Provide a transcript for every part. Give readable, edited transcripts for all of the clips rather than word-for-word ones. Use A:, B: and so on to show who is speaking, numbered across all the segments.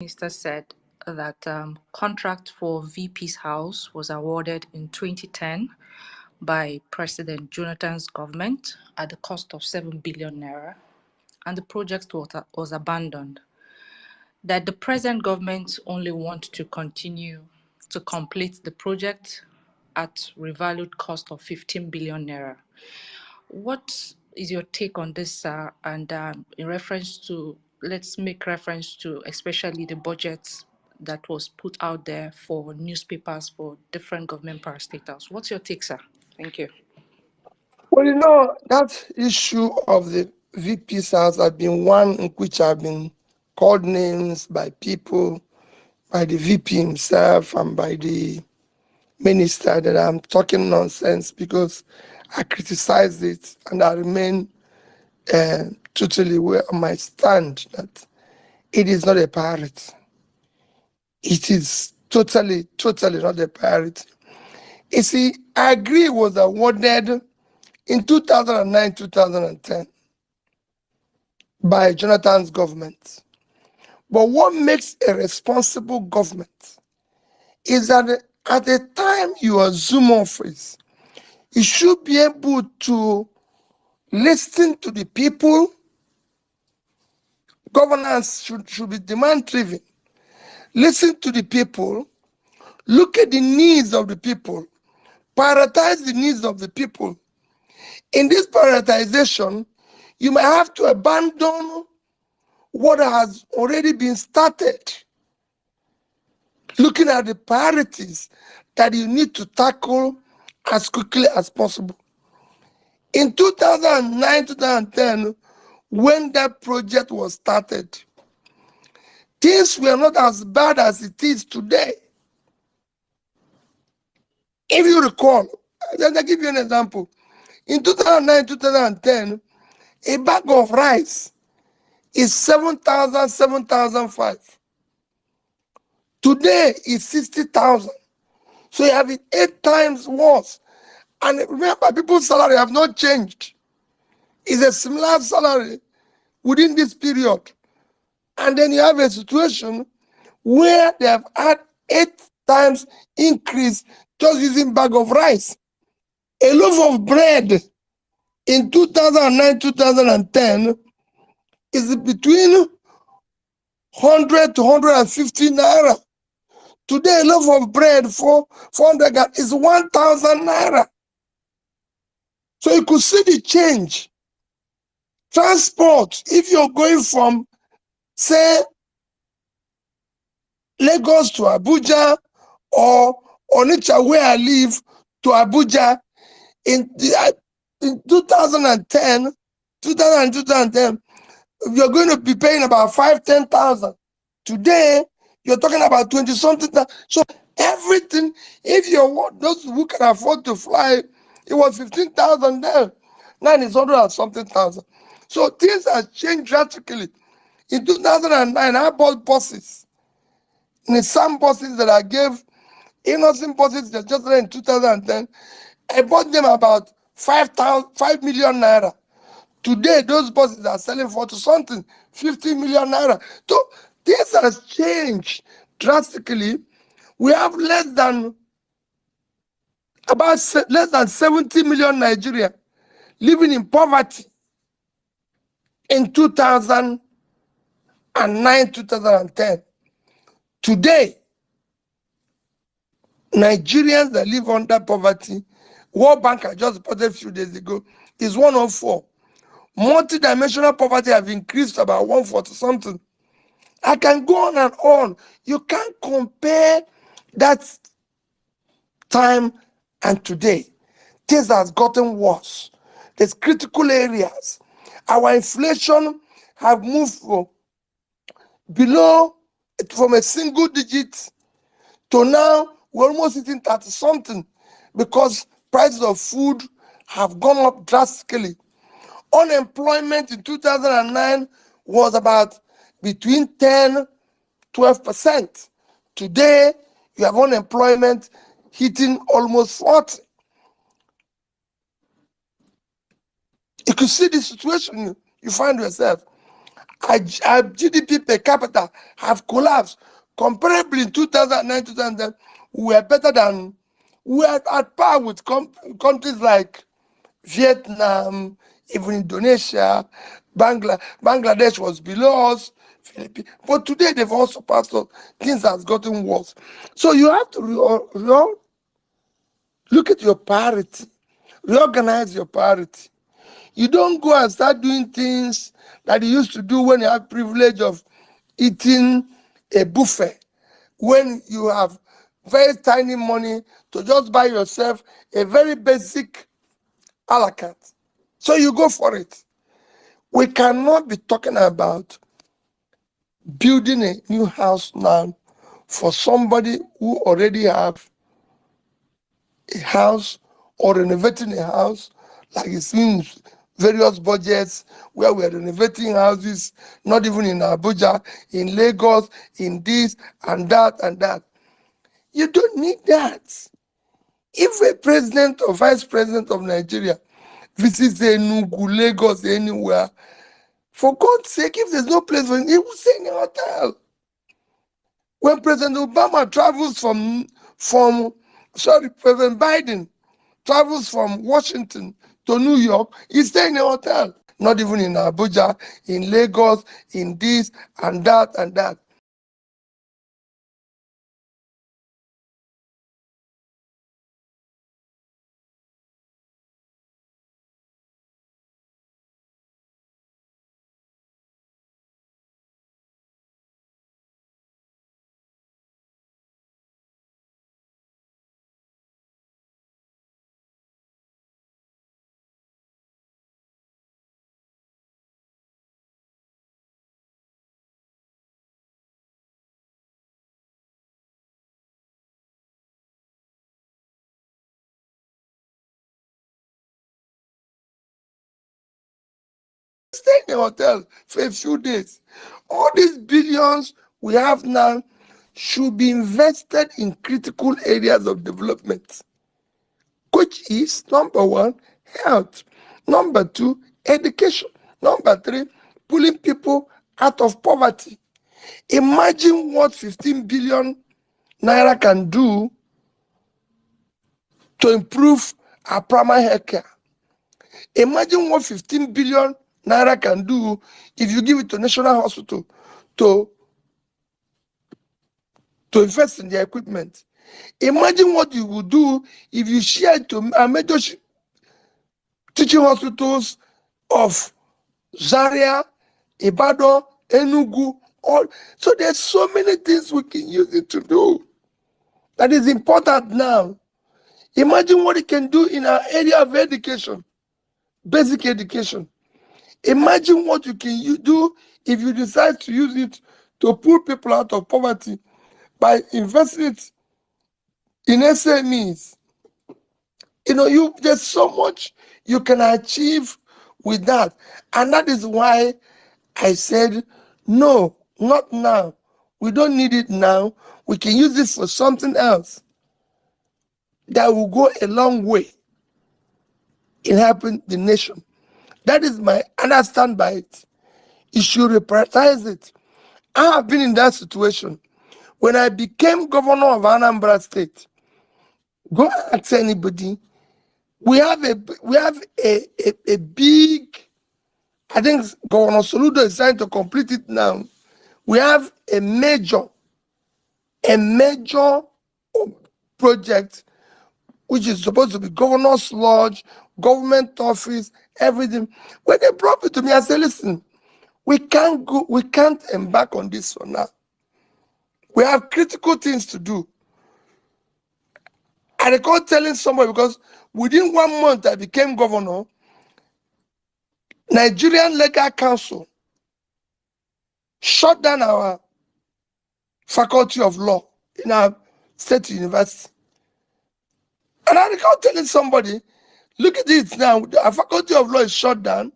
A: Minister said that contract for VP's house was awarded in 2010 by President Jonathan's government at the cost of 7 billion naira, and the project was abandoned. That the present government only want to continue to complete the project at revalued cost of 15 billion naira. What is your take on this, sir? And in reference to, let's make reference to especially the budget that was put out there for newspapers for different government parastatals. What's your take, sir? Thank you.
B: Well, that issue of the VP's house has been one in which I've been called names by people, by the VP himself and by the minister, that I'm talking nonsense because I criticized it and I remain totally on my stand that it is not a priority. It is totally not a priority. You see, I agree it was awarded in 2009, 2010 by Jonathan's government. But what makes a responsible government is that at the time you assume office, you should be able to listen to the people. Governance should be demand-driven. Listen to the people, look at the needs of the people, prioritize the needs of the people. In this prioritization, you may have to abandon what has already been started, looking at the priorities that you need to tackle as quickly as possible. In 2009, 2010, when that project was started, things were not as bad as it is today. If you recall, I'll give you an example. In 2009, 2010, a bag of rice is 7,000, 7,500. Today is 60,000. So you have it 8 times worse. And remember, people's salary have not changed. It's a similar salary within this period. And then you have a situation where they have had 8 times increase just using bag of rice. A loaf of bread in 2009, 2010 is between 100 to 150 naira. Today, a loaf of bread for 400 gram is 1,000 naira. So you could see the change. Transport, if you're going from, say, Lagos to Abuja or Onitsha, where I live, to Abuja, in 2010, 2010, you're going to be paying about 10,000. Today, you're talking about 20-something. So everything, if you're those who can afford to fly, it was 15,000 then. Now it's 100 and something thousand. So things have changed drastically. In 2009, I bought buses. Nissan buses that I gave, innocent buses that just in 2010, I bought them about 5 million naira. Today, those buses are selling for something, 50 million naira. So this has changed drastically. We have less than 70 million Nigerians living in poverty in 2009, 2010. Today, Nigerians that live under poverty, World Bank I just reported a few days ago, is 104. Multidimensional poverty have increased to about 140 something. I can go on and on. You can't compare that time and today. Things has gotten worse. There's critical areas. Our inflation have moved from a single digit to now we're almost hitting 30 something because prices of food have gone up drastically. Unemployment in 2009 was about between 10-12%. Today, you have unemployment hitting almost 40. You can see the situation you find yourself. Our GDP per capita have collapsed. Comparably in 2009, 2010, we were better than, we are at par with countries like Vietnam, even Indonesia, Bangladesh was below us, Philippines. But today they've also passed us. Things has gotten worse. So you have to look at your priority, reorganize your priority. You don't go and start doing things that you used to do when you have privilege of eating a buffet, when you have very tiny money to just buy yourself a very basic a la carte. So you go for it. We cannot be talking about building a new house now for somebody who already have a house, or renovating a house, like it's in various budgets where we're renovating houses, not even in Abuja, in Lagos, in this and that and that. You don't need that. If a president or vice president of Nigeria visits Enugu, Lagos, anywhere, for God's sake, if there's no place for him, he will stay in a hotel. When President Obama travels President Biden travels from Washington to New York, he stays in a hotel. Not even in Abuja, in Lagos, in this and that and that. Stay in a hotel for a few days. All these billions we have now should be invested in critical areas of development, which is number one, health, number two, education, number three, pulling people out of poverty. Imagine what 15 billion naira can do to improve our primary health care. Imagine what 15 billion naira can do if you give it to National Hospital to, to invest in their equipment. Imagine what you would do if you share it to major teaching hospitals of Zaria, Ibadan, Enugu, all. So there's so many things we can use it to do that is important now. Imagine what it can do in our area of education, basic education. Imagine what you can do if you decide to use it to pull people out of poverty by investing it in SMEs. There's so much you can achieve with that. And that is why I said, no, not now. We don't need it now. We can use this for something else that will go a long way in helping the nation. That is my understand by it. You should reprioritize it. I have been in that situation. When I became governor of Anambra State, go ask anybody. We have a big, I think Governor Soludo is trying to complete it now. We have a major project which is supposed to be governor's lodge, government office, everything. When they brought it to me, I said, listen, we can't embark on this for now. We have critical things to do. I recall telling somebody, because within 1 month I became governor, Nigerian Legal Council shut down our faculty of law in our state university. And I recall telling somebody, look at it now, our faculty of law is shut down,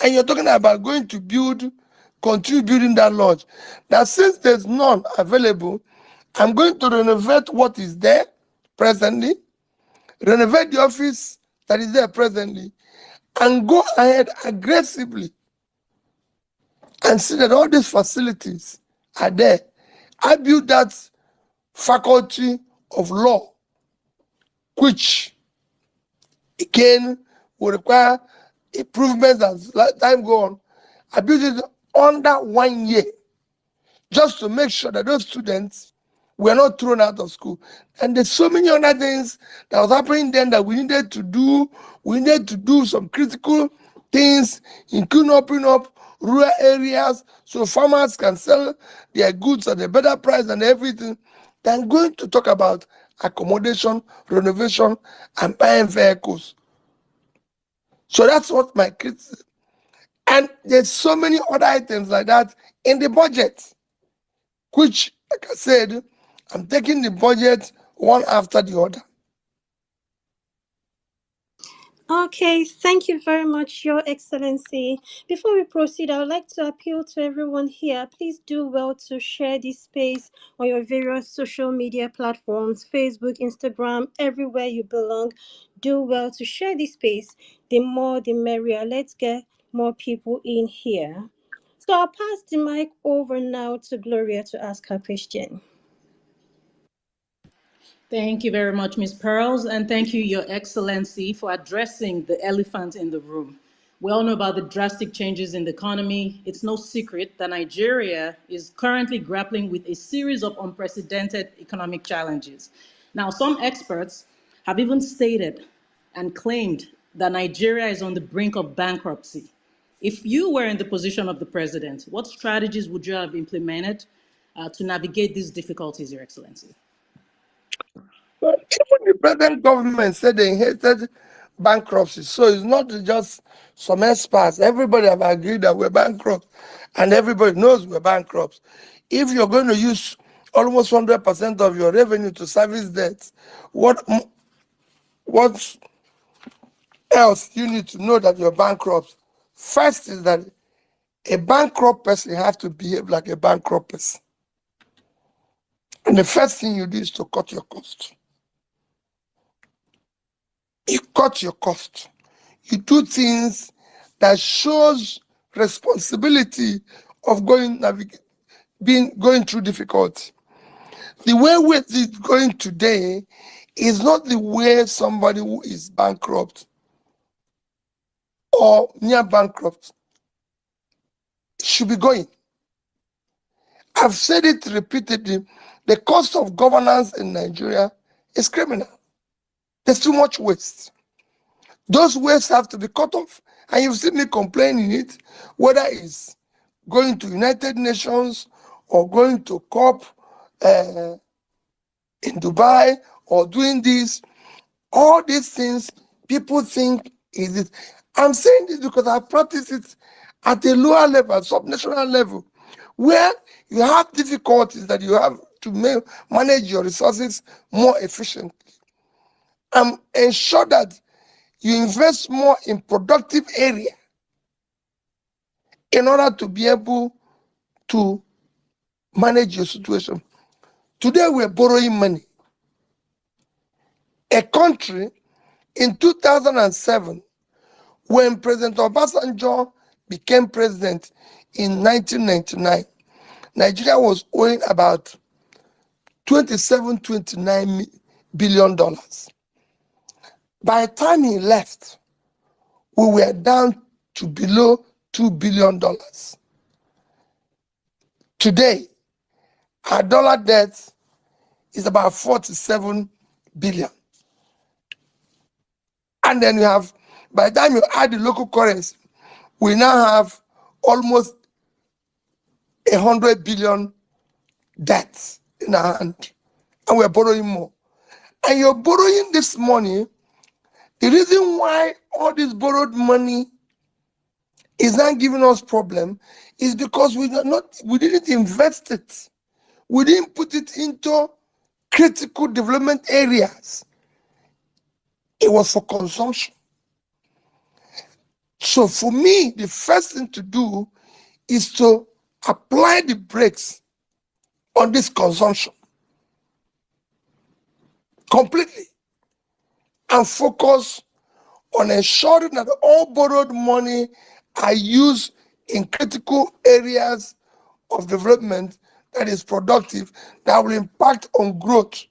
B: and you're talking about going to continue building that lodge. Now, since there's none available, I'm going to renovate what is there presently, renovate the office that is there presently, and go ahead aggressively and see that all these facilities are there. I built that faculty of law, which again will require improvements as time go on. I built it under 1 year just to make sure that those students were not thrown out of school. And there's so many other things that was happening then that we needed to do. We needed to do some critical things, including opening up rural areas so farmers can sell their goods at a better price and everything. Than going to talk about accommodation, renovation, and buying vehicles. So that's what my kids. And there's so many other items like that in the budget, which, like I said, I'm taking the budget one after the other.
C: Okay, thank you very much, Your Excellency. Before we proceed, I would like to appeal to everyone here. Please do well to share this space on your various social media platforms, Facebook, Instagram, everywhere you belong. Do well to share this space. The more, the merrier. Let's get more people in here. So I'll pass the mic over now to Gloria to ask her question.
D: Thank you very much, Ms. Pearls, and thank you, Your Excellency, for addressing the elephant in the room. We all know about the drastic changes in the economy. It's no secret that Nigeria is currently grappling with a series of unprecedented economic challenges. Now, some experts have even stated and claimed that Nigeria is on the brink of bankruptcy. If you were in the position of the president, what strategies would you have implemented to navigate these difficulties, Your Excellency?
B: But even the present government said they inherited bankruptcy. So it's not just some experts. Everybody have agreed that we're bankrupt, and everybody knows we're bankrupt. If you're going to use almost 100% of your revenue to service debts, what else you need to know that you're bankrupt? First is that a bankrupt person has to behave like a bankrupt person. And the first thing you do is to cut your cost. You cut your cost. You do things that shows responsibility of going through difficulty. The way we're going today is not the way somebody who is bankrupt or near bankrupt should be going. I've said it repeatedly. The cost of governance in Nigeria is criminal. There's too much waste. Those wastes have to be cut off. And you've seen me complaining it, whether it's going to United Nations or going to COP in Dubai or doing this. All these things people think is it. I'm saying this because I practice it at a lower level, subnational level, where you have difficulties that you have to manage your resources more efficiently. Ensure that you invest more in productive area in order to be able to manage your situation. Today we're borrowing money. A country in 2007, when President Obasanjo became president in 1999, Nigeria was owing about $27-29 billion. By the time he left, we were down to below $2 billion. Today, our dollar debt is about 47 billion. And then you have, by the time you add the local currency, we now have almost 100 billion debts in our hand. And we're borrowing more. And you're borrowing this money. The reason why all this borrowed money is not giving us problem is because we didn't invest it. We didn't put it into critical development areas. It was for consumption. So for me, the first thing to do is to apply the brakes on this consumption completely and focus on ensuring that all borrowed money are used in critical areas of development that is productive, that will impact on growth.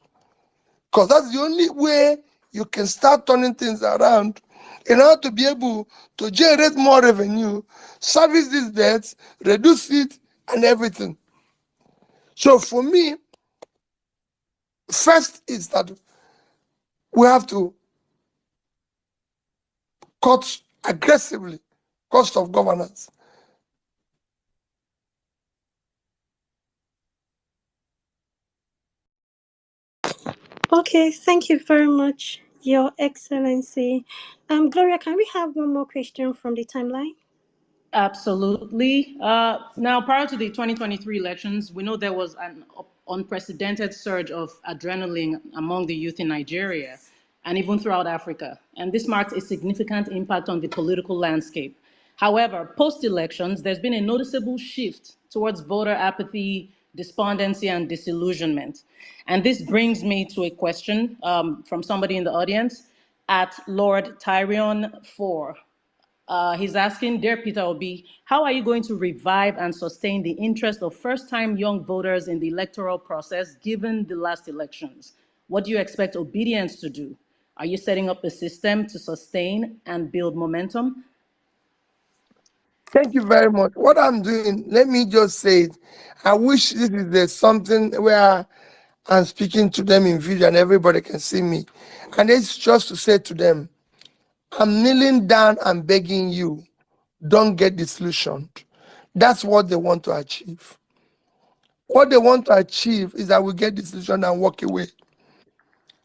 B: Because that's the only way you can start turning things around in order to be able to generate more revenue, service these debts, reduce it, and everything. So for me, first is that we have to cut aggressively cost of governance.
C: Okay, thank you very much, Your Excellency. Gloria, can we have one more question from the timeline?
D: Absolutely. Now, prior to the 2023 elections, we know there was an unprecedented surge of adrenaline among the youth in Nigeria and even throughout Africa. And this marks a significant impact on the political landscape. However, post elections, there's been a noticeable shift towards voter apathy, despondency, and disillusionment. And this brings me to a question from somebody in the audience at Lord Tyrion 4. He's asking, Dear Peter Obi, how are you going to revive and sustain the interest of first-time young voters in the electoral process given the last elections? What do you expect obedience to do? Are you setting up a system to sustain and build momentum?
B: Thank you very much. What I'm doing, let me just say it. I wish this is something where I'm speaking to them in video and everybody can see me. And it's just to say to them, I'm kneeling down and begging you, don't get disillusioned. That's what they want to achieve. What they want to achieve is that we get disillusioned and walk away,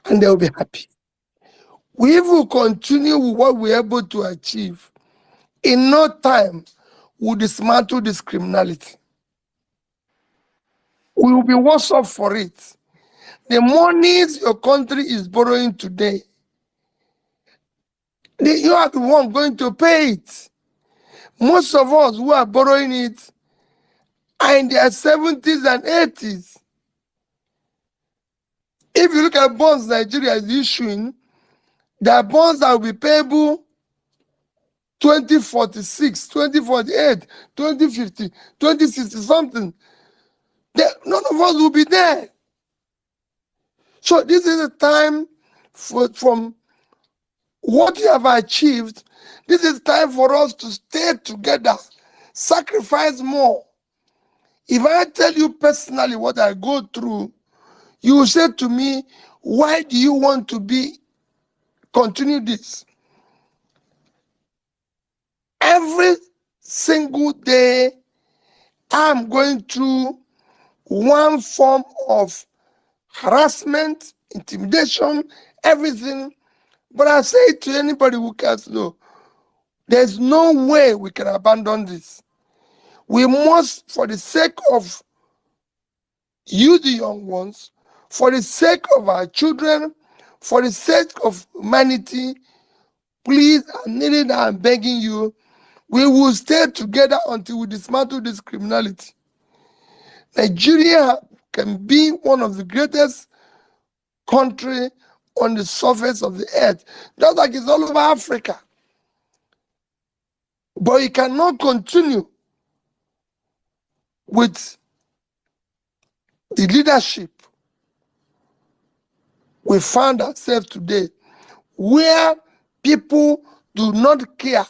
B: and they'll be happy. We will continue with what we're able to achieve. In no time, we'll dismantle this criminality. We will be worse off for it. The monies your country is borrowing today, you are the one going to pay it. Most of us who are borrowing it are in their 70s and 80s. If you look at bonds Nigeria is issuing, there are bonds that will be payable 2046, 2048, 2050, 2060 something. None of us will be there. So this is a time from what you have achieved. This is time for us to stay together, sacrifice more. If I tell you personally what I go through, you will say to me, why do you want to continue this? Every single day, I'm going through one form of harassment, intimidation, everything. But I say to anybody who cares, no, there's no way we can abandon this. We must, for the sake of you, the young ones, for the sake of our children, for the sake of humanity, please, I'm kneeling and begging you, we will stay together until we dismantle this criminality. Nigeria can be one of the greatest country on the surface of the earth, just like it's all over Africa. But you cannot continue with the leadership we found ourselves today, where people do not care.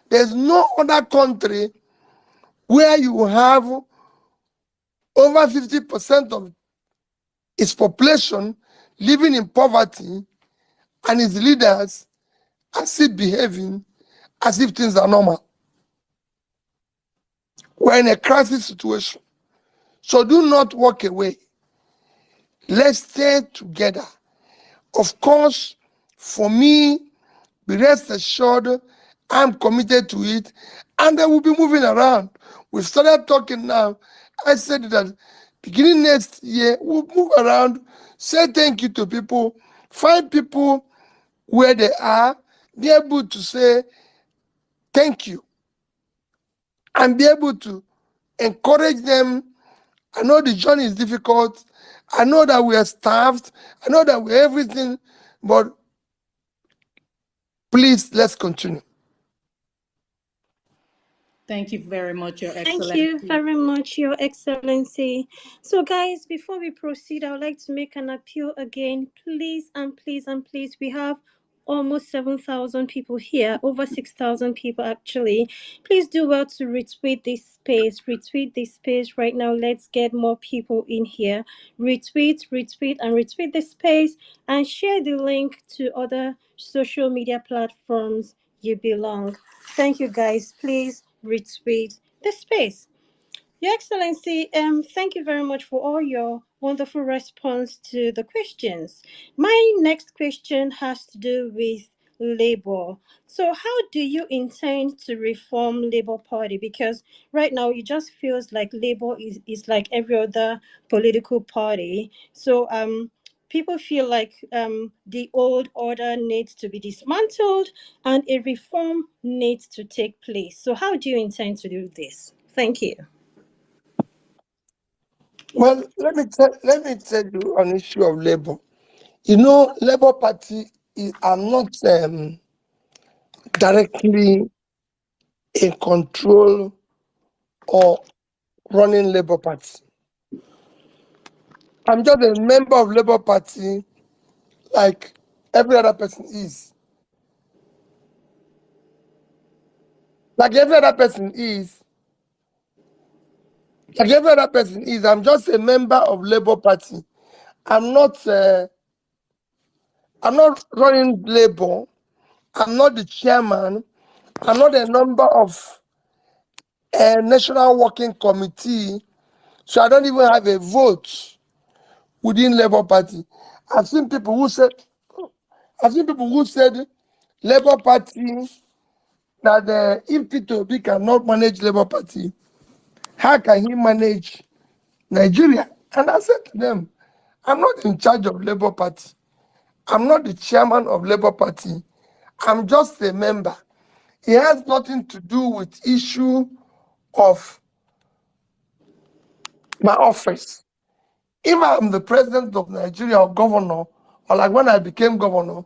B: There's no other country where you have over 50% of its population living in poverty and its leaders are still behaving as if things are normal. We're in a crisis situation. So do not walk away. Let's stay together. Of course, for me, be rest assured, I'm committed to it, and I will be moving around. We've started talking now. I said that beginning next year, we'll move around, say thank you to people, find people where they are, be able to say thank you, and be able to encourage them. I know the journey is difficult. I know that we are starved. I know that we're everything, but please, let's continue.
D: Thank you very much, Your
C: Thank you
D: Excellency.
C: very much, Your Excellency. So, guys, before we proceed, I would like to make an appeal again. Please and please and please, we have almost 7,000 people here, over 6,000 people actually. Please do well to retweet this space. Retweet this space right now. Let's get more people in here. Retweet, retweet, and retweet this space and share the link to other social media platforms you belong. Thank you, guys. Please retweet the space. Your Excellency, thank you very much for all your wonderful response to the questions. My next question has to do with labor. So, how do you intend to reform Labour Party? Because right now it just feels like Labour is like every other political party. So, people feel like the old order needs to be dismantled and a reform needs to take place. So, how do you intend to do this? Thank you.
B: Well, let me tell you on issue of labor. You know, Labour Party is I'm not directly in control or running Labour Party. I'm just a member of Labour Party like every other person is. Like every other person is. Like every other person is. I'm just a member of Labour Party. I'm not. I'm not running Labour. I'm not the chairman. I'm not a member of a national working committee. So I don't even have a vote within Labour Party. I've seen people who said, I've seen people who said Labour Party that if Peter Obi cannot manage Labour Party, how can he manage Nigeria? And I said to them, I'm not in charge of Labour Party. I'm not the chairman of Labour Party. I'm just a member. It has nothing to do with issue of my office. If I'm the president of Nigeria or governor, or like when I became governor,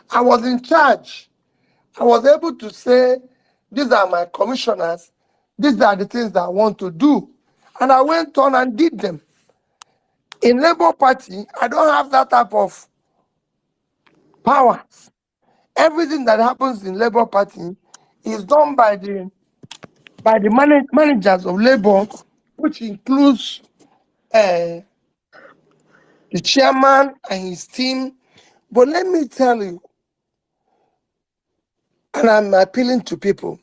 B: I was in charge. I was able to say, these are my commissioners, these are the things that I want to do. And I went on and did them. In Labour Party, I don't have that type of powers. Everything that happens in Labour Party is done by the managers of Labour, which includes uh, the chairman and his team. But let me tell you, and I'm appealing to people,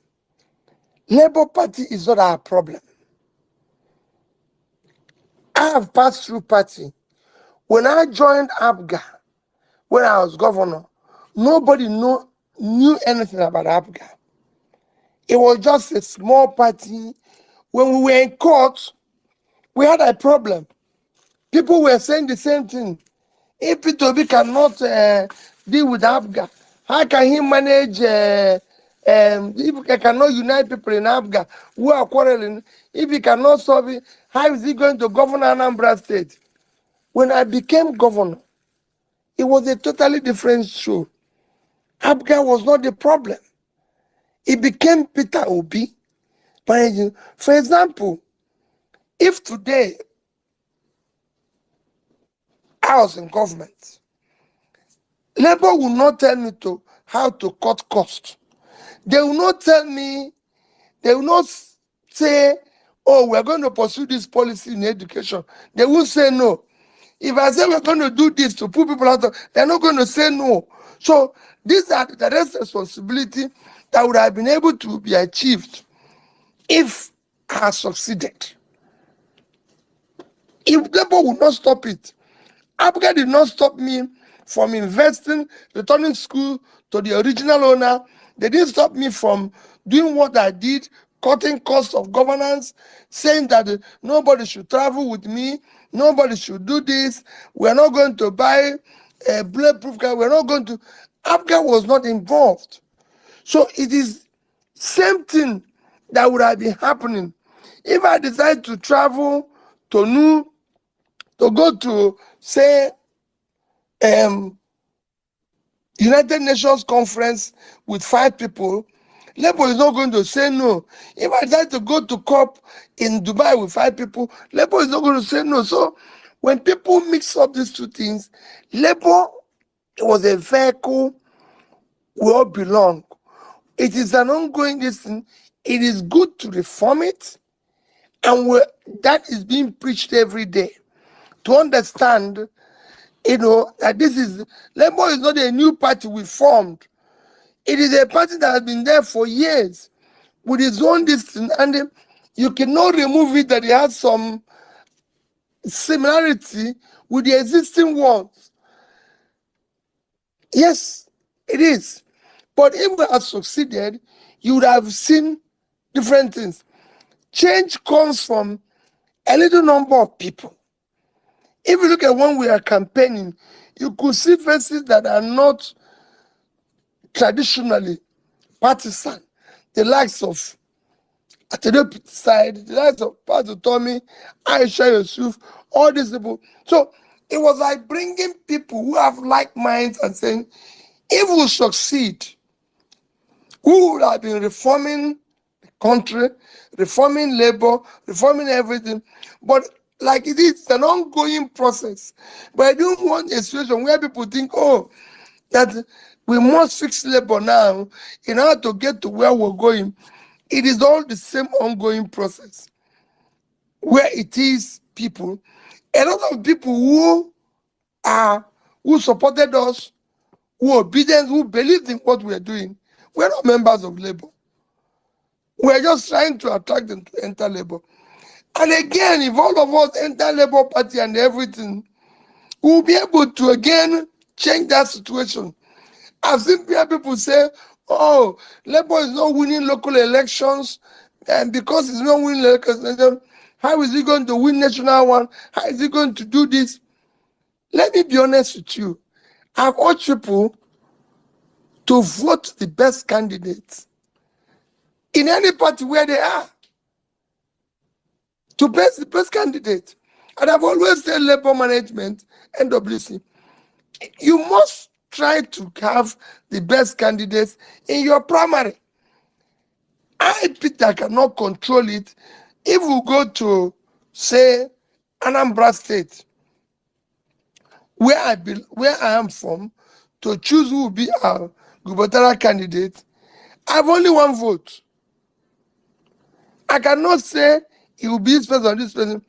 B: Labour Party is not our problem. I have passed through party. When I joined ABGA, when I was governor, nobody knew anything about ABGA. It was just a small party. When we were in court, we had a problem. People were saying the same thing. If P2B cannot deal with ABGA, how can he manage? If he cannot unite people in ABGA who are quarreling, if he cannot solve it, how is he going to govern Anambra State? When I became governor, it was a totally different show. ABGA was not the problem. It became Peter Obi managing. For example, if today I was in government, Labour will not tell me how to cut costs. They will not tell me, they will not say, oh, we're going to pursue this policy in education. They will say no. If I say we're going to do this to put people out, they're not going to say no. So these are the direct responsibility that would have been able to be achieved if I had succeeded. If Labour would not stop it, ABGA did not stop me from investing, returning school to the original owner. They didn't stop me from doing what I did, cutting costs of governance, saying that nobody should travel with me, nobody should do this, we're not going to buy a bulletproof car, we're not going to. ABGA was not involved. So it is same thing that would have been happening. If I decide to travel to to go to, say, United Nations conference with 5 people, Labour is not going to say no. If I decide to go to COP in Dubai with 5 people, Labour is not going to say no. So when people mix up these two things, Labour was a vehicle we all belong. It is an ongoing thing. It is good to reform it, and that is being preached every day. To understand, that this is Labour is not a new party we formed. It is a party that has been there for years with its own distance, and you cannot remove it that it has some similarity with the existing ones. Yes, it is. But if we had succeeded, you would have seen different things. Change comes from a little number of people. If you look at when we are campaigning, you could see faces that are not traditionally partisan. The likes of Atedo side, the likes of Pastor Tommy, Aisha Yusuf, all these people. So it was like bringing people who have like minds and saying, if we succeed, we would have been reforming the country, reforming labor, reforming everything. But like it is an ongoing process. But I don't want a situation where people think, oh, that we must fix labor now in order to get to where we're going. It is all the same ongoing process. Where it is people, a lot of people who supported us, who obedient, who believed in what we are doing, we're not members of labor. We're just trying to attract them to enter labor. And again, if all of us enter Labour Party and everything, we'll be able to again change that situation. I've seen people say, oh, Labour is not winning local elections, and because it's not winning local elections, how is he going to win national one? How is he going to do this? Let me be honest with you. I've urged people to vote the best candidates in any party where they are, to best the best candidate. And I've always said Labour management, NWC, you must try to have the best candidates in your primary. I, Peter, cannot control it. If we go to, say, Anambra State, where I am from, to choose who will be our gubernatorial candidate, I have only one vote. I cannot say it will be this person or this person.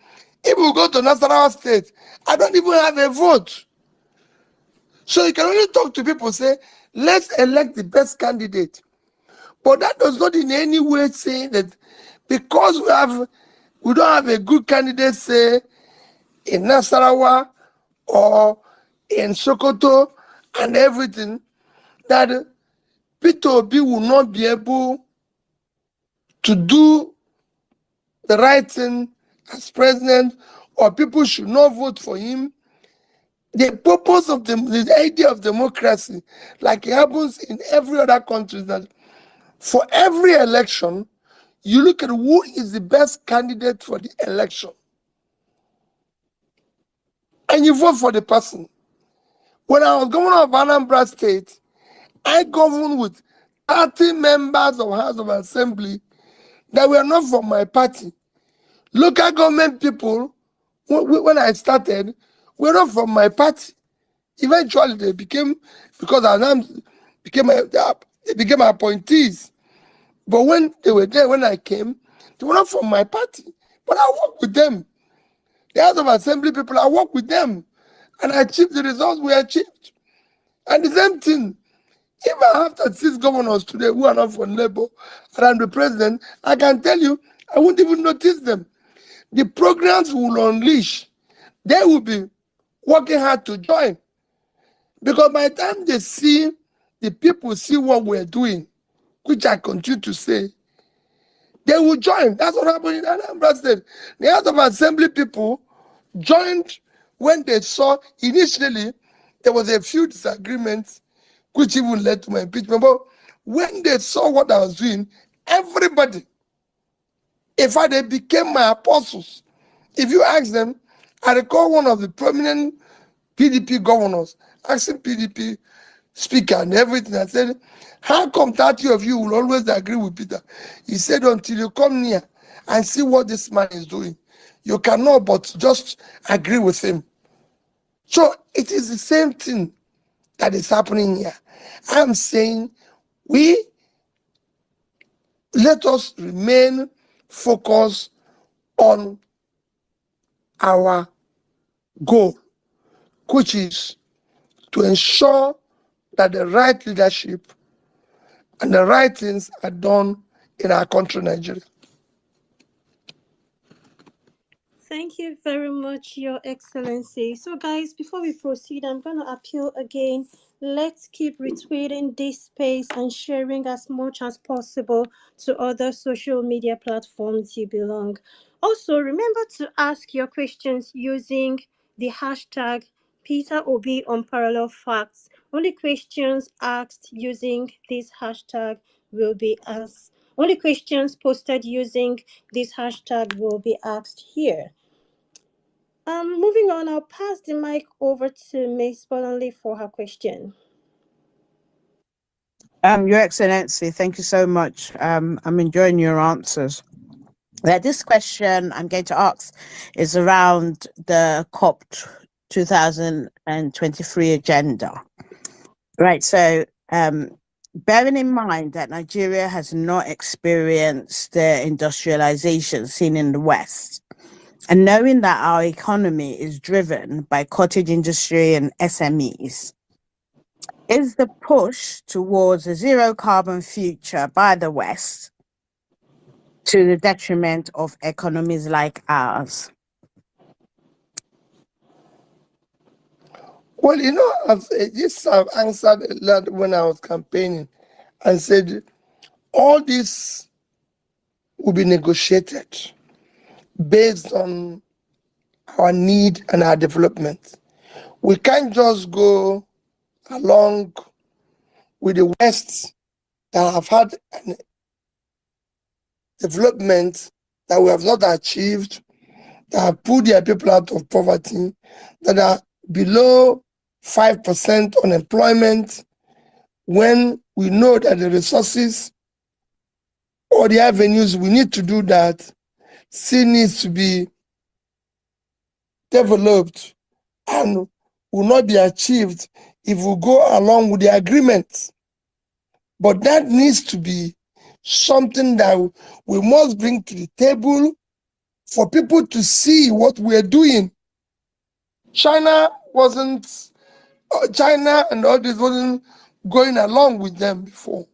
B: If we go to Nasarawa State, I don't even have a vote. So you can only talk to people, say, let's elect the best candidate. But that does not in any way say that because we don't have a good candidate, say, in Nasarawa or in Sokoto and everything, that Peter Obi will not be able to do the right thing as president, or people should not vote for him. The purpose of the idea of democracy, like it happens in every other country, is that for every election, you look at who is the best candidate for the election, and you vote for the person. When I was governor of Anambra State, I governed with 30 members of House of Assembly that were not from my party. Local government people, when I started, were not from my party. Eventually, they became, because our names became, they became appointees. But when they were there, when I came, they were not from my party. But I worked with them. The House of Assembly people, I worked with them. And I achieved the results we achieved. And the same thing, if I have 36 governors today who are not from Labour, and I'm the president, I can tell you, I won't even notice them. The programs will unleash. They will be working hard to join. Because by the time they see, the people see what we're doing, which I continue to say, they will join. That's what happened in Anambra State. The House of Assembly people joined when they saw, initially, there was a few disagreements, which even led to my impeachment. But when they saw what I was doing, everybody, in fact, they became my apostles. If you ask them, I recall one of the prominent PDP governors asking PDP speaker and everything. I said, how come 30 of you will always agree with Peter? He said, until you come near and see what this man is doing, you cannot but just agree with him. So it is the same thing that is happening here. I'm saying let us remain focused on our goal, which is to ensure that the right leadership and the right things are done in our country, Nigeria.
C: Thank you very much, Your Excellency. So, guys, before we proceed, I'm going to appeal again. Let's keep retweeting this space and sharing as much as possible to other social media platforms you belong. Also, remember to ask your questions using the hashtag Peter Obi Unparalleled Facts. Only questions asked using this hashtag will be asked. Only questions posted using this hashtag will be asked here. Moving on, I'll pass the mic over to Miss Bolanle for her question.
E: Your Excellency, thank you so much. I'm enjoying your answers. This question I'm going to ask is around the COP 2023 agenda. Right, so bearing in mind that Nigeria has not experienced the industrialization seen in the West, and knowing that our economy is driven by cottage industry and SMEs, is the push towards a zero carbon future by the West to the detriment of economies like ours?
B: Well, I've answered a lot when I was campaigning and said all this will be negotiated based on our need and our development. We can't just go along with the West that have had an development that we have not achieved, that have put their people out of poverty, that are below 5% unemployment, when we know that the resources or the avenues we need to do that still needs to be developed and will not be achieved if we go along with the agreement. But that needs to be something that we must bring to the table for people to see what we're doing. China and all this wasn't going along with them before.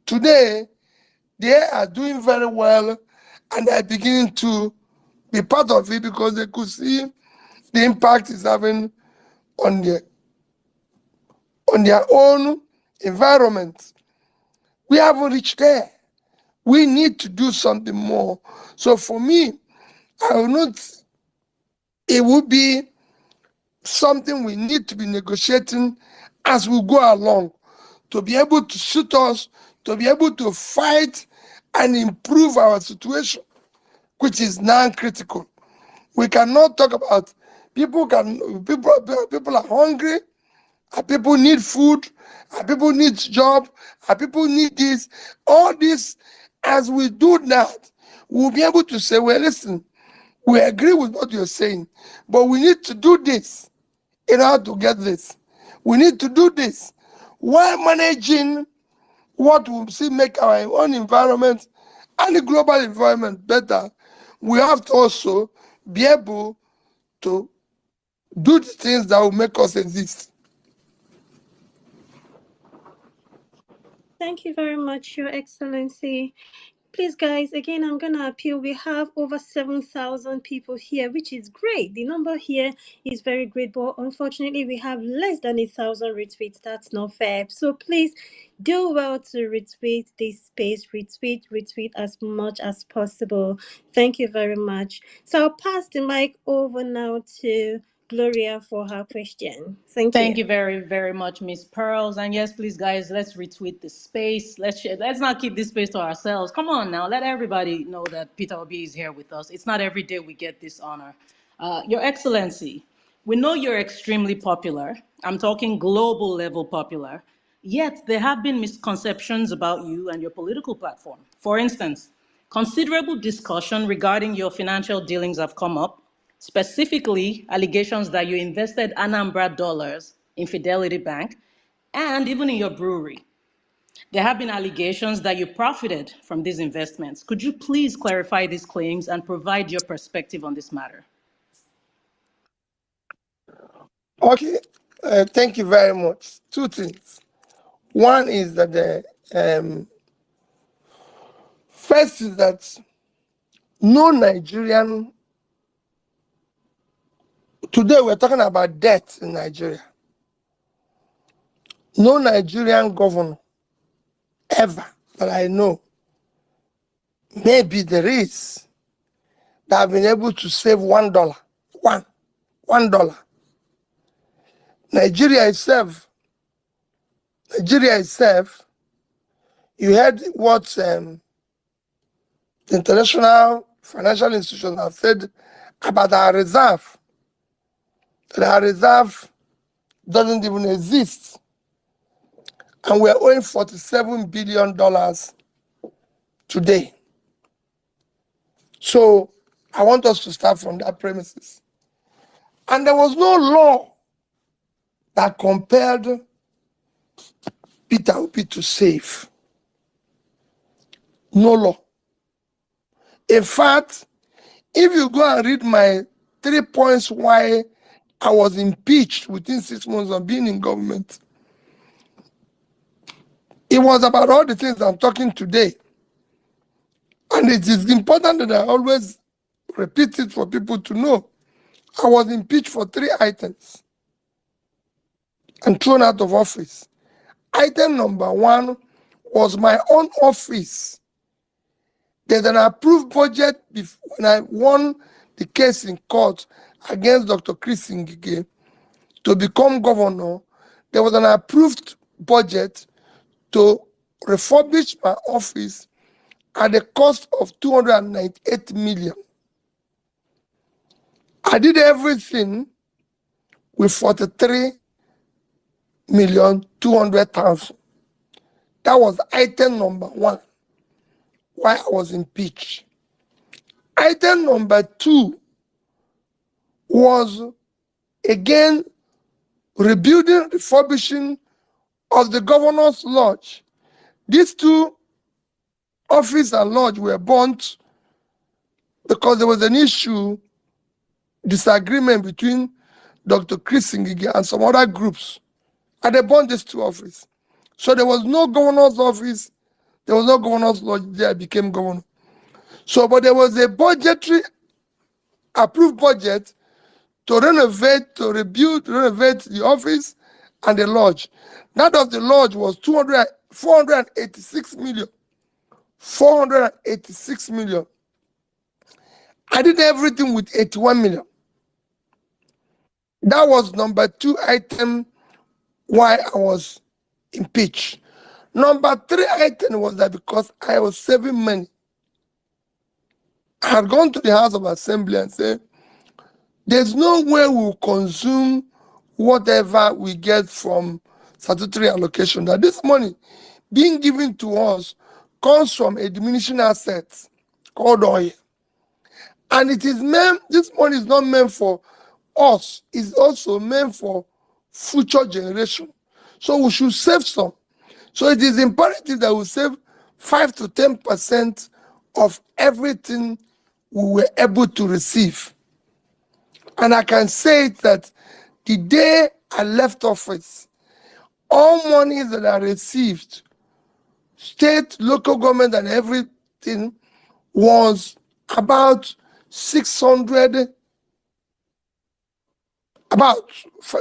B: Today, they are doing very well and they're beginning to be part of it because they could see the impact it's having on their own environment. We haven't reached there. We need to do something more. So for me, it would be something we need to be negotiating as we go along to be able to suit us, to be able to fight and improve our situation, which is non-critical. We cannot talk about people are hungry, people need food, people need job, people need this. All this, as we do that, we'll be able to say, well, listen, we agree with what you're saying, but we need to do this in order to get this. We need to do this while managing what will see make our own environment and the global environment better. We have to also be able to do the things that will make us exist.
C: Thank you very much, Your Excellency. Please, guys, again, I'm going to appeal. We have over 7,000 people here, which is great. The number here is very great, but unfortunately, we have less than 1,000 retweets. That's not fair. So please do well to retweet this space. Retweet as much as possible. Thank you very much. So I'll pass the mic over now to Gloria for her question. Thank
D: Thank
C: you.
D: you very, very much, Miss Pearls. And yes, please, guys, let's retweet this space. Let's share. Let's not keep this space to ourselves. Come on now, let everybody know that Peter Obi is here with us. It's not every day we get this honor. Your Excellency, We know you're extremely popular. I'm talking global level popular. Yet there have been misconceptions about you and your political platform. For instance, considerable discussion regarding your financial dealings have come up, specifically allegations that you invested Anambra dollars in Fidelity Bank and even in your brewery. There have been allegations that you profited from these investments. Could you please clarify these claims and provide your perspective on this matter?
B: Okay, thank you very much. Two things. One is that first is that no Nigerian, today we're talking about debt in Nigeria. No Nigerian governor ever that I know, maybe there is, that have been able to save $1. $1. Nigeria itself, you heard what the international financial institutions have said about our reserve. That our reserve doesn't even exist. And we're owing $47 billion today. So I want us to start from that premises. And there was no law that compelled Peter Obi to save. No law. In fact, if you go and read my 3 points why I was impeached within 6 months of being in government, it was about all the things I'm talking today. And it is important that I always repeat it for people to know. I was impeached for 3 items and thrown out of office. Item number 1 was my own office. There's an approved budget when I won the case in court against Dr. Chris Ngige to become governor. There was an approved budget to refurbish my office at the cost of 298 million. I did everything with 43,200,000. That was item number 1, why I was impeached. Item number 2 was, again, rebuilding, refurbishing of the governor's lodge. These 2 office and lodge were burnt because there was an issue, disagreement between Dr. Chris Ngige and some other groups. And they burned these 2 offices. So there was no governor's office, there was no governor's lodge there. I became governor. So, but there was a budgetary approved budget to renovate, to renovate the office and the lodge. That of the lodge was 486 million. 486 million. I did everything with 81 million. That was number 2 item why I was impeached. Number 3 item was that because I was saving money. I had gone to the House of Assembly and said, there's no way we'll consume whatever we get from statutory allocation. That this money being given to us comes from a diminishing asset called oil. And it is meant, this money is not meant for us, it's also meant for future generation. So we should save some. So it is imperative that we save 5 to 10% of everything we were able to receive. And I can say that the day I left office, all monies that I received, state, local government, and everything, was about 600,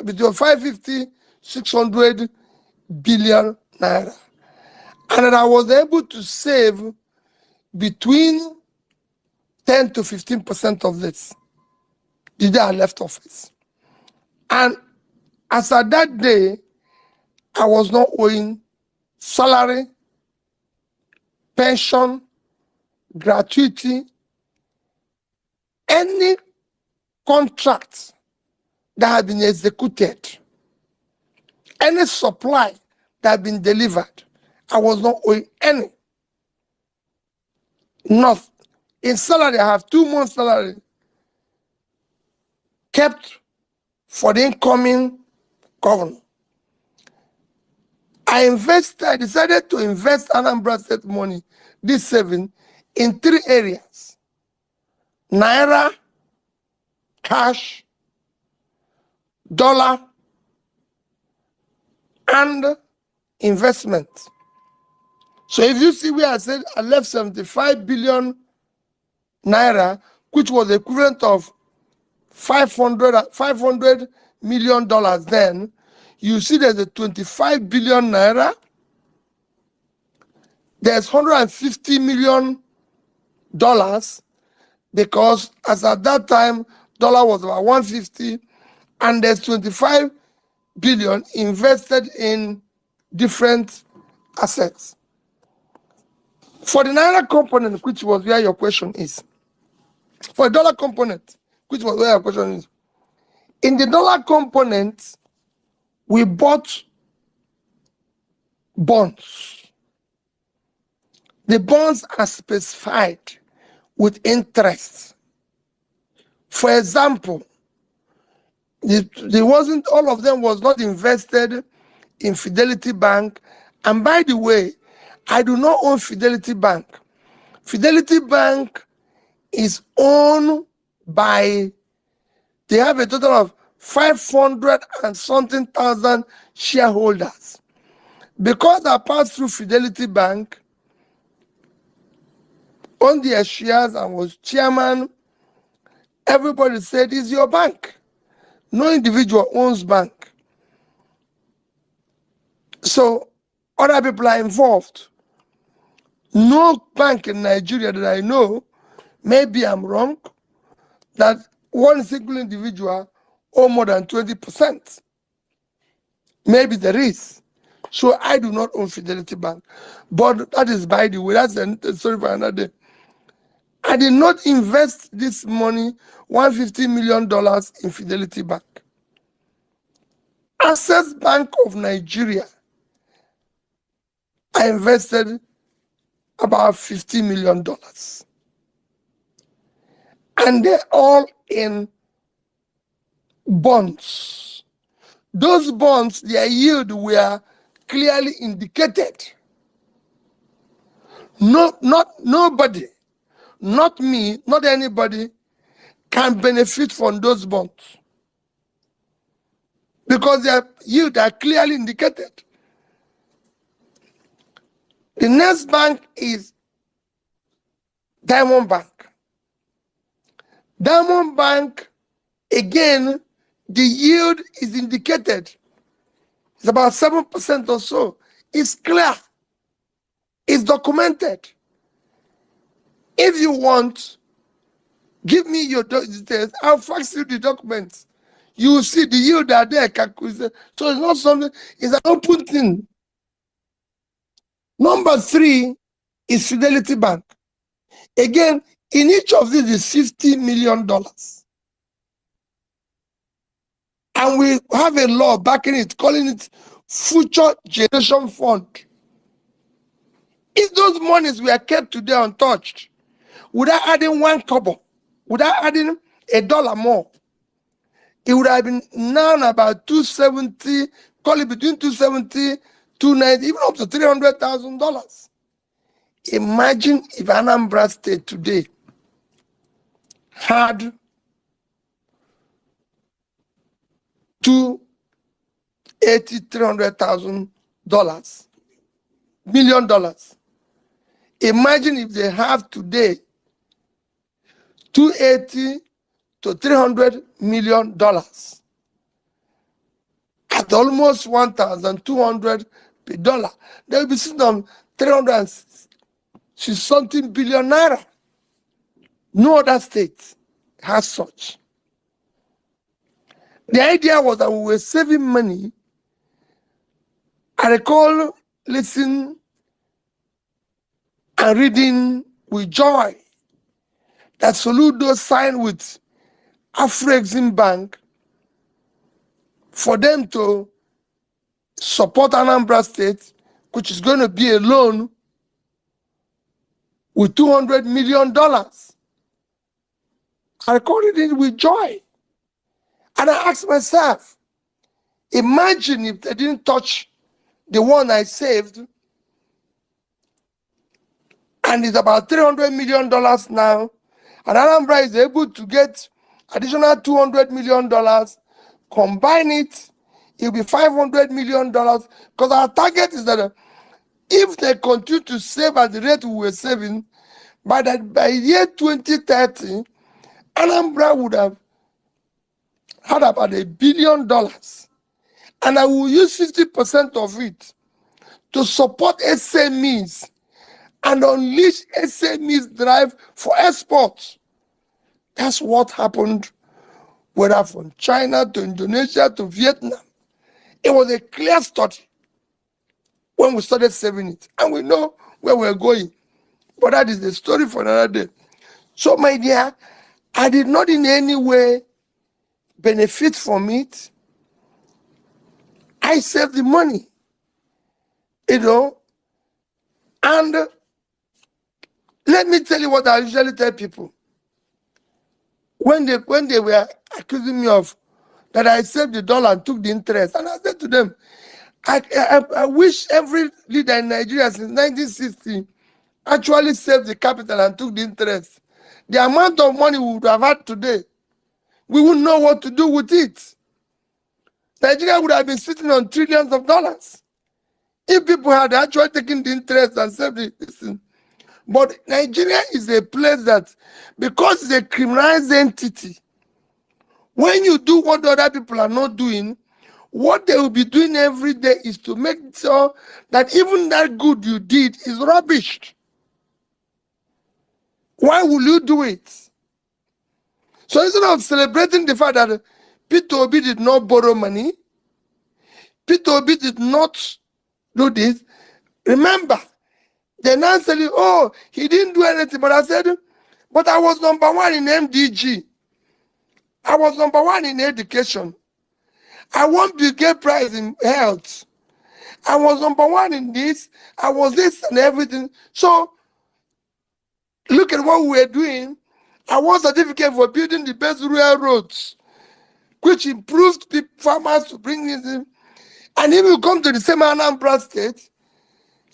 B: between 550, 600 billion naira. And that I was able to save between 10 to 15% of this the day I left office. And as at that day, I was not owing salary, pension, gratuity, any contract that had been executed, any supply that had been delivered, I was not owing any. Not in salary, I have 2 months' salary kept for the incoming governor. I decided to invest Anambra State money, this saving, in 3 areas: Naira, cash, dollar, and investment. So if you see where I said I left 75 billion naira, which was the equivalent of $500 million then, you see there's a 25 billion naira, there's $150 million, because as at that time, dollar was about 150, and there's 25 billion invested in different assets. For the naira component, which was where your question is, for the dollar component, which was where your question is, in the dollar component, we bought bonds. The bonds are specified with interest. For example, all of them was not invested in Fidelity Bank. And by the way, I do not own Fidelity Bank. Fidelity Bank is owned by, they have a total of 500 and something thousand shareholders. Because I passed through Fidelity Bank, owned their shares and was chairman, everybody said, it's your bank. No individual owns bank. So other people are involved. No bank in Nigeria that I know, maybe I'm wrong, that one single individual own more than 20%. Maybe there is. So I do not own Fidelity Bank. But that is by the way, that's a story for another day. I did not invest this money, $150 million, in Fidelity Bank. Access Bank of Nigeria, I invested about $50 million. And they're all in bonds. Those bonds, their yield were clearly indicated. Nobody, not me, not anybody, can benefit from those bonds because their yield are clearly indicated. The next bank is Diamond Bank. Diamond Bank, again, the yield is indicated. It's about 7% or so. It's clear. It's documented. If you want, give me your details. I'll fax you the documents. You will see the yield are there. So it's not something, it's an open thing. Number 3 is Fidelity Bank. Again, in each of these is $50 million. And we have a law backing it, calling it Future Generation Fund. If those monies were kept today untouched, without adding 1 kobo, without adding $1 more, it would have been now about 270, call it between 270, 290, even up to $300,000. Imagine if Anambra State today had $300,000 million. Imagine if they have today $280 to $300 million at almost 1,200 per dollar. They will be sitting on 360 something billion naira. No other state has such. The idea was that we were saving money. I recall listening and reading with joy that Soludo signed with Afro-Exim Bank for them to support Anambra State, which is going to be a loan with $200 million. I recorded it with joy. And I asked myself, imagine if they didn't touch the one I saved, and it's about $300 million now, and Anambra is able to get additional $200 million, combine it, it'll be $500 million, because our target is that if they continue to save at the rate we were saving, by year 2030, Anambra would have had about $1 billion. And I will use 50% of it to support SMEs and unleash SMEs drive for exports. That's what happened, whether from China to Indonesia to Vietnam. It was a clear study when we started saving it, and we know where we're going. But that is the story for another day. So, my dear, I did not in any way benefit from it. I saved the money, and let me tell you what I usually tell people. When they were accusing me of that I saved the dollar and took the interest, and I said to them, I wish every leader in Nigeria since 1960 actually saved the capital and took the interest. The amount of money we would have had today, we wouldn't know what to do with it. Nigeria would have been sitting on trillions of dollars if people had actually taken the interest and saved it. But Nigeria is a place that, because it's a criminalized entity, when you do what other people are not doing, what they will be doing every day is to make sure that even that good you did is rubbish. Why will you do it? So instead of celebrating the fact that Peter Obi did not borrow money, Peter Obi did not do this, remember, they now say, oh, he didn't do anything. But I said, but I was number one in MDG. I was number one in education. I won the Gay Prize in health. I was number one in this. I was this and everything. So look at what we were doing. I won certificate for building the best rural roads, which improved farmers to bring this in. And if you come to the same Anambra State,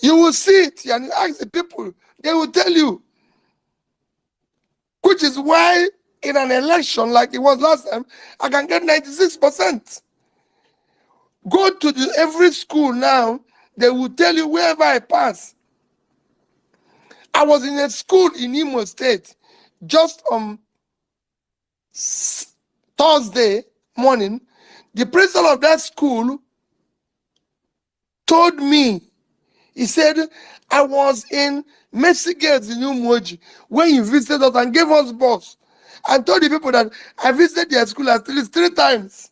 B: you will see it and ask the people. They will tell you. Which is why in an election like it was last time, I can get 96%. Go to every school now, they will tell you wherever I pass. I was in a school in Imo State just on Thursday morning. The principal of that school told me, he said, I was in Mercy Girls in Umoji when you visited us and gave us bus. And told the people that I visited their school at least 3 times.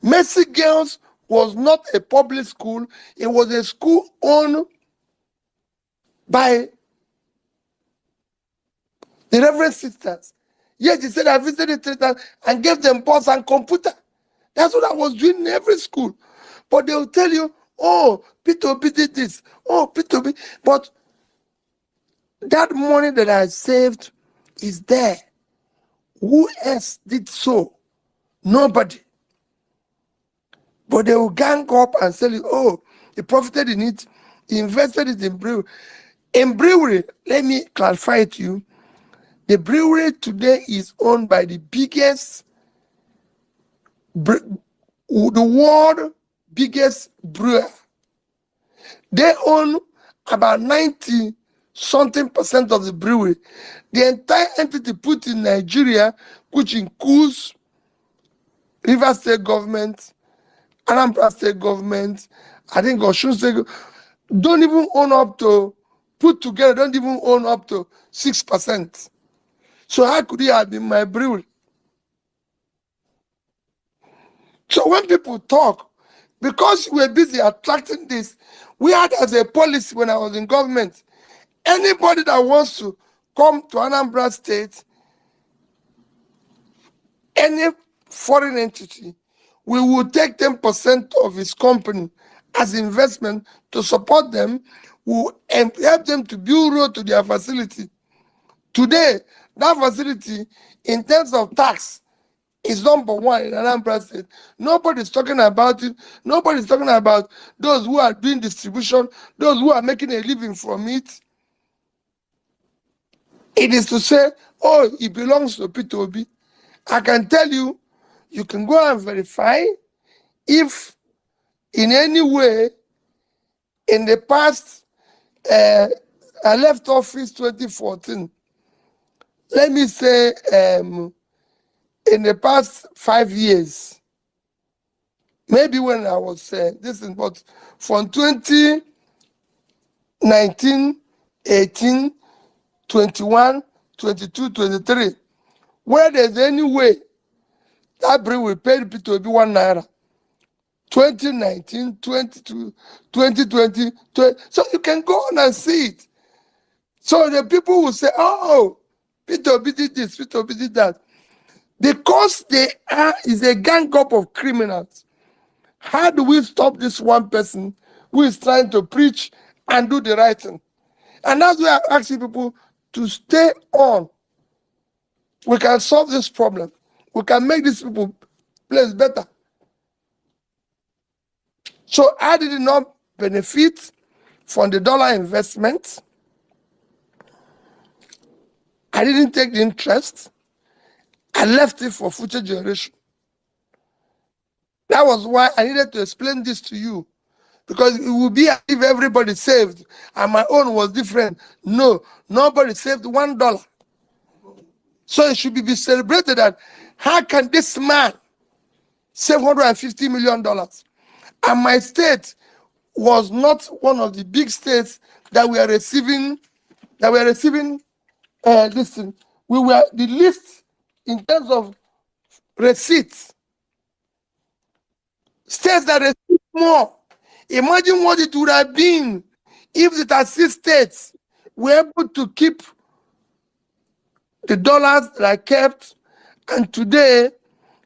B: Mercy Girls was not a public school. It was a school owned by the Reverend Sisters. Yes, he said I visited 3 times and gave them bus and computer. That's what I was doing in every school. But they will tell you, oh, Peter Obi did this. Oh, Peter Obi. But that money that I saved is there. Who else did so? Nobody. But they will gang up and say, oh, he profited in it. He invested it in brewery. In brewery, let me clarify it to you. The brewery today is owned by the biggest, the world biggest brewer. They own about 90-something% of the brewery. The entire entity put in Nigeria, which includes Rivers State government, Anambra State government, I think Osun State, don't even own up to, put together, don't even own up to 6%. So how could it have been my brewery? So when people talk, because we're busy attracting this, we had as a policy when I was in government, anybody that wants to come to Anambra State, any foreign entity, we will take 10% of his company as investment to support them, will help them to build road to their facility. Today, that facility, in terms of tax, is number one in Anambra State. Nobody's talking about it. Nobody's talking about those who are doing distribution, those who are making a living from it. It is to say, oh, it belongs to P2B. I can tell you, you can go and verify if in any way in the past, I left office 2014. Let me say, in the past 5 years, maybe when I was this is but from 2019, 18, 21, 22, 23, where there's any way that bill will pay people to be 1 naira. 2019, 22, 2020, so you can go on and see it. So the people will say, oh, Peter Obi did this, Peter Obi did that. Because they are is a gang up of criminals. How do we stop this one person who is trying to preach and do the right thing? And that's why I'm asking people to stay on. We can solve this problem. We can make these people place better. So I did not benefit from the dollar investment. I didn't take the interest. I left it for future generation. That was why I needed to explain this to you. Because it would be as if everybody saved and my own was different. No, nobody saved $1. So it should be celebrated that how can this man save $150 million? And my state was not one of the big states that were receiving this thing. We were the least in terms of receipts. States that receive more. Imagine what it would have been if the 36 states were able to keep the dollars that are kept, and today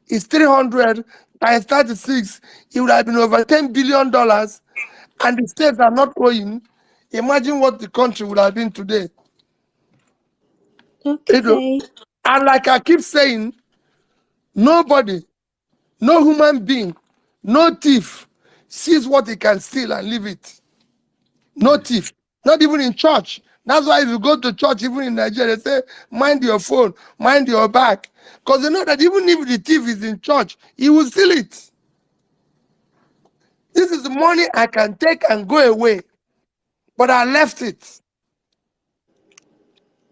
B: is 300 times 36. It would have been over $10 billion, and the states are not owing. Imagine what the country would have been today. You know?
C: Okay.
B: And like I keep saying, nobody, no human being, no thief sees what he can steal and leave it. No thief, not even in church. That's why if you go to church, even in Nigeria, they say, mind your phone, mind your bag. Because they know that even if the thief is in church, he will steal it. This is the money I can take and go away. But I left it.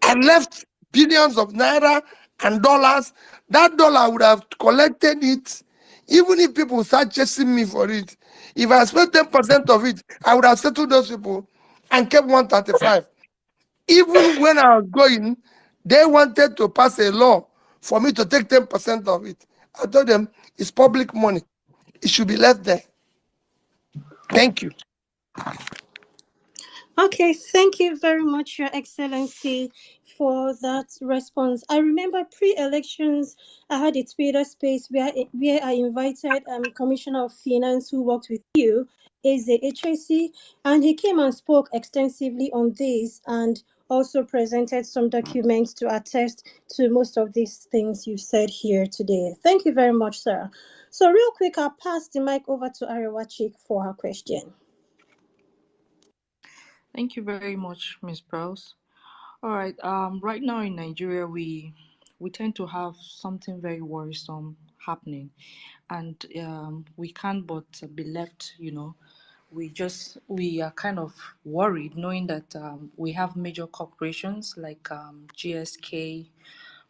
B: I left billions of naira and dollars. That dollar would have collected it, even if people start chasing me for it. If I spent 10% of it, I would have settled those people and kept 135. Even when I was going, they wanted to pass a law for me to take 10% of it. I told them it's public money. It should be left there. Thank you.
C: Okay, thank you very much, Your Excellency, for that response. I remember pre-elections, I had a Twitter space where I invited Commissioner of Finance who worked with you, Eze HAC, and he came and spoke extensively on this and also presented some documents to attest to most of these things you've said here today. Thank you very much, sir. So real quick, I'll pass the mic over to Arewachik for her question.
A: Thank you very much, Ms. Prowse. All right. Right now in Nigeria, we tend to have something very worrisome happening, and we can't but be left. We are kind of worried knowing that we have major corporations like GSK,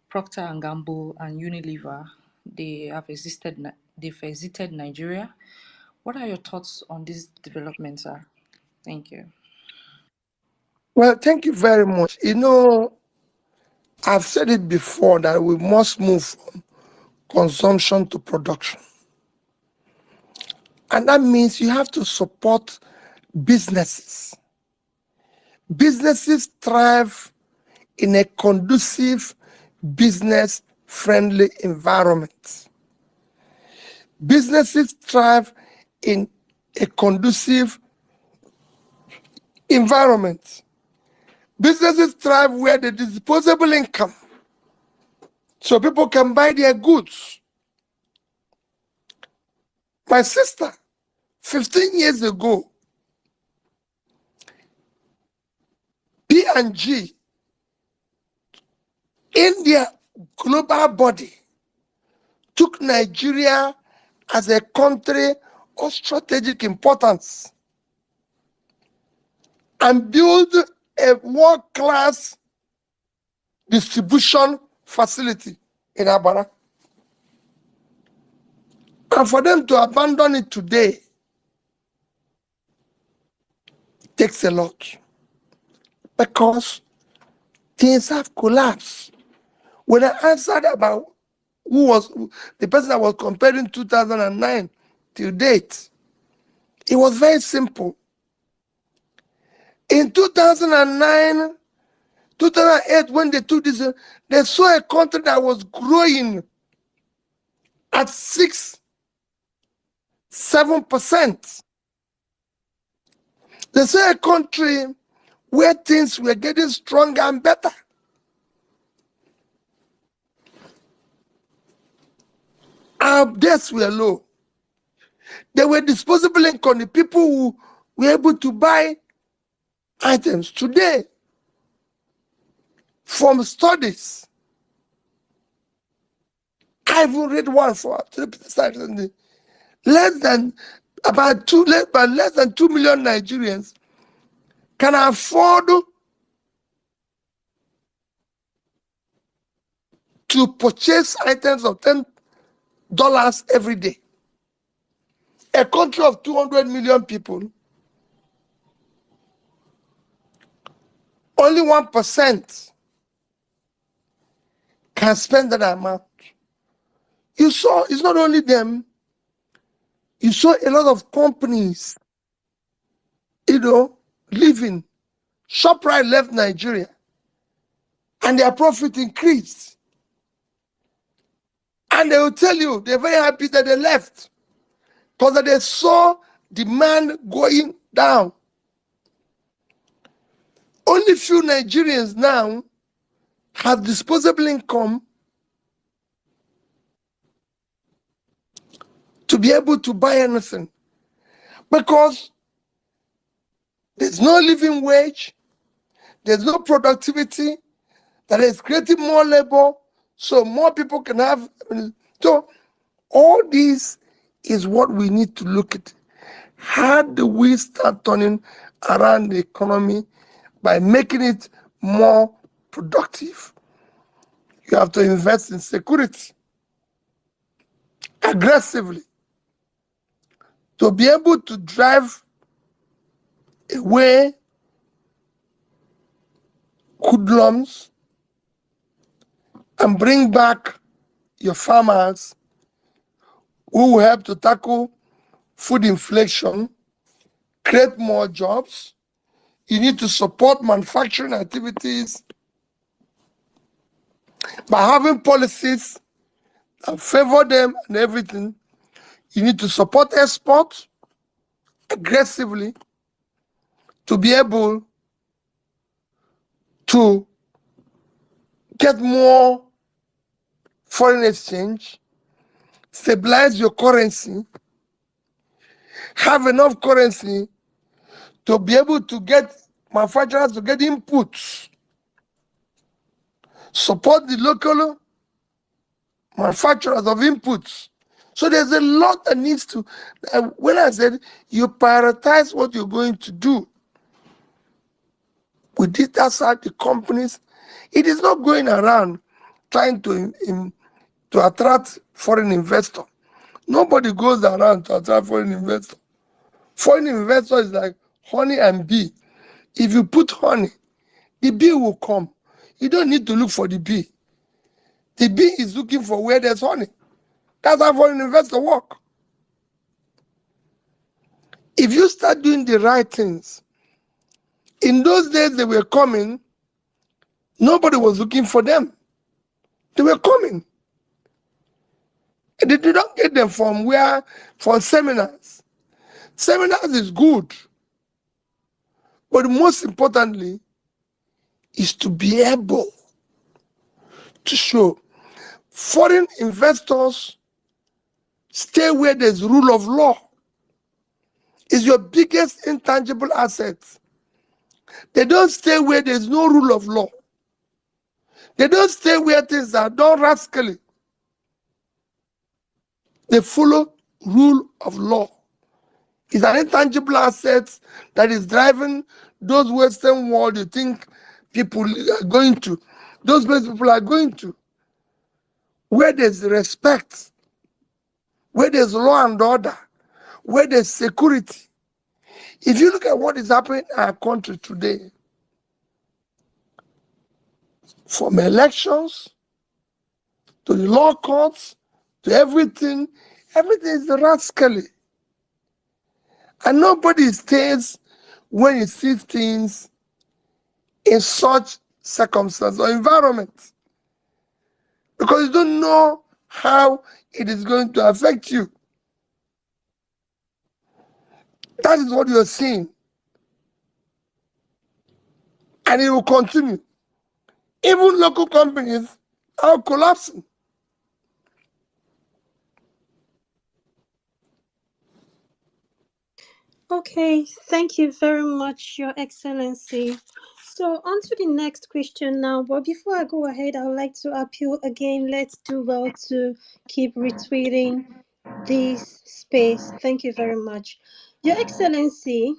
A: Procter and Gamble, and Unilever. They've exited Nigeria. What are your thoughts on these developments, sir? Thank you.
B: Well, thank you very much. I've said it before that we must move from consumption to production. And that means you have to support businesses. Businesses thrive in a conducive, business-friendly environment. Businesses thrive in a conducive environment. Businesses thrive where there is disposable income, so people can buy their goods. My sister, 15 years ago, P&G, in their global body, took Nigeria as a country of strategic importance and built a world-class distribution facility in Abara. And for them to abandon it today takes a lot, because things have collapsed. When I answered about who was the person that was comparing 2009 till date, it was very simple. In 2009, 2008, when they took this, they saw a country that was growing at 6-7%. They saw a country where things were getting stronger and better. Our debts were low. There were disposable income. The people who were able to buy items today, from studies, I even read one for less than 2 million Nigerians can afford to purchase items of $10 every day. A country of 200 million people, only 1% can spend that amount. You saw, it's not only them, you saw a lot of companies, leaving. ShopRite left Nigeria and their profit increased. And they will tell you they're very happy that they left, because they saw demand going down. Only few Nigerians now have disposable income to be able to buy anything, because there's no living wage, there's no productivity that is creating more labor, so more people can have. So all this is what we need to look at. How do we start turning around the economy by making it more productive? You have to invest in security aggressively to be able to drive away hoodlums and bring back your farmers, who will help to tackle food inflation, create more jobs. You need to support manufacturing activities by having policies that favor them and everything. You need to support export aggressively to be able to get more foreign exchange, stabilize your currency, have enough currency to be able to get manufacturers to get inputs, support the local manufacturers of inputs. So there's a lot that needs to, when I said you prioritize what you're going to do, we did that side, the companies. It is not going around trying to attract foreign investor. Nobody goes around to attract foreign investor. Foreign investor is like honey and bee. If you put honey, the bee will come. You don't need to look for the bee. The bee is looking for where there's honey. That's how foreign investor work. If you start doing the right things, in those days they were coming, nobody was looking for them. They were coming. They don't get them from where? From seminars. Seminars is good, but most importantly is to be able to show foreign investors stay where there's rule of law. Is your biggest intangible asset. They don't stay where there's no rule of law. They don't stay where things are done rascally. They follow rule of law. It's an intangible asset that is driving those Western world you think people are going to. Those places people are going to. Where there's respect, where there's law and order, where there's security. If you look at what is happening in our country today, from elections to the law courts to everything is rascally. And nobody stays when he sees things in such circumstance or environment, because you don't know how it is going to affect you. That is what you're seeing. And it will continue. Even local companies are collapsing.
C: Okay, thank you very much, Your Excellency. So, on to the next question now. But before I go ahead, I would like to appeal again. Let's do well to keep retweeting this space. Thank you very much. Your Excellency,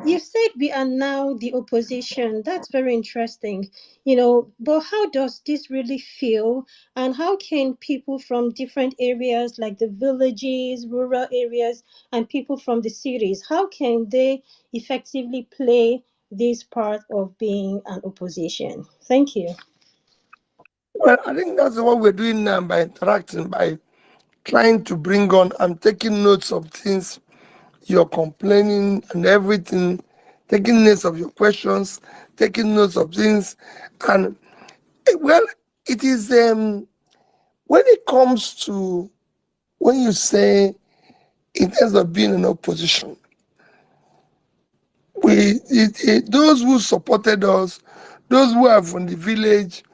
C: you said we are now the opposition. That's very interesting, but how does this really feel? And how can people from different areas, like the villages, rural areas, and people from the cities, how can they effectively play this part of being an opposition? Thank you.
B: Well, I think that's what we're doing now by interacting, by trying to bring on. I'm taking notes of things you're complaining and everything, taking notes of your questions, taking notes of things. And well, it is when it comes to when you say in terms of being an opposition, those who supported us, those who are from the village,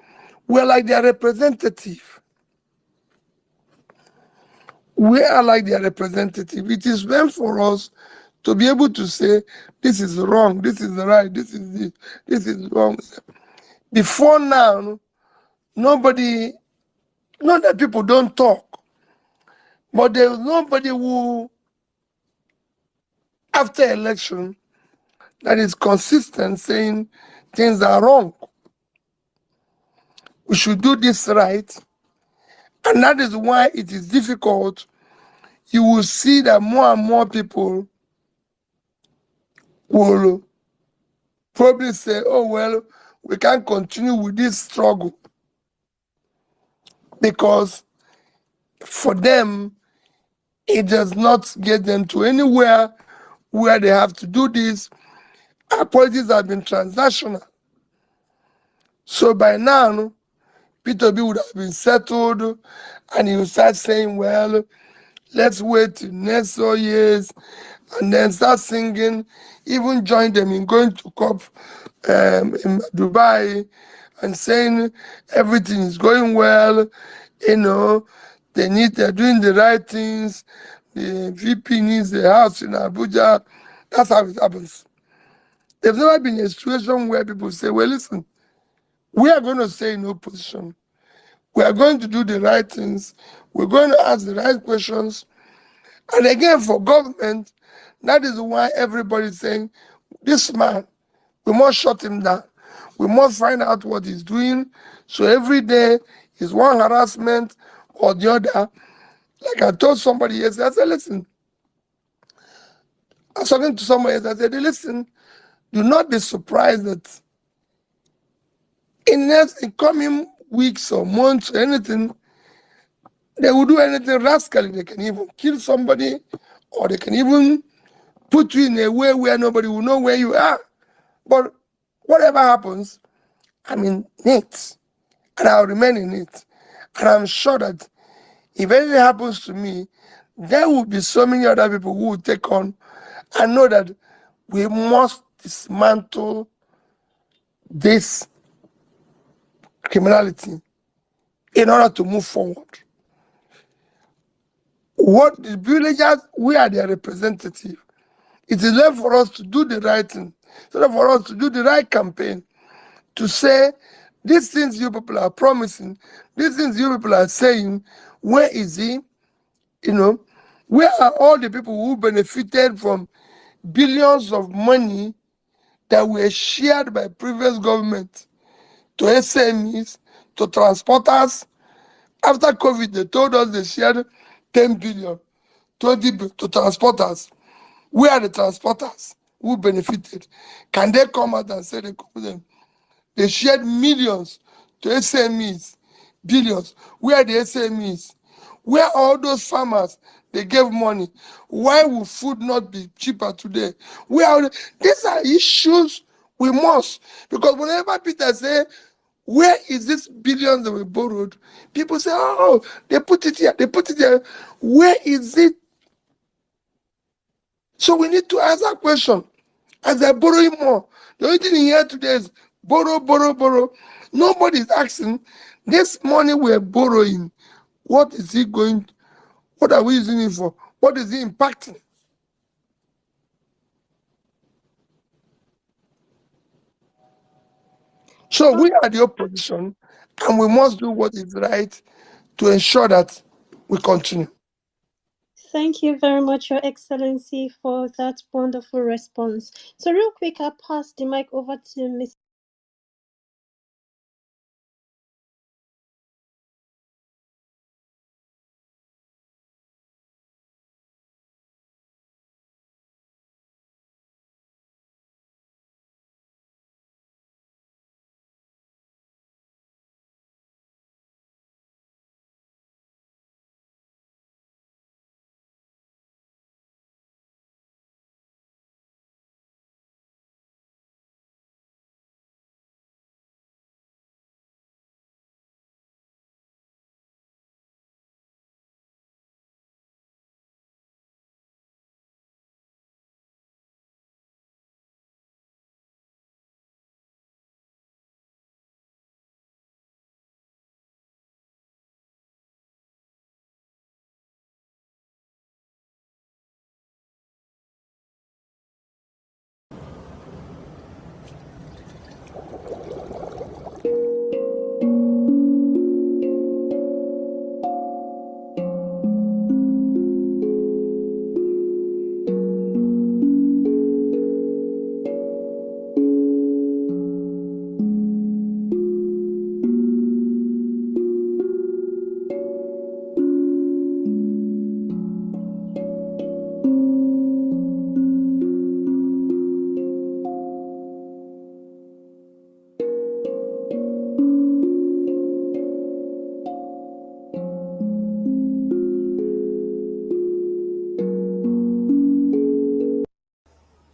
B: we're like their representative. We are like their representative. It is meant for us to be able to say, this is wrong, this is right, this is wrong. Before now, nobody, not that people don't talk, but there's nobody who, after election, that is consistent saying things are wrong. We should do this right. And that is why it is difficult. You will see that more and more people will probably say, oh, well, we can't continue with this struggle. Because for them, it does not get them to anywhere where they have to do this. Our policies have been transnational. So by now, P2B would have been settled, and he would start saying, well, let's wait till next 4 years, and then start singing, even join them in going to COP in Dubai and saying everything is going well, they're doing the right things, the VP needs a house in Abuja. That's how it happens. There's never been a situation where people say, well, listen, we are going to stay in opposition. We are going to do the right things. We're going to ask the right questions. And again, for government, that is why everybody's saying, this man, we must shut him down. We must find out what he's doing. So every day is one harassment or the other. Like I told somebody yesterday, I said, listen, I was talking to somebody yesterday, I said, listen, do not be surprised that in coming weeks or months or anything, they will do anything rascally. They can even kill somebody, or they can even put you in a way where nobody will know where you are. But whatever happens, I'm in it, and I'll remain in it. And I'm sure that if anything happens to me, there will be so many other people who will take on and know that we must dismantle this criminality in order to move forward. What the villagers, we are their representative. It is left for us to do the right thing. It's left for us to do the right campaign to say, these things you people are promising, these things you people are saying, where is he? You know, where are all the people who benefited from billions of money that were shared by previous government to SMEs, to transporters? After COVID, they told us they shared 10 billion, 20 billion to transporters. Where are the transporters who benefited? Can they come out and say they shared millions to SMEs, billions? Where are the SMEs? Where are all those farmers they gave money? Why will food not be cheaper today? Where are these are issues we must, because whenever Peter say, where is this billions that we borrowed? People say, oh, they put it here, they put it here. Where is it? So we need to ask that question. As they're borrowing more, the only thing in here today is borrow, borrow, borrow. Nobody's asking, this money we're borrowing, what is it going, what are we using it for? What is it impacting? So we are the opposition, and we must do what is right to ensure that we continue.
C: Thank you very much, Your Excellency, for that wonderful response. So, real quick, I'll pass the mic over to Miss.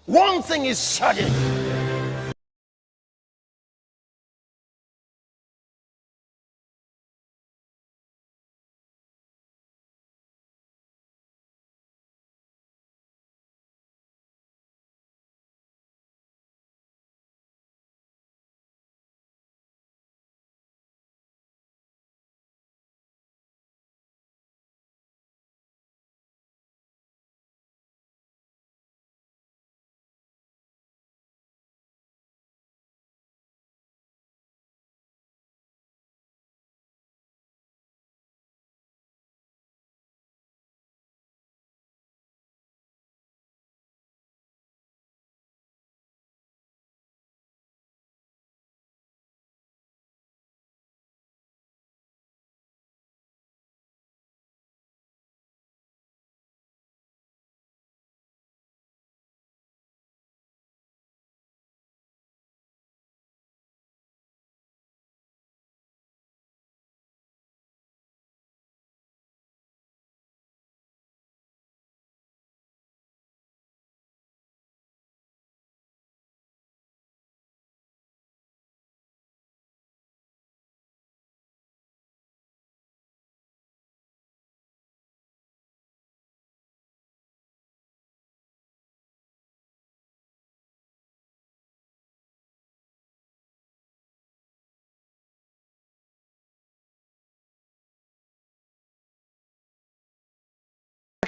F: One thing is certain.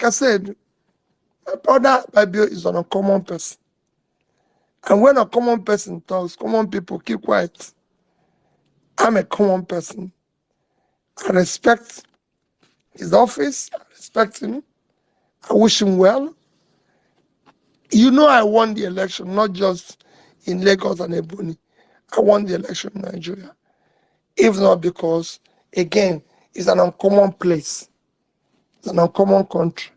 B: I said, my brother Babio is an uncommon person. And when a common person talks, common people keep quiet. I'm a common person. I respect his office. I respect him. I wish him well. You know, I won the election, not just in Lagos and Ebony. I won the election in Nigeria. If not because, again, it's an uncommon place. It's an uncommon country.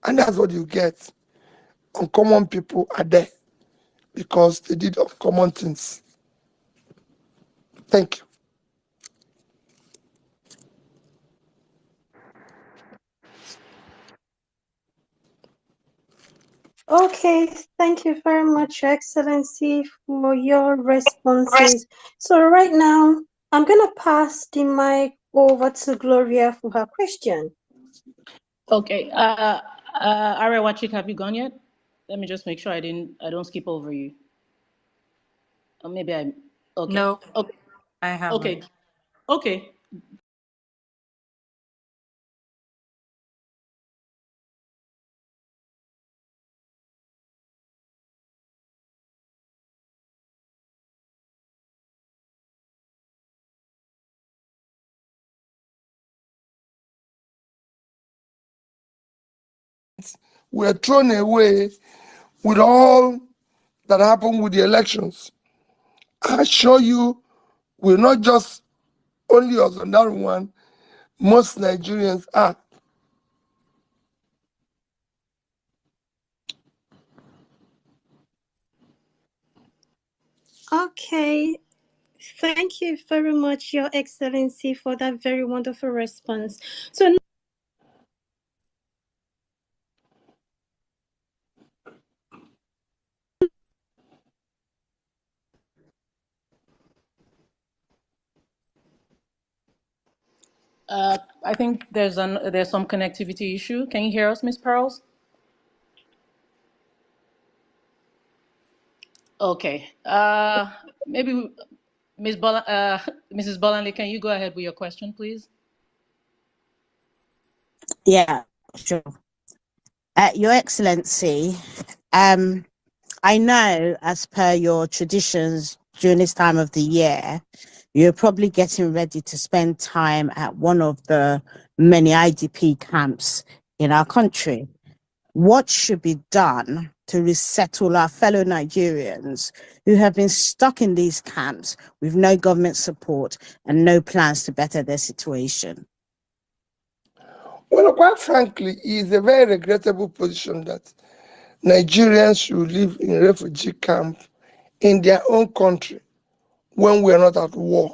B: And that's what you get. Uncommon people are there because they did uncommon things. Thank you.
C: Okay, thank you very much, Your Excellency, for your responses. So right now, I'm going to pass the mic over to Gloria for her question.
D: Okay. Arewachik, have you gone yet? Let me just make sure I don't skip over you. Or maybe I. Okay.
A: No,
D: Okay.
A: I haven't.
D: Okay. Okay.
B: We're thrown away with all that happened with the elections. I assure you, we're not just only us on that one. Most Nigerians are.
C: Okay, thank you very much, Your Excellency, for that very wonderful response. So
D: I think there's some connectivity issue. Can you hear us, Miss Pearls? Okay. Maybe Mrs. Bolanle, can you go ahead with your question, please?
E: Yeah, sure. Your Excellency, I know as per your traditions during this time of the year, you're probably getting ready to spend time at one of the many IDP camps in our country. What should be done to resettle our fellow Nigerians who have been stuck in these camps with no government support and no plans to better their situation?
B: Well, quite frankly, it's a very regrettable position that Nigerians should live in a refugee camp in their own country when we are not at war.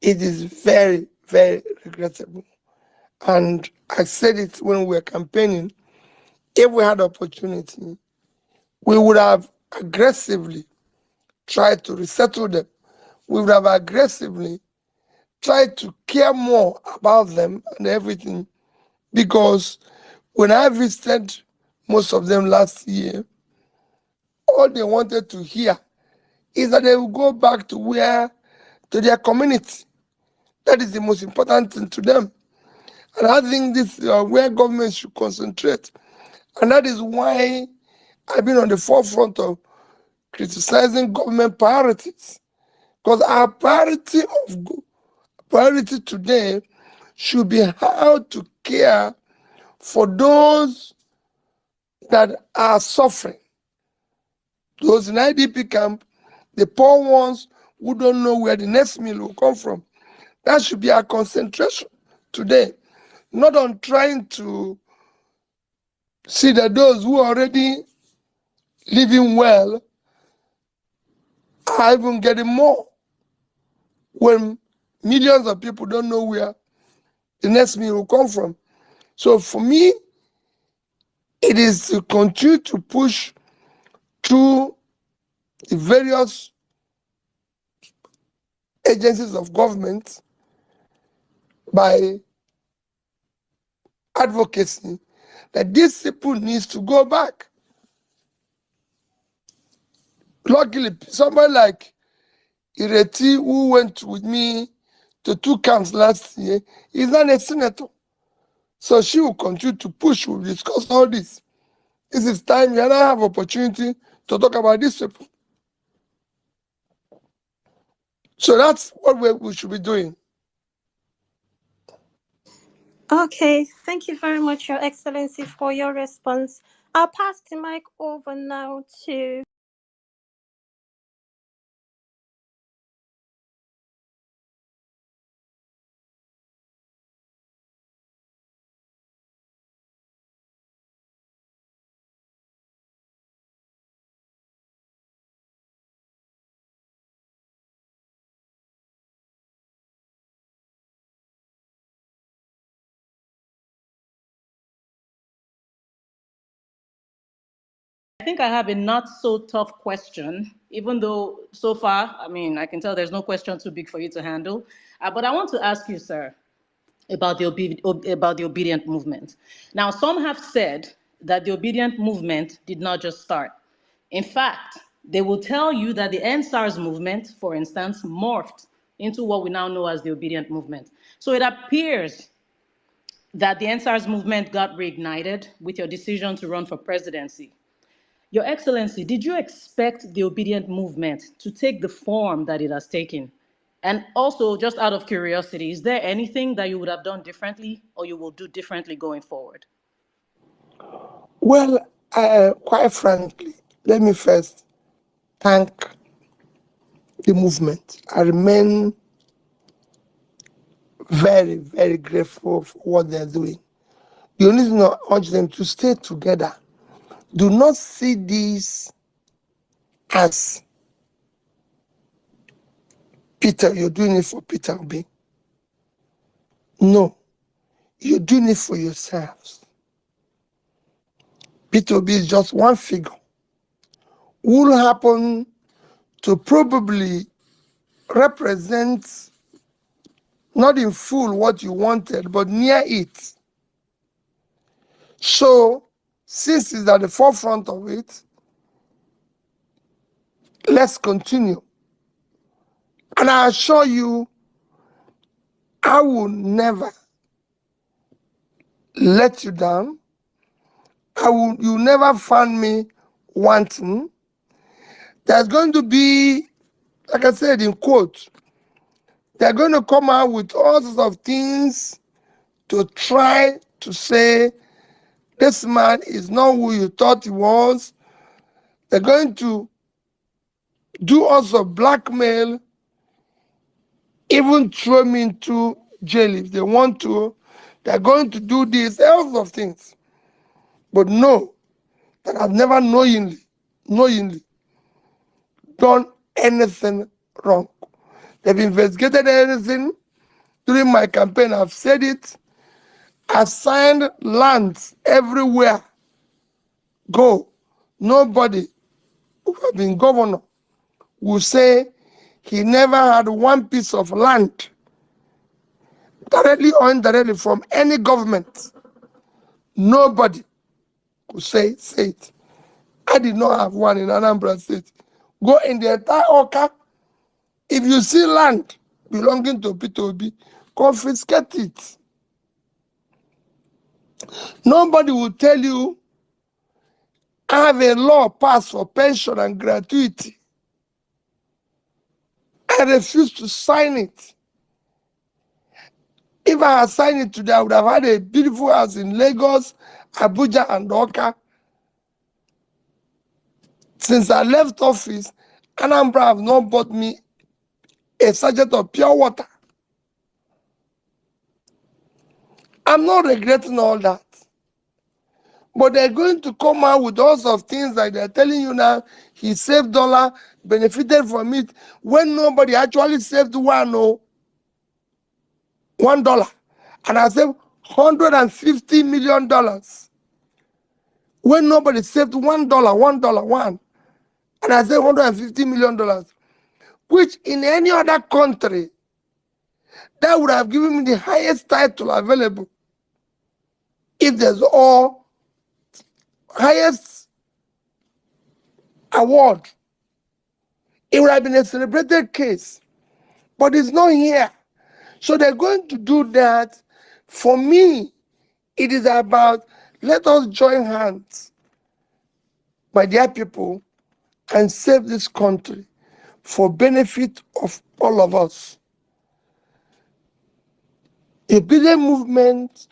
B: It is very, very regrettable. And I said it when we were campaigning. If we had opportunity, we would have aggressively tried to resettle them. We would have aggressively tried to care more about them and everything. Because when I visited most of them last year, all they wanted to hear is that they will go back to their community. That is the most important thing to them. And I think this is where government should concentrate. And that is why I've been on the forefront of criticizing government priorities. Because our priority today should be how to care for those that are suffering. Those in IDP camp, the poor ones who don't know where the next meal will come from. That should be our concentration today, not on trying to see that those who are already living well are even getting more when millions of people don't know where the next meal will come from. So for me, it is to continue to push through the various agencies of government by advocacy that these people needs to go back. Luckily, somebody like Ireti, who went with me to 2 camps last year, is not a senator. So she will continue to push. We'll discuss all this. This is time you and I have opportunity to talk about this people. So that's what we should be doing.
C: Okay, thank you very much, Your Excellency, for your response. I'll pass the mic over now to.
D: I think I have a not so tough question, even though so far, I mean, I can tell there's no question too big for you to handle. But I want to ask you, sir, about about the obedient movement. Now, some have said that the obedient movement did not just start. In fact, they will tell you that the NSARS movement, for instance, morphed into what we now know as the obedient movement. So it appears that the NSARS movement got reignited with your decision to run for presidency. Your Excellency, did you expect the obedient movement to take the form that it has taken? And also, just out of curiosity, is there anything that you would have done differently or you will do differently going forward?
B: Well, quite frankly, let me first thank the movement. I remain very, very grateful for what they're doing. You need to urge them to stay together. Do not see this as Peter, you're doing it for Peter Obi. No, you're doing it for yourselves. Peter Obi is just one figure who will happen to probably represent not in full what you wanted, but near it. So, since it's at the forefront of it, let's continue. And I assure you, I will never let you down. You never find me wanting. There's going to be, like I said in quotes, they're going to come out with all sorts of things to try to say this man is not who you thought he was. They're going to do also blackmail, even throw me into jail if they want to. They're going to do this, all sorts of things. But know that I've never knowingly done anything wrong. They've investigated anything during my campaign. I've said it. Assigned lands everywhere. Go. Nobody who has been governor will say he never had one piece of land, directly or indirectly, from any government. Nobody could say it. I did not have one in Anambra State. Go in the entire Oka. If you see land belonging to Peter Obi, confiscate it. Nobody will tell you I have a law passed for pension and gratuity. I refuse to sign it. If I had signed it today, I would have had a beautiful house in Lagos, Abuja, and Oka. Since I left office, Anambra have not bought me a sachet of pure water. I'm not regretting all that. But they're going to come out with all sorts of things like they're telling you now, he saved dollar, benefited from it, when nobody actually saved $1. And I saved $150 million. When nobody saved $1. And I saved $150 million. Which in any other country, that would have given me the highest title available. If there's all highest award, it would have been a celebrated case. But it's not here. So they're going to do that for me It is about, let us join hands, my dear people, and save this country for benefit of all of us. A brilliant movement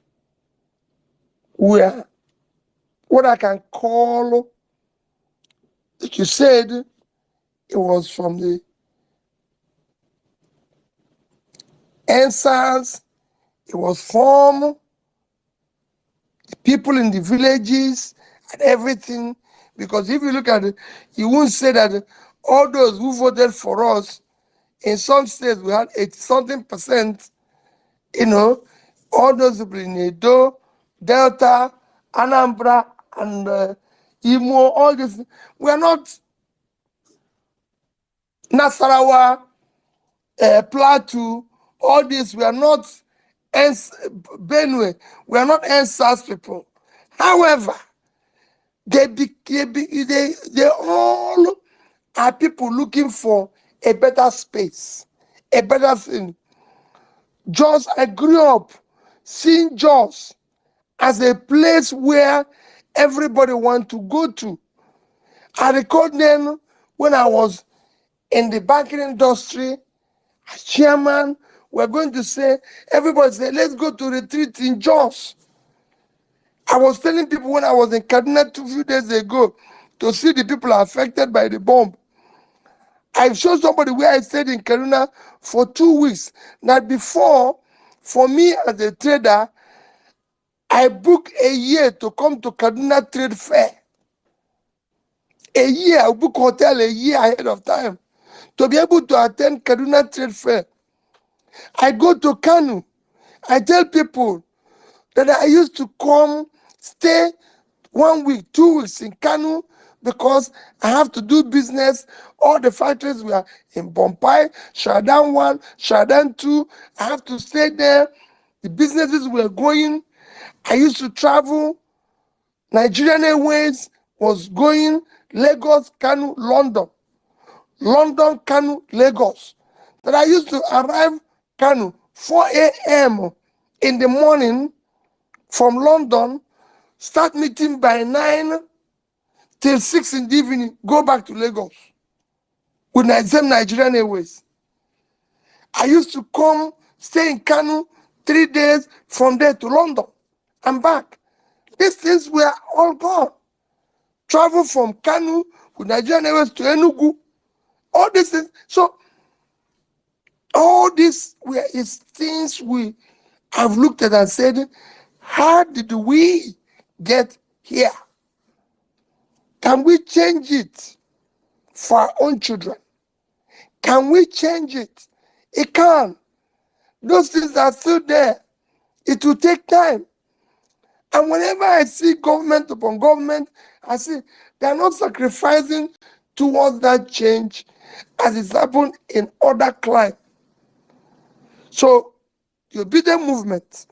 B: where what I can call, like you said, it was from the answers, it was from the people in the villages and everything. Because if you look at it, you won't say that all those who voted for us, in some states we had 80 something percent, all those people in Edo, Delta, Anambra, and Imo, all this, we are not Nasarawa, Plateau, all this, we are not Benue, we are not NSAS people. However, they all are people looking for a better space, a better thing. Jos, I grew up seeing Jos as a place where everybody want to go to. I recall then when I was in the banking industry, as chairman, we're going to say, everybody say, let's go to retreat in Jos. I was telling people when I was in Kaduna 2 few days ago to see the people affected by the bomb. I showed somebody where I stayed in Kaduna for 2 weeks. Now before, for me as a trader, I booked a year to come to Kaduna Trade Fair. A year, I book hotel a year ahead of time to be able to attend Kaduna Trade Fair. I go to Kanu. I tell people that I used to come, stay 1 week, 2 weeks in Kanu because I have to do business. All the factories were in Bompai, Sharadan 1, Sharadan 2. I have to stay there. The businesses were going. I used to travel. Nigerian Airways was going Lagos, Kanu, London. London, Kanu, Lagos. That I used to arrive Kanu 4 a.m. in the morning from London, start meeting by 9 till 6 in the evening, go back to Lagos with the same Nigerian Airways. I used to come, stay in Kanu 3 days, from there to London and back. These things were all gone. Travel from Kanu with Nigerian Airways to Enugu, all these things. So all these is things we have looked at and said, how did we get here? Can we change it for our own children? Can we change it? It can. Those things are still there. It will take time. And whenever I see government upon government, I see they are not sacrificing towards that change as it's happened in other climes. So, the obedient movement,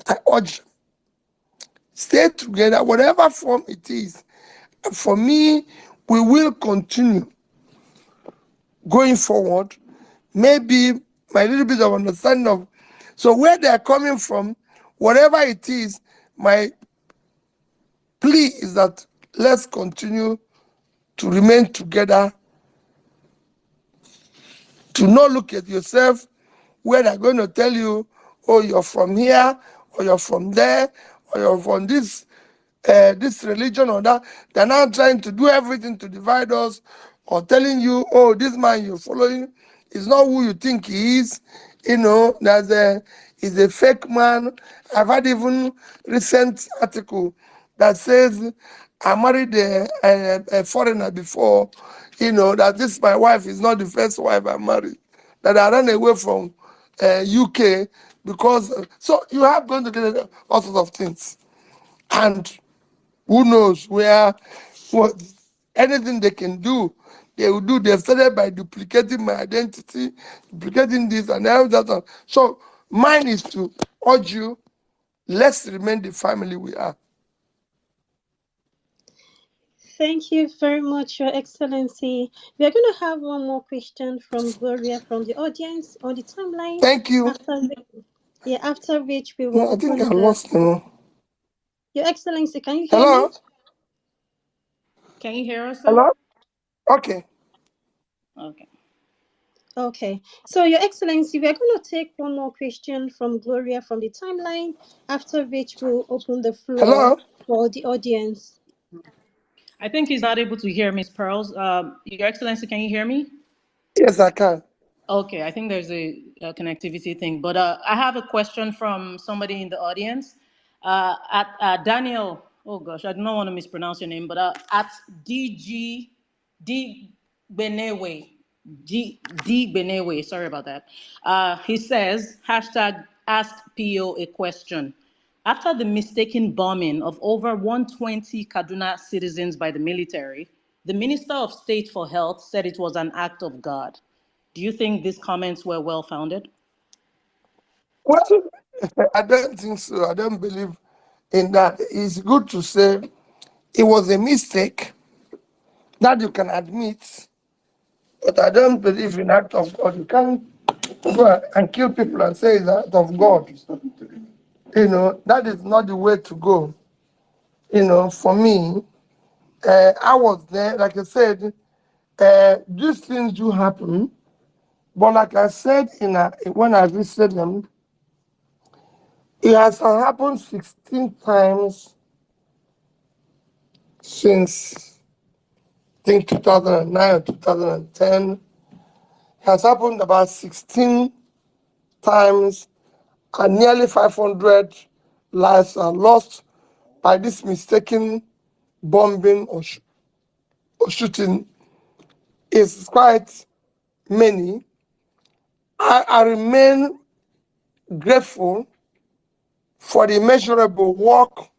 B: I urge them, stay together, whatever form it is. And for me, we will continue going forward. Maybe my little bit of understanding of, so where they are coming from, whatever it is, my plea is that let's continue to remain together, to not look at yourself where they're going to tell you, oh, you're from here, or you're from there, or you're from this religion or that. They're now trying to do everything to divide us, or telling you, oh, this man you're following is not who you think he is. He's a fake man. I've had even recent article that says I married a foreigner before, that this my wife is not the first wife I married, that I ran away from UK because, so you have going to get all sorts of things. And who knows what anything they can do, they will do. They've started by duplicating my identity, duplicating this and that. So mine is to urge you, let's remain the family we are.
C: Thank you very much, Your Excellency. We are going to have one more question from Gloria from the audience on the timeline.
B: Thank you.
C: After Yeah, after which we will
B: No, I think I
C: open the.
B: lost him.
C: Your Excellency, can you hear me?
B: Hello?
D: Can you hear us, sir?
B: Hello? Okay.
D: Okay.
C: Okay. So, Your Excellency, we are going to take one more question from Gloria from the timeline, after which we'll open the floor
B: Hello?
C: for the audience.
D: I think he's not able to hear Miss Pearls. Your Excellency, can you hear me?
B: Yes, I can.
D: Okay, I think there's a connectivity thing, but I have a question from somebody in the audience. At Daniel, oh gosh, I don't want to mispronounce your name, but at DG D Benewe, D Benewe, sorry about that. He says hashtag ask PO a question. After the mistaken bombing of over 120 Kaduna citizens by the military, the Minister of State for Health said it was an act of God. Do you think these comments were well founded?
B: Well, I don't think so. I don't believe in that. It's good to say it was a mistake that you can admit, but I don't believe in act of God. You can't go and kill people and say it's act of God. That is not the way to go. For me, I was there, like I said, these things do happen. But like I said, when I visited them, it has happened 16 times since, I think, 2009 or 2010. It has happened about 16 times, and nearly 500 lives are lost by this mistaken bombing or shooting. It's quite many. I remain grateful for the immeasurable work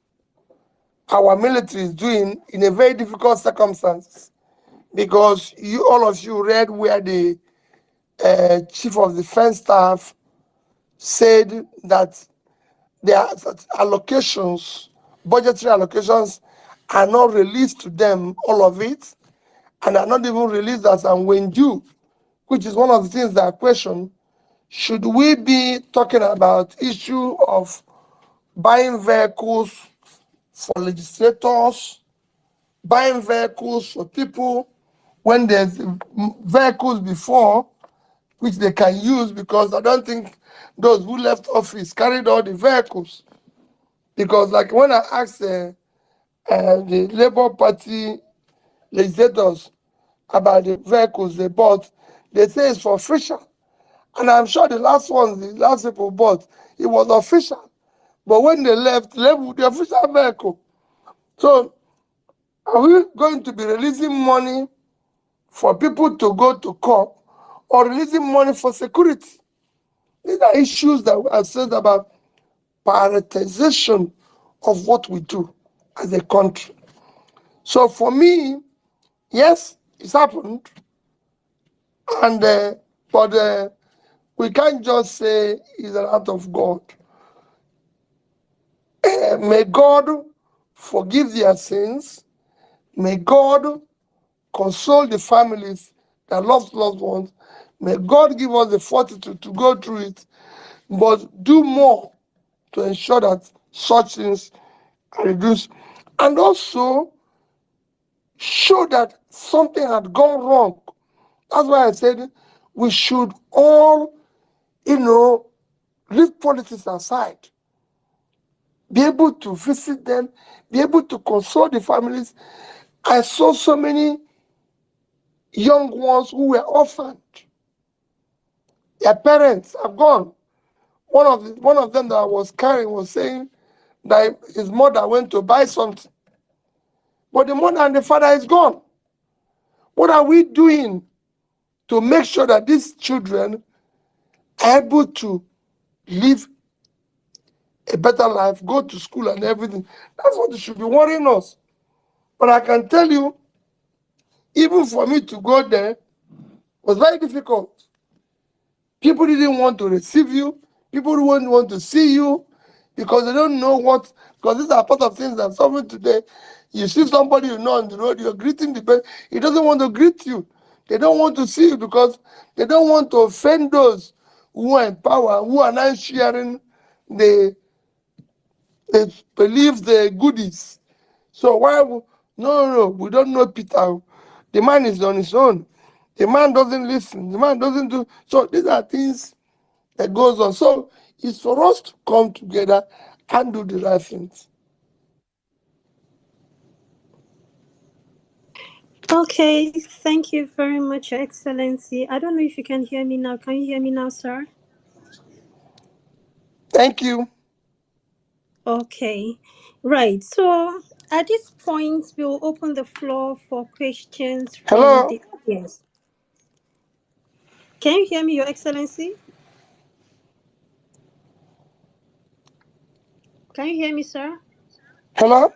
B: our military is doing in a very difficult circumstance, because all of you read where the chief of defense staff said that their allocations, budgetary allocations, are not released to them, all of it, and are not even released as and when due, which is one of the things that I question. Should we be talking about issue of buying vehicles for legislators, buying vehicles for people when there's vehicles before which they can use? Because I don't think those who left office carried all the vehicles. Because like when I asked the Labour Party legislators about the vehicles they bought, they say it's for official. And I'm sure the last people bought, it was official. But when they left with the official vehicle. So are we going to be releasing money for people to go to court, or releasing money for security? These are issues that I've said about prioritization of what we do as a country. So for me, yes, it's happened, and but we can't just say it's an act of God. May God forgive their sins. May God console the families that lost loved ones. May God give us the fortitude to go through it, but do more to ensure that such things are reduced, and also show that something had gone wrong. That's why I said we should all, leave politics aside, be able to visit them, be able to console the families. I saw so many young ones who were orphaned. Their parents have gone. One of them that I was carrying was saying that his mother went to buy something, but the mother and the father is gone. What are we doing to make sure that these children are able to live a better life, go to school and everything? That's what should be worrying us. But I can tell you, even for me to go there was very difficult. People didn't want to receive you. People didn't want to see you because they don't know what, because these are part of things that suffering today. You see somebody you know on the road, you're greeting the person, he doesn't want to greet you. They don't want to see you because they don't want to offend those who are in power, who are not sharing they they believe the goodies. So why? No, we don't know Peter. The man is on his own. The man doesn't listen. The man doesn't do. So these are things that goes on. So it's for us to come together and do the right things.
C: Okay, thank you very much, Your Excellency. I don't know if you can hear me now. Can you hear me now, sir?
B: Thank you.
C: Okay, right. So at this point, we'll open the floor for questions from
B: Hello.
C: the audience. Can you hear me, Your Excellency? Can you hear me, sir?
B: Hello.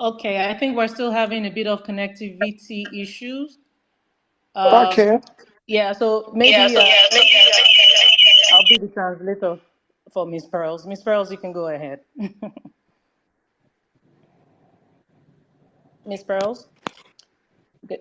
D: Okay, I think we're still having a bit of connectivity issues. Uh,
B: Okay.
D: yeah, so
B: Yeah,
D: maybe
B: so
D: I'll be the translator for Miss Pearls. Miss Pearls, you can go ahead. Miss Pearls. Okay.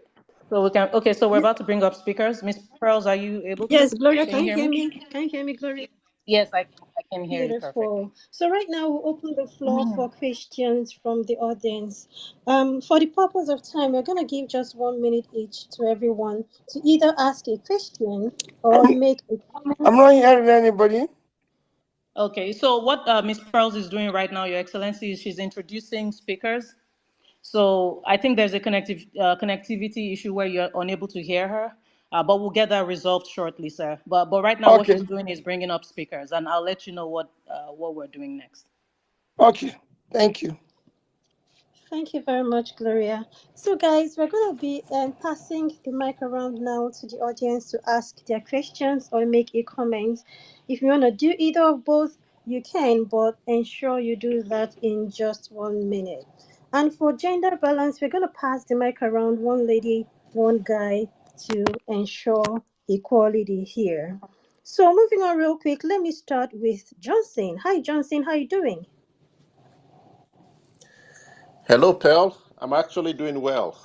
D: So we can. Okay, so we're about to bring up speakers. Miss Pearls, are you able to?
C: Yes, Gloria,
D: Can you
C: can you
D: hear
C: hear
D: me?
C: me? Can you hear me, Gloria?
D: Yes, I can hear you perfectly.
C: Beautiful. So right now we'll open the floor for questions from the audience. For the purpose of time, we're gonna give just 1 minute each to everyone to either ask a question or
B: I'm
C: make a comment.
B: I'm not hearing anybody.
D: Okay, so what Miss Pearls is doing right now, Your Excellency, is she's introducing speakers. So I think there's a connectivity issue where you're unable to hear her, but we'll get that resolved shortly, sir. But right now, what she's
B: Okay.
D: doing is bringing up speakers, and I'll let you know what we're doing next.
B: Okay. Thank you.
C: Thank you very much, Gloria. So, guys, we're going to be passing the mic around now to the audience to ask their questions or make a comment. If you want to do either of both, you can, but ensure you do that in just 1 minute. And for gender balance, we're going to pass the mic around one lady, one guy to ensure equality here. So, moving on real quick, let me start with Johnson. Hi, Johnson. How you doing?
F: Hello, Pearl. I'm actually doing well.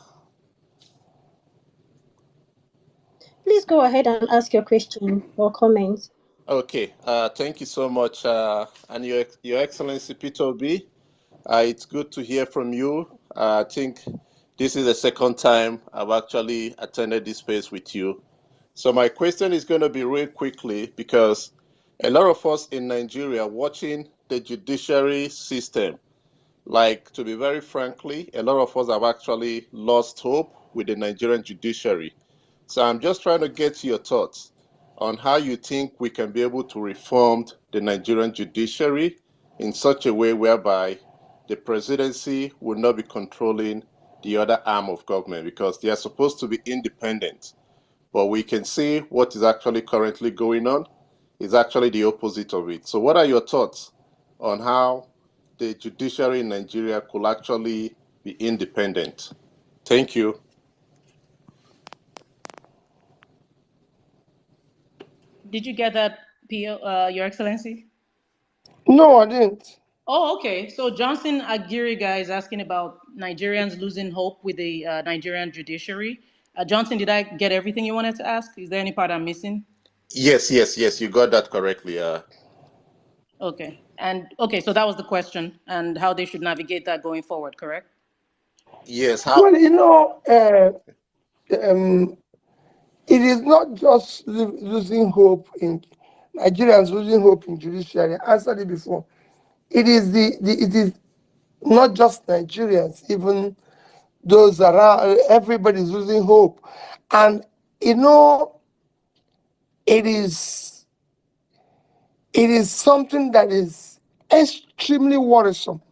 C: Please go ahead and ask your question or comment.
F: Okay, thank you so much. And Your Excellency Peter B, it's good to hear from you. I think this is the second time I've actually attended this space with you. So my question is going to be real quickly because a lot of us in Nigeria watching the judiciary system, like to be very frankly, a lot of us have actually lost hope with the Nigerian judiciary. So I'm just trying to get your thoughts on how you think we can be able to reform the Nigerian judiciary in such a way whereby the presidency will not be controlling the other arm of government because they are supposed to be independent. But we can see what is actually currently going on is actually the opposite of it. So what are your thoughts on how the judiciary in Nigeria could actually be independent? Thank you.
D: Did you get that, Your Excellency?
B: No, I didn't.
D: Oh, okay. So Johnson Agiriga is asking about Nigerians losing hope with the Nigerian judiciary. Johnson, did I get everything you wanted to ask? Is there any part I'm missing?
F: Yes, you got that correctly.
D: Okay. And okay, so that was the question, and how they should navigate that going forward, correct?
F: Yes, how?
B: Well, um, it is not just losing hope in Nigerians losing hope in judiciary. I answered it before. It is not just Nigerians, even those around. Everybody's losing hope, and you know it is it is something that is extremely worrisome.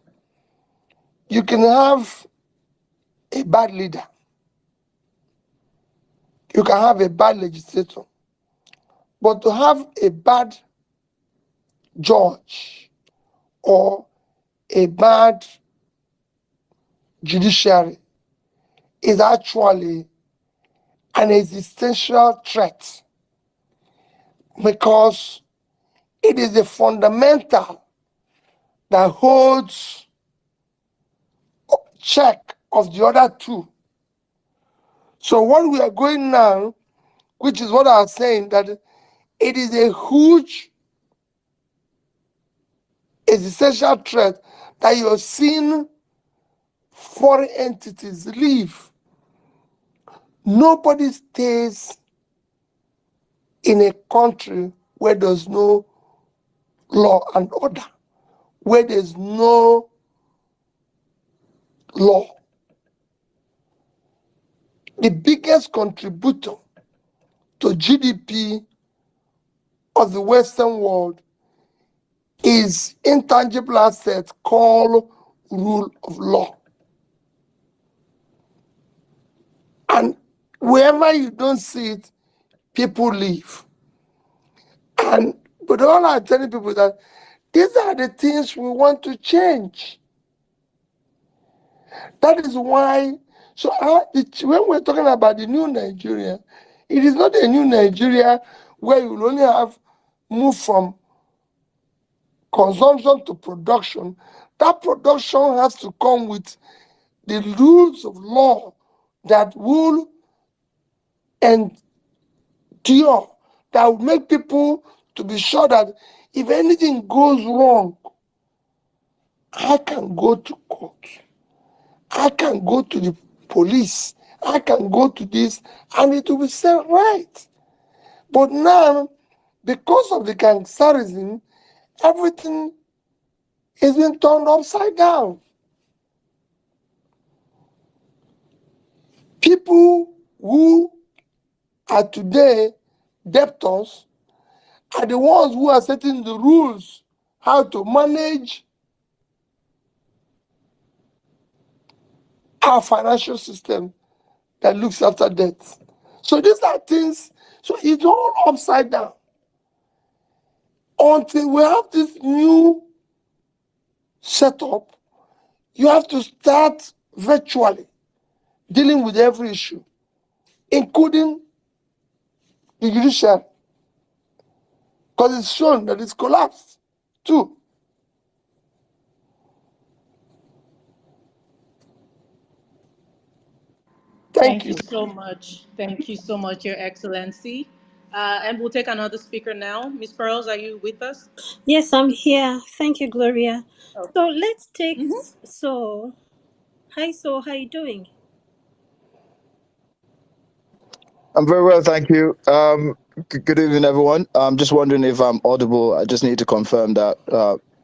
B: You can have a bad leader, you can have a bad legislator, but to have a bad judge or a bad judiciary is actually an existential threat because it is the fundamental that holds check of the other two. So what we are going now, which is what I was saying, that it is a huge existential threat that you're seeing foreign entities leave. Nobody stays in a country where there's no law and order, where there's no law. The biggest contributor to GDP of the Western world is intangible asset called rule of law. And wherever you don't see it, people leave. But all I'm telling people is that these are the things we want to change. That is why, when we're talking about the new Nigeria, it is not a new Nigeria where you will only have move from consumption to production. That production has to come with the rules of law that will endure, that will make people to be sure that if anything goes wrong, I can go to court, I can go to the police, I can go to this, and it will be set right. But now, because of the gangsterism, everything is being turned upside down. People who are today debtors are the ones who are setting the rules how to manage our financial system that looks after debt. So these are things, so it's all upside down. Until we have this new setup, you have to start virtually dealing with every issue, including the judiciary, because it's shown that it's collapsed too. Thank
D: Thank you
B: you.
D: so much. Thank you so much, Your Excellency. And we'll take another speaker now. Miss Pearls, are you with us?
C: Yes, I'm here. Thank you, Gloria. So
D: Okay.
C: let's take
D: Mhm.
C: So. Hi, So. How you doing?
G: I'm very well, thank you. Good evening, everyone. I'm just wondering if I'm audible. I just need to confirm that.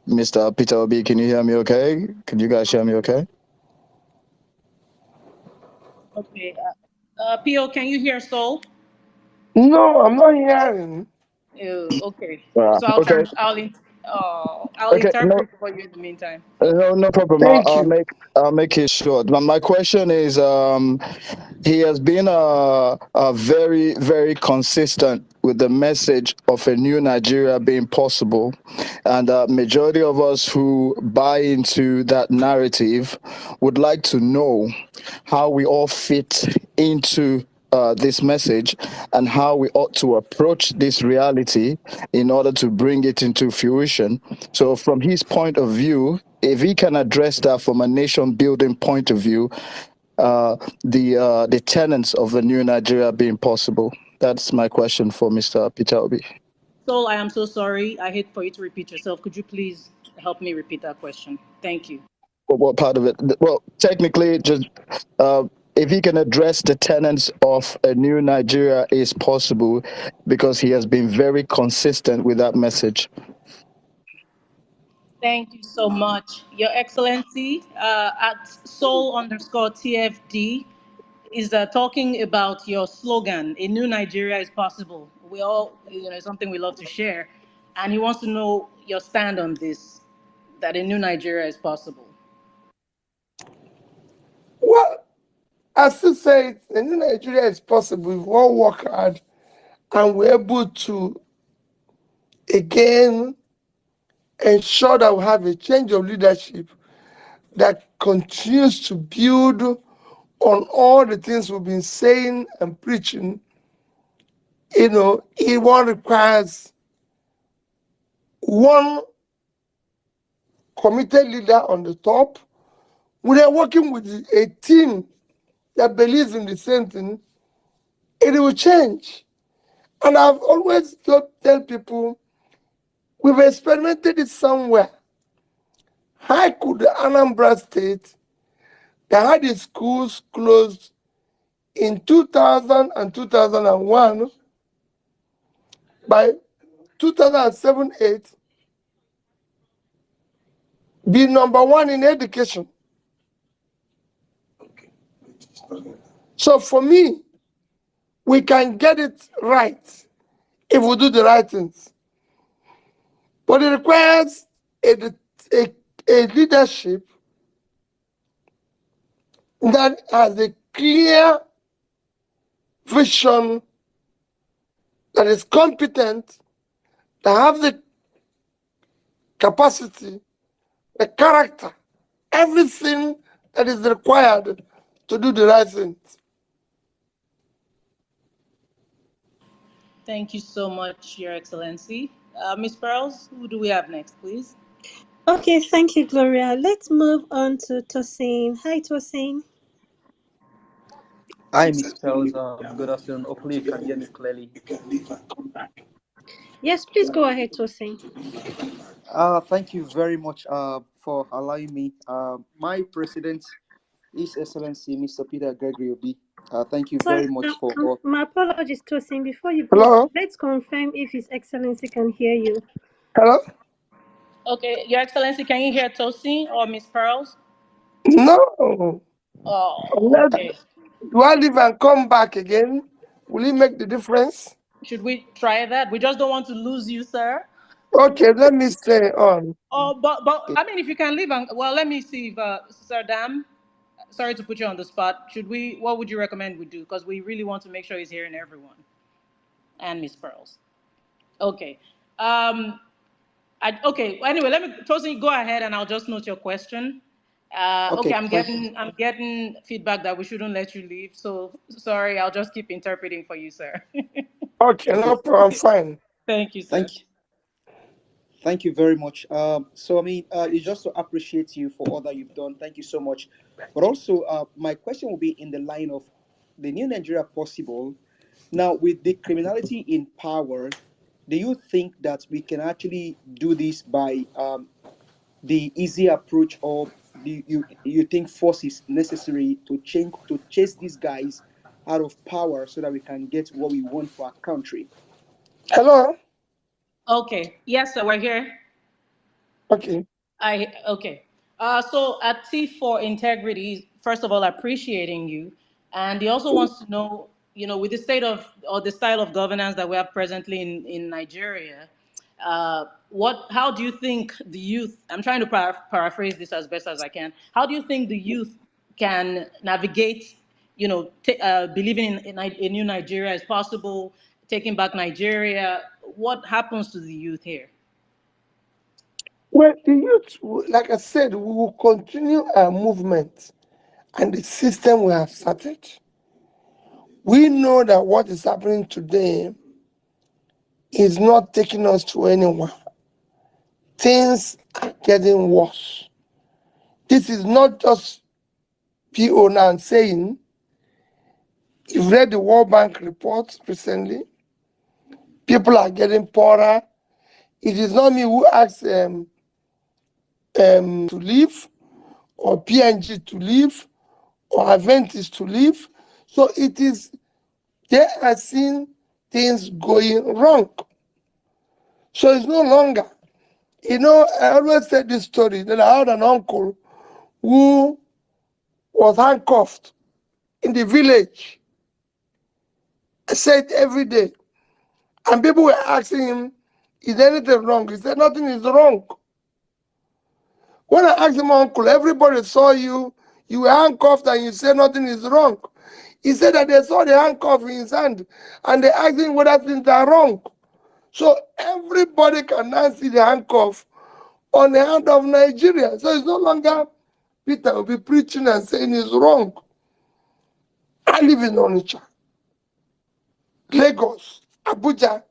G: Mr. Peter Obi, can you hear me okay? Can you guys hear me okay?
D: Okay. Pio, can you hear Soul?
B: No, I'm not hearing.
D: Okay. So I'll
G: Okay,
D: trans. I'll
G: okay. No,
D: interpret for you in the meantime.
G: no problem.
B: Thank you.
G: I'll make it short. My question is, he has been very, very consistent with the message of a new Nigeria being possible, and majority of us who buy into that narrative would like to know how we all fit into this message and how we ought to approach this reality in order to bring it into fruition. So, from his point of view, if he can address that from a nation building point of view, the tenets of the new Nigeria being possible. That's my question for Mr. Peter Obi.
D: Soul, I am so sorry. I hate for you to repeat yourself. Could you please help me repeat that question? Thank you.
G: What part of it? Well, technically, just uh, if he can address the tenets of a new Nigeria is possible, because he has been very consistent with that message.
D: Thank you so much, Your Excellency. At Soul underscore TFD is talking about your slogan, "A new Nigeria is possible." We all, it's something we love to share, and he wants to know your stand on this, that a new Nigeria is possible.
B: Well, I still say it, a new Nigeria is possible if we all work hard and we're able to again ensure that we have a change of leadership that continues to build on all the things we've been saying and preaching. It one requires one committed leader on the top. We are working with a team that believes in the same thing. It will change. And I've always tell people, we've experimented it somewhere. How could the Anambra State, that had its schools closed in 2000 and 2001, by 2007-8, be number one in education? So for me, we can get it right if we do the right things. But it requires a leadership that has a clear vision, that is competent, that have the capacity, the character, everything that is required to do the right things.
D: Thank you so much, Your Excellency. Ms. Pearls, who do we have next, please?
C: Okay, thank you, Gloria. Let's move on to Tosin. Hi, Tosin.
H: Hi, Miss Pearls. Good afternoon. Hopefully, you can hear me clearly.
C: Yes, please go ahead, Tosin.
H: Thank you very much for allowing me. My president, His Excellency Mr. Peter Gregory Obi. Thank you
C: Sorry,
H: very much for all.
C: my apologies, Tosin. Before you proceed,
B: Hello?
C: let's confirm if His Excellency can hear you.
B: Hello?
D: Okay, Your Excellency, can you hear Tosin or Ms. Pearls?
B: No.
D: Oh,
B: Unless,
D: okay.
B: do I leave and come back again? Will it make the difference?
D: Should we try that? We just don't want to lose you, sir.
B: Okay, let me stay on.
D: Oh, but
H: Okay.
D: I mean, if you can leave, and well, let me see if Sir Dam. Sorry to put you on the spot. Should we? What would you recommend we do? Because we really want to make sure he's hearing everyone and Miss Pearls. Okay. Okay. Anyway, let me Tosin go ahead, and I'll just note your question. Okay,
H: Okay. Thank you.
D: I'm getting feedback that we shouldn't let you leave. So sorry, I'll just keep interpreting for you, sir.
B: Okay,
H: Okay.
B: no problem, fine.
D: Thank you, sir.
H: Thank you. Thank you very much. So I mean, it's just to appreciate you for all that you've done. Thank you so much. But also, my question will be in the line of the new Nigeria possible. Now, with the criminality in power, do you think that we can actually do this by the easy approach, or do you think force is necessary to chase these guys out of power so that we can get what we want for our country?
B: Hello?
D: Okay. Yes, sir. We're here.
B: Okay.
D: I okay. So at T for integrity, first of all, appreciating you, and he also wants to know, with the state of or the style of governance that we have presently in Nigeria, how do you think the youth? I'm trying to paraphrase this as best as I can. How do you think the youth can navigate, believing in a new Nigeria is possible, taking back Nigeria? What happens to the youth here?
B: Well, the youth, like I said, we will continue our movement and the system we have started. We know that what is happening today is not taking us to anywhere. Things are getting worse. This is not just PO now saying, you've read the World Bank report recently, people are getting poorer. It is not me who asked to leave, or PNG to leave, or Aventis to leave. So it is, they are seeing things going wrong. So it's no longer, I always said this story that I had an uncle who was handcuffed in the village. I said every day. And people were asking him, is anything wrong? He said, nothing is wrong. When I asked him, uncle, everybody saw you, you were handcuffed and you said nothing is wrong. He said that they saw the handcuff in his hand and they asked him whether things are wrong. So everybody can now see the handcuff on the hand of Nigeria. So it's no longer Peter will be preaching and saying it's wrong. I live in Onitsha, Lagos, Abuja.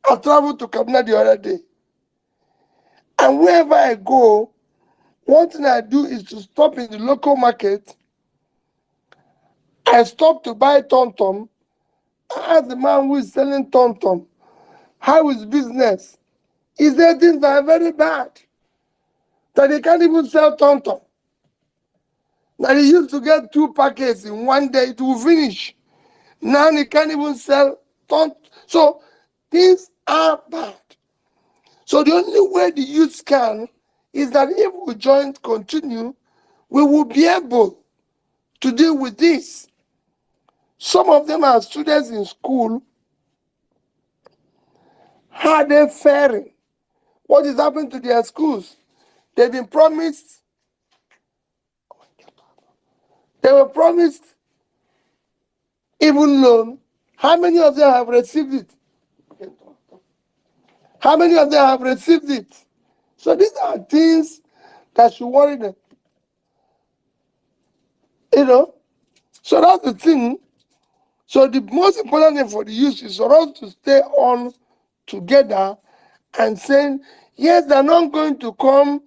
B: I traveled to Kaduna the other day. And wherever I go, one thing I do is to stop in the local market. I stop to buy tom tom I asked the man who is selling Tom Tom, how is business? He said things are very bad. That he can't even sell Tom Tom. That he used to get 2 packets in one day, it will finish. Now he can't even sell Tom. So things are bad. So the only way the youth can is that if we join continue, we will be able to deal with this. Some of them are students in school. How are they faring? What is happening to their schools? They've been promised, they were promised even loan. How many of them have received it? How many of them have received it? So these are things that should worry them. You know? So that's the thing. So the most important thing for the youth is for us to stay on together and saying, yes, they're not going to come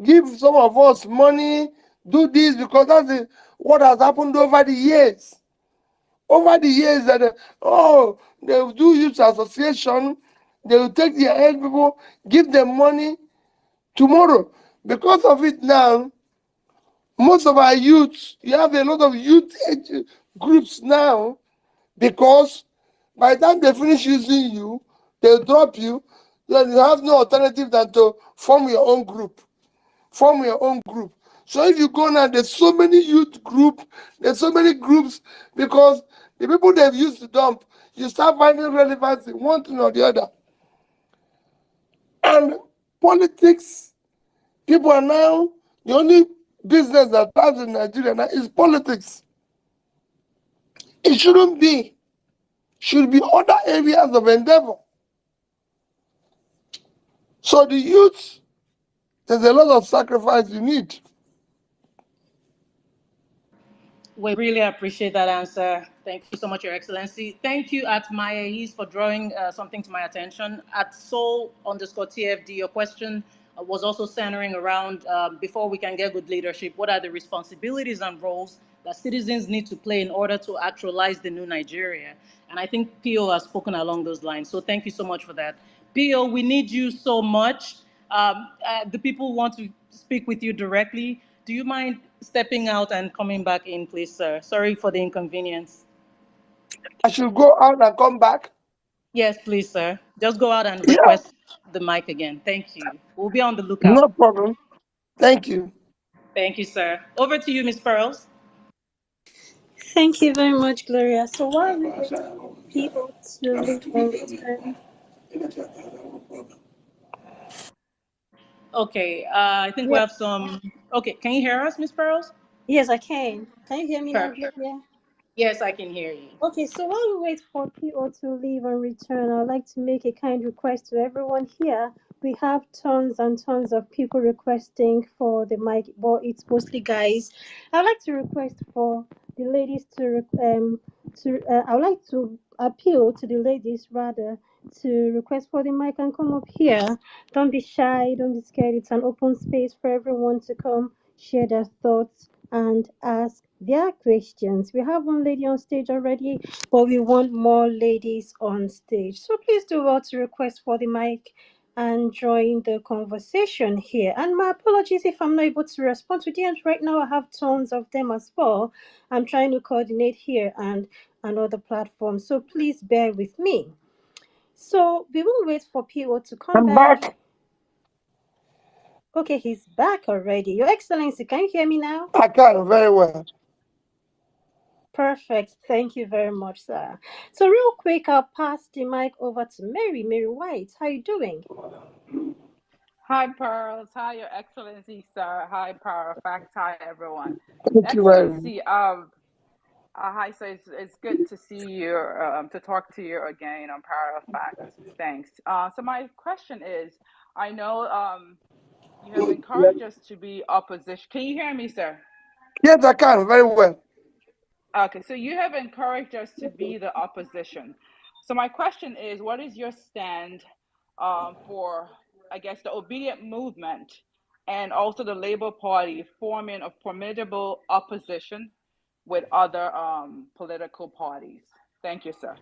B: give some of us money, do this, because that's what has happened over the years. Over the years that, they will do youth association, they will take their head people, give them money tomorrow. Because of it now, most of our youth, you have a lot of youth age groups now, because by the time they finish using you, they'll drop you, then you have no alternative than to form your own group. Form your own group. So if you go now, there's so many youth group, there's so many groups, because the people they've used to dump, you start finding relevance in one thing or the other. And politics, people are now, the only business that thrives in Nigeria now is politics. It shouldn't be. Should be other areas of endeavor. So the youth, there's a lot of sacrifice you need.
D: We really appreciate that answer. Thank you so much, Your Excellency. Thank you at Maya for drawing something to my attention. At Soul underscore TFD, your question was also centering around before we can get good leadership, what are the responsibilities and roles that citizens need to play in order to actualize the new Nigeria? And I think PO has spoken along those lines. So thank you so much for that. PO, we need you so much. The people want to speak with you directly. Do you mind stepping out and coming back in, please, sir? Sorry for the inconvenience.
B: I should go out and come back.
D: Yes, please, sir. Just go out and
B: Yeah,
D: request the mic again. Thank you. We'll be on the lookout.
B: no problem. Thank you.
D: Thank you, sir. Over to you, Miss Pearls.
C: Thank you very much, Gloria. So while we wait for people to leave and return,
D: Okay, I think we
C: yes,
D: have some. Okay, can you hear us, Miss Pearls?
C: yes, I can. Can you hear me now,
D: Perfect.
C: Gloria?
D: Yes, I can hear you.
C: Okay, so while we wait for people to leave and return, I'd like to make a kind request to everyone here. We have tons and tons of people requesting for the mic, but it's mostly guys. I'd like to request for the ladies I would like to appeal to the ladies rather to request for the mic and come up here. Don't be shy, don't be scared. It's an open space for everyone to come share their thoughts and ask their questions. We have one lady on stage already, but we want more ladies on stage. So please do well to request for the mic and join the conversation here. And my apologies if I'm not able to respond to them. Right now I have tons of them as well. I'm trying to coordinate here and another platform. So please bear with me. So we will wait for people to come
B: I'm
C: back.
B: back.
C: Okay, he's back already. Your Excellency, can you hear me now?
B: I can very well.
C: Perfect. Thank you very much, sir. So real quick, I'll pass the mic over to Mary. Mary White, how you doing?
I: Hi, Pearls. Hi, Your Excellency, sir. Hi, Power of Facts. Hi, everyone.
B: Thank you very much.
I: Excellency, hi, so it's good to see you, to talk to you again on Power of Facts. Thanks. So my question is, I know you have encouraged us to be opposition. Can you hear me, sir?
B: Yes, I can very well.
I: Okay, so you have encouraged us to be the opposition. So my question is, what is your stand for, I guess, the obedient movement and also the Labour Party forming a formidable opposition with other political parties? Thank you, sir.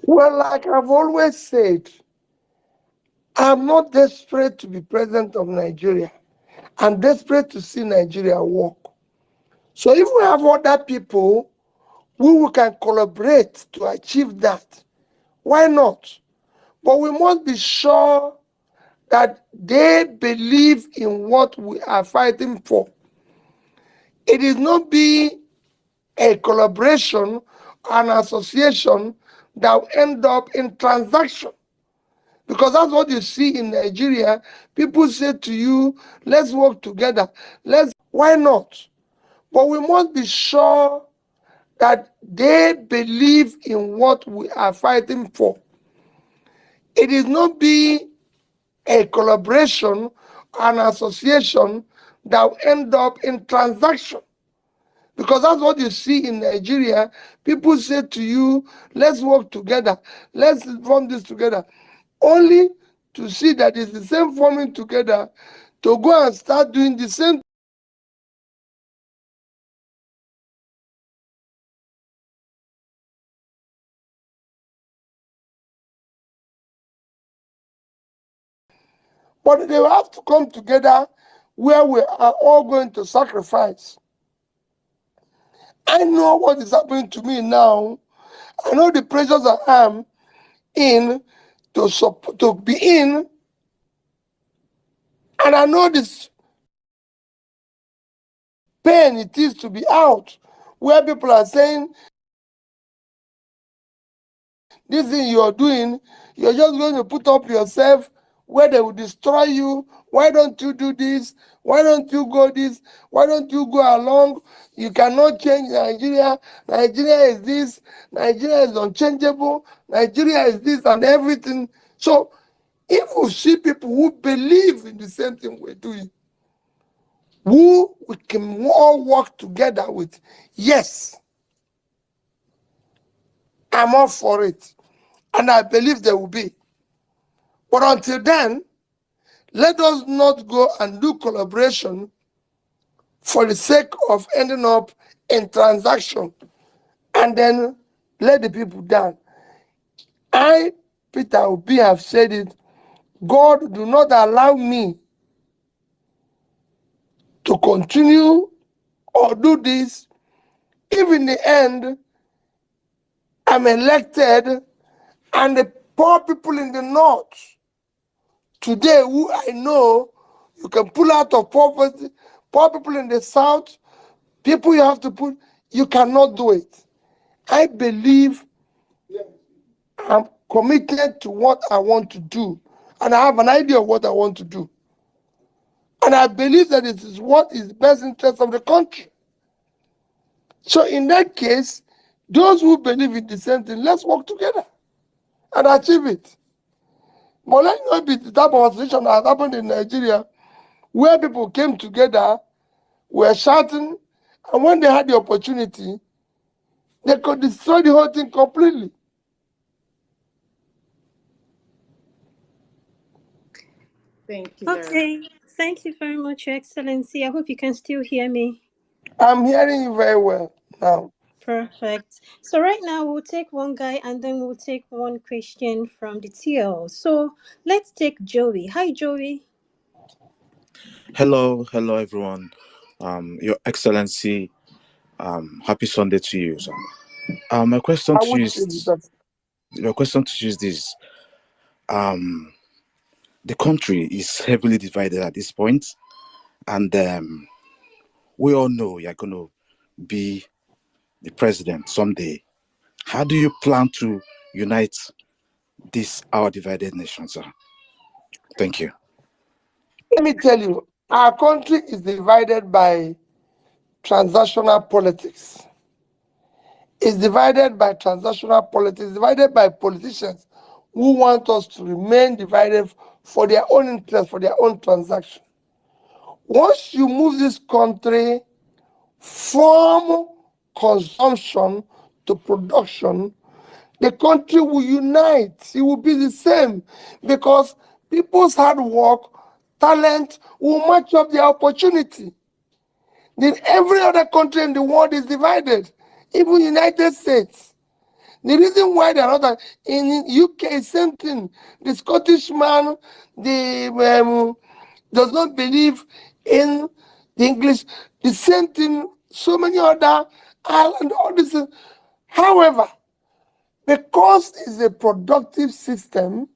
B: Well, like I've always said, I'm not desperate to be president of Nigeria. I'm desperate to see Nigeria work. So if we have other people who can collaborate to achieve that, why not? But we must be sure that they believe in what we are fighting for. It is not be a collaboration, an association that will end up in transaction. Because that's what you see in Nigeria. People say to you, let's work together. Why not? But we must be sure that they believe in what we are fighting for. It is not be a collaboration, an association that will end up in transaction. Because that's what you see in Nigeria. People say to you, let's work together, let's form this together, only to see that it's the same forming together to go and start doing the same. But they will have to come together where we are all going to sacrifice. I know what is happening to me now. I know the pressures I am in to be in, and I know this pain it is to be out, where people are saying, this thing you're doing, you're just going to put up yourself where they will destroy you. Why don't you do this? Why don't you go this? Why don't you go along? You cannot change Nigeria. Nigeria is this. Nigeria is unchangeable. Nigeria is this and everything. So if we see people who believe in the same thing we're doing, who we can all work together with, yes, I'm all for it. And I believe there will be. But until then, let us not go and do collaboration for the sake of ending up in transaction and then let the people down. I, Peter Obi, have said it. God, do not allow me to continue or do this if in the end I'm elected and the poor people in the north today who I know you can pull out of poverty, poor people in the south, people you have to put, you cannot do it. I believe I'm committed to what I want to do, and I have an idea of what I want to do. And I believe that it is what is the best interest of the country. So in that case, those who believe in the same thing, let's work together and achieve it. But let's not be the type of situation that has happened in Nigeria, where people came together, were shouting, and when they had the opportunity, they could destroy the whole thing completely.
D: Thank you very much.
C: Okay, thank you very much, Your Excellency. I hope you can still hear me.
B: I'm hearing you very well now.
C: Perfect. So right now we'll take one guy and then we'll take one question from the TL. So let's take Joey. Hi, Joey.
J: Hello everyone. Your Excellency, happy Sunday to you, sir. My question
B: I
J: to you
B: wish you
J: is,
B: the best.
J: my question to you is this: the country is heavily divided at this point, and we all know you're going to be the president someday. How do you plan to unite this our divided nation, sir? Thank you.
B: Let me tell you, our country is divided by transactional politics. It's divided by transactional politics, divided by politicians who want us to remain divided for their own interest, for their own transaction. Once you move this country from consumption to production, the country will unite. It will be the same because people's hard work, talent will match up their opportunity. Then every other country in the world is divided, even United States. The reason why they are not in UK, same thing. The Scottish man, does not believe in the English. The same thing. So many other Ireland, all this. However, because it's a productive system,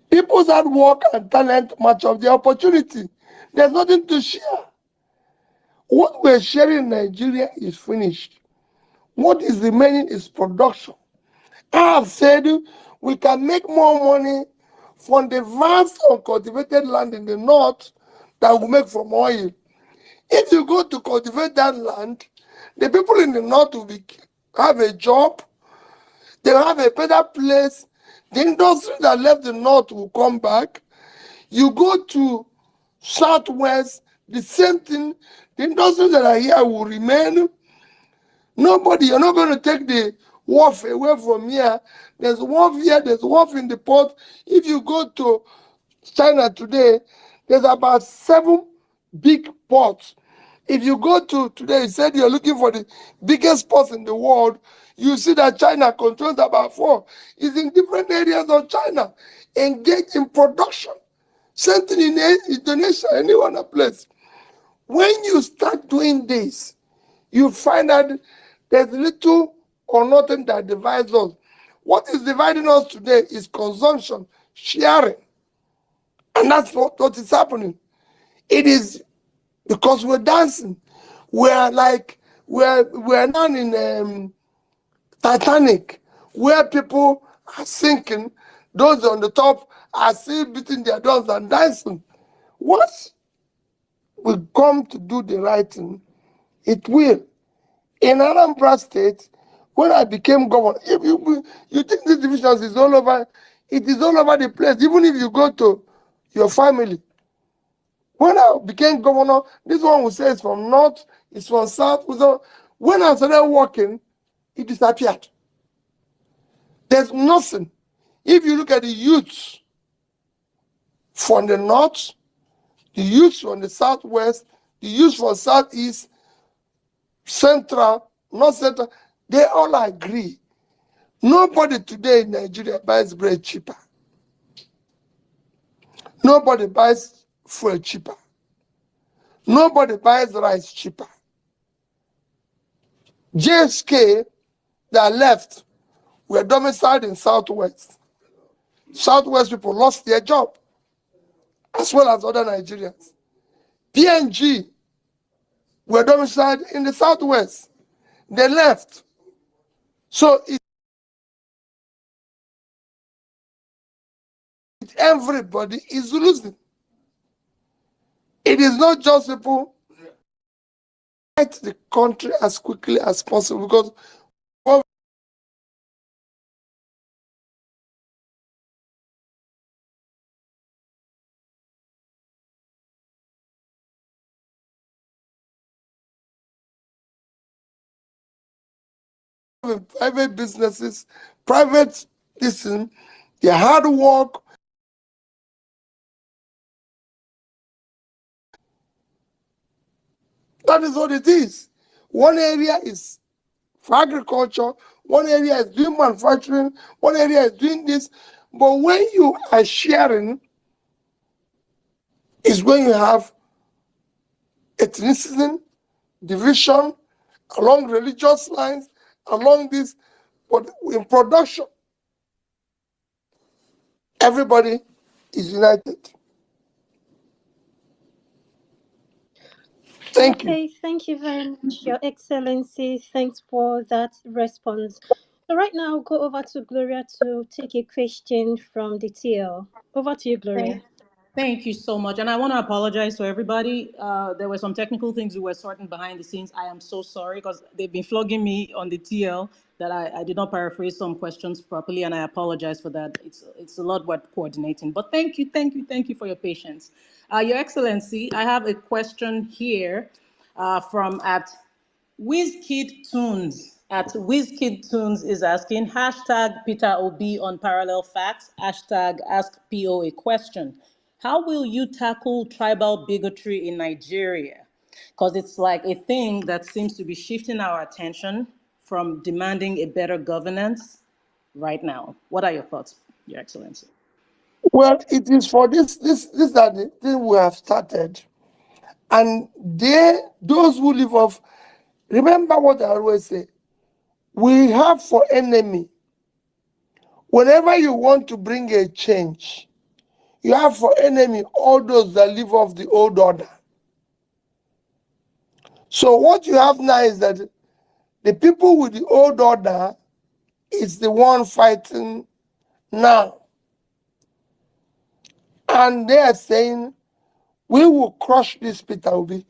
B: people's hard work and talent match up the opportunity. There's nothing to share. What we're sharing in Nigeria is finished. What is remaining is production. I have said we can make more money from the vast uncultivated land in the north than we make from oil. If you go to cultivate that land, the people in the north will have a job, they'll have a better place. The industry that left the north will come back. You go to southwest, the same thing. The industries that are here will remain. Nobody, you're not going to take the wharf away from here. There's wharf here, there's wharf in the port. If you go to China today, there's about 7 big ports. If you go to today, you said you're looking for the biggest ports in the world, you see that China controls about 4. It's in different areas of China, engaged in production. Same thing in Indonesia, any other place. When you start doing this, you find that there's little or nothing that divides us. What is dividing us today is consumption, sharing. And that's what is happening. It is because we're dancing. We're now in Titanic, where people are sinking, those on the top are still beating their drums and dancing. Once we come to do the right thing, it will. In Anambra State, when I became governor, if you think these divisions is all over, it is all over the place. Even if you go to your family, when I became governor, this one will say it's from north, it's from south. When I started working, it disappeared. There's nothing. If you look at the youths from the north, the youths from the southwest, the youths from southeast, central, north central, they all agree. Nobody today in Nigeria buys bread cheaper. Nobody buys fuel cheaper. Nobody buys rice cheaper. JSK that left were domiciled in Southwest. Southwest people lost their job, as well as other Nigerians. PNG were domiciled in the Southwest. They left. So everybody is losing. It is not just people fight the country as quickly as possible, because private businesses, private listen, their hard work. That is what it is. One area is for agriculture, one area is doing manufacturing, one area is doing this. But when you are sharing, is when you have ethnicity, division, along religious lines, along this, but in production, everybody is united. Thank you.
C: Okay, thank you very much, Your Excellency. Thanks for that response. So right now, I'll go over to Gloria to take a question from the TL. Over to you, Gloria.
D: Thank you so much. And I want to apologize to everybody. There were some technical things we were sorting behind the scenes. I am so sorry because they've been flogging me on the TL that I did not paraphrase some questions properly, and I apologize for that. It's a lot worth coordinating. But thank you, thank you, thank you for your patience. Your Excellency, I have a question here from at WizKid Tunes at WizKid Tunes is asking hashtag Peter Obi on parallel facts, hashtag ask PO a question. How will you tackle tribal bigotry in Nigeria? Because it's like a thing that seems to be shifting our attention from demanding a better governance right now? What are your thoughts, Your Excellency?
B: Well, it is for this are the thing we have started. And those who live off, remember what I always say, we have for enemy, whenever you want to bring a change, you have for enemy all those that live off the old order. So what you have now is that the people with the old order is the one fighting now. And they are saying, we will crush this Peter Obi.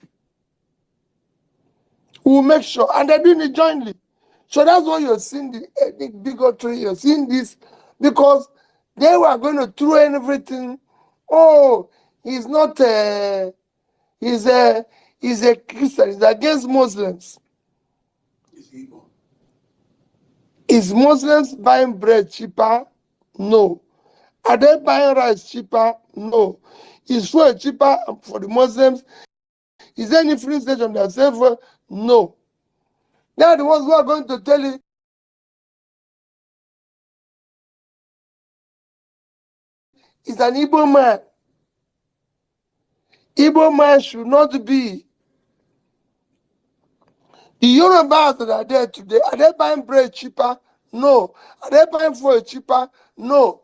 B: We will make sure. And they're doing it jointly. So that's why you're seeing the ethnic bigotry. You're seeing this because they were going to throw in everything. Oh, he's not he's a Christian. He's against Muslims. Is Muslims buying bread cheaper? No. Are they buying rice cheaper? No. Is food cheaper for the Muslims? Is there any free station that sells food? No. They are the ones who are going to tell you it's an Igbo man. Igbo man should not be. The Yorubas that are there today, are they buying bread cheaper? No. Are they buying food cheaper? No.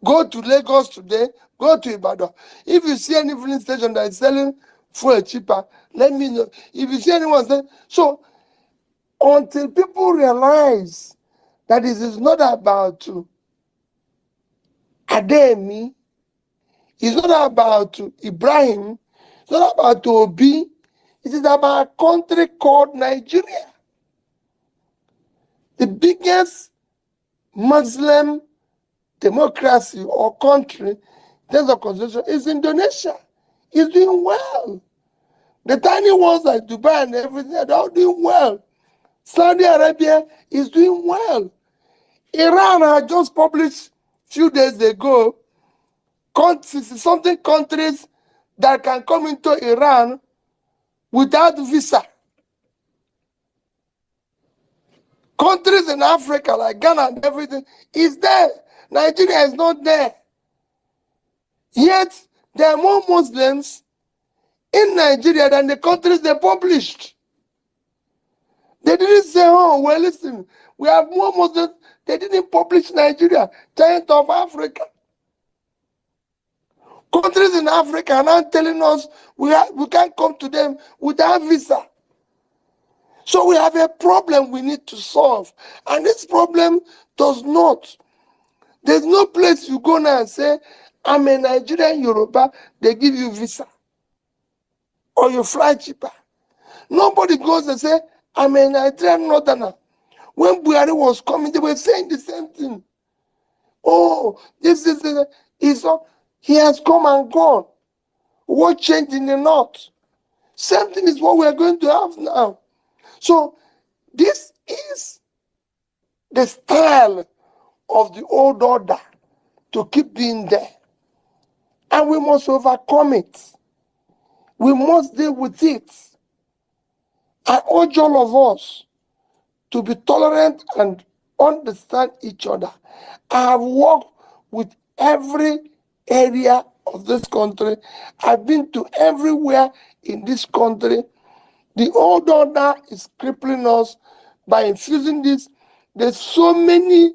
B: Go to Lagos today, go to Ibadan. If you see any filling station that is selling food cheaper, let me know. If you see anyone saying, so until people realize that this is not about Ademi, it's not about Ibrahim, it's not about Obi, it is about a country called Nigeria. The biggest Muslim democracy or country in terms of constitution is Indonesia. It's doing well. The tiny ones like Dubai and everything, they're all doing well. Saudi Arabia is doing well. Iran had just published a few days ago something countries that can come into Iran without visa. Countries in Africa like Ghana and everything is there. Nigeria is not there. Yet there are more Muslims in Nigeria than the countries they published. They didn't say, oh, well, listen, we have more Muslims. They didn't publish Nigeria, giant of Africa. Countries in Africa are now telling us we can't come to them without visa. So we have a problem we need to solve. And this problem does not. There's no place you go now and say, I'm a Nigerian Yoruba, they give you visa. Or you fly cheaper. Nobody goes and say, I'm a Nigerian Northerner. When Buhari was coming, they were saying the same thing. Oh, this is he has come and gone. What changed in the north? Same thing is what we are going to have now. So this is the style of the old order to keep being there. And we must overcome it. We must deal with it. I urge all of us to be tolerant and understand each other. I have worked with every area of this country. I've been to everywhere in this country. The old order is crippling us by infusing this. There's so many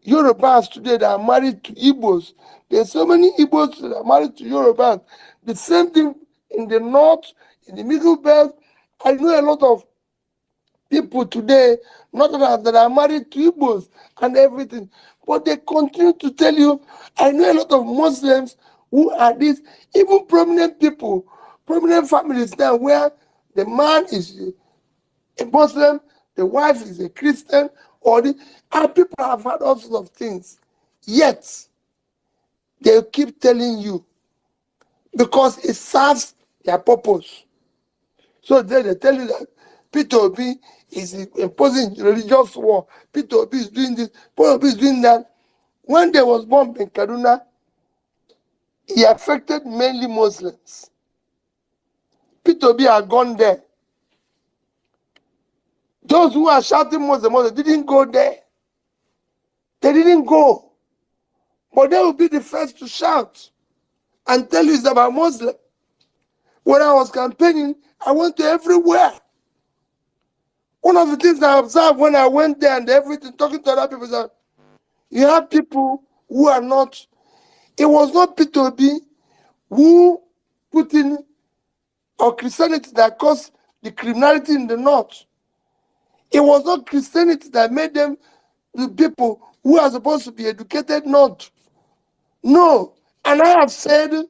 B: Yorubas today that are married to Igbos. There's so many Igbos that are married to Yorubas. The same thing in the north, in the middle belt. I know a lot of people today, not that are married to Igbos and everything, but they continue to tell you, I know a lot of Muslims who are this, even prominent people, prominent families now where the man is a Muslim, the wife is a Christian, and people have had all sorts of things. Yet, they keep telling you because it serves their purpose. So then they tell you that Peter Obi is imposing religious war. Peter Obi is doing this, Peter Obi is doing that. When there was bomb in Kaduna, he affected mainly Muslims. Peter Obi had gone there. Those who are shouting most, they didn't go there. They didn't go. But they will be the first to shout and tell you it's about Muslim. When I was campaigning, I went to everywhere. One of the things I observed when I went there and everything, talking to other people, is that you have people who are not, it was not P2B who put in, or Christianity that caused the criminality in the north. It was not Christianity that made them the people who are supposed to be educated not. No. And I have said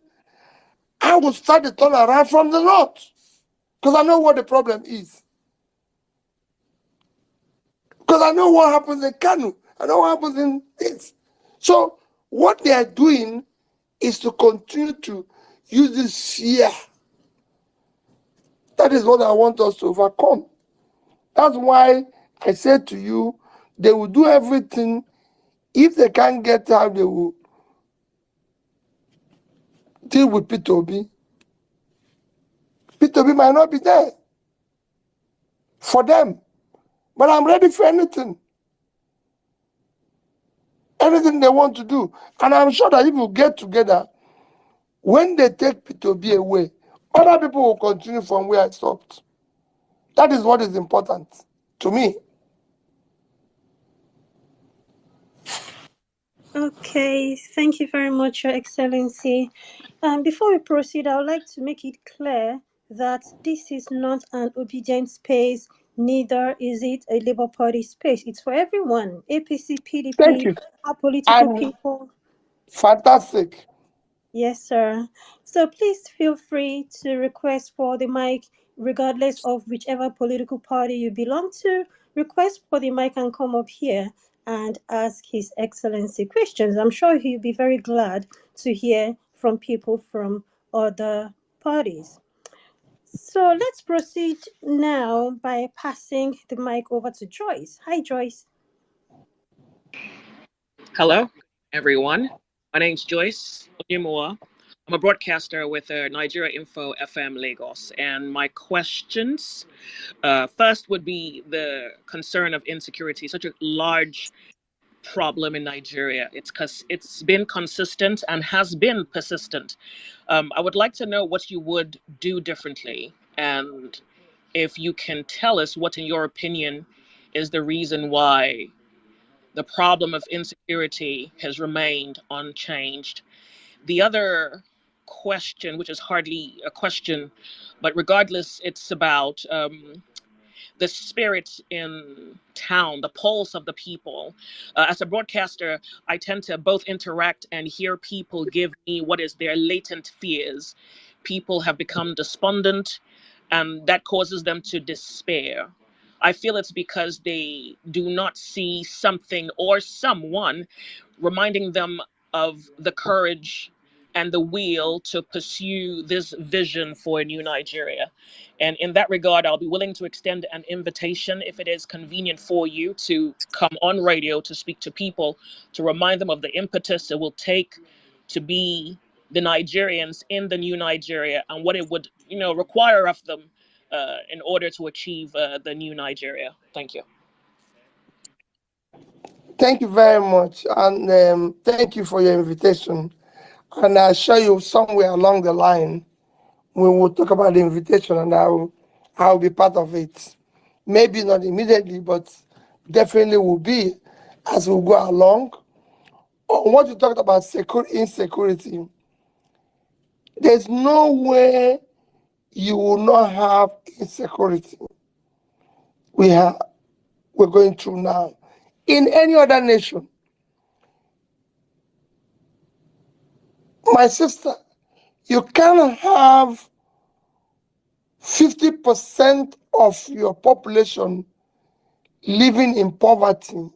B: I will start the turnaround from the north. Because I know what the problem is. Because I know what happens in Kanu. I know what happens in this. So what they are doing is to continue to use this fear. That is what I want us to overcome. That's why I said to you, they will do everything. If they can't get out, they will deal with P2B. P2B might not be there for them. But I'm ready for anything. Anything they want to do. And I'm sure that if we get together, when they take P2B away, other people will continue from where I stopped. That is what is important to me.
C: Okay, thank you very much, Your Excellency. Before we proceed, I would like to make it clear that this is not an obedient space, neither is it a Labour Party space. It's for everyone, APC,
B: Thank
C: PDP,
B: you.
C: our political
B: And
C: people.
B: fantastic.
C: Yes, sir. So please feel free to request for the mic, regardless of whichever political party you belong to. Request for the mic and come up here and ask His Excellency questions. I'm sure he'll be very glad to hear from people from other parties. So let's proceed now by passing the mic over to Joyce. Hi, Joyce.
K: Hello, everyone. My name's Joyce Onyemua. I'm a broadcaster with Nigeria Info FM Lagos. And my questions first would be the concern of insecurity, such a large problem in Nigeria. It's been consistent and has been persistent. I would like to know what you would do differently, and if you can tell us what, in your opinion, is the reason why the problem of insecurity has remained unchanged. The other question, which is hardly a question, but regardless, it's about the spirit in town, the pulse of the people. As a broadcaster, I tend to both interact and hear people give me what is their latent fears. People have become despondent, and that causes them to despair. I feel it's because they do not see something or someone reminding them of the courage and the will to pursue this vision for a new Nigeria. And in that regard, I'll be willing to extend an invitation if it is convenient for you to come on radio to speak to people, to remind them of the impetus it will take to be the Nigerians in the new Nigeria and what it would, require of them in order to achieve the new Nigeria. Thank you.
B: Thank you very much. And thank you for your invitation. And I assure you, somewhere along the line, we will talk about the invitation and I'll be part of it. Maybe not immediately, but definitely will be as we go along. On what you talked about insecurity, there's no way you will not have insecurity we're going through now. In any other nation, my sister, you can't have 50% of your population living in poverty.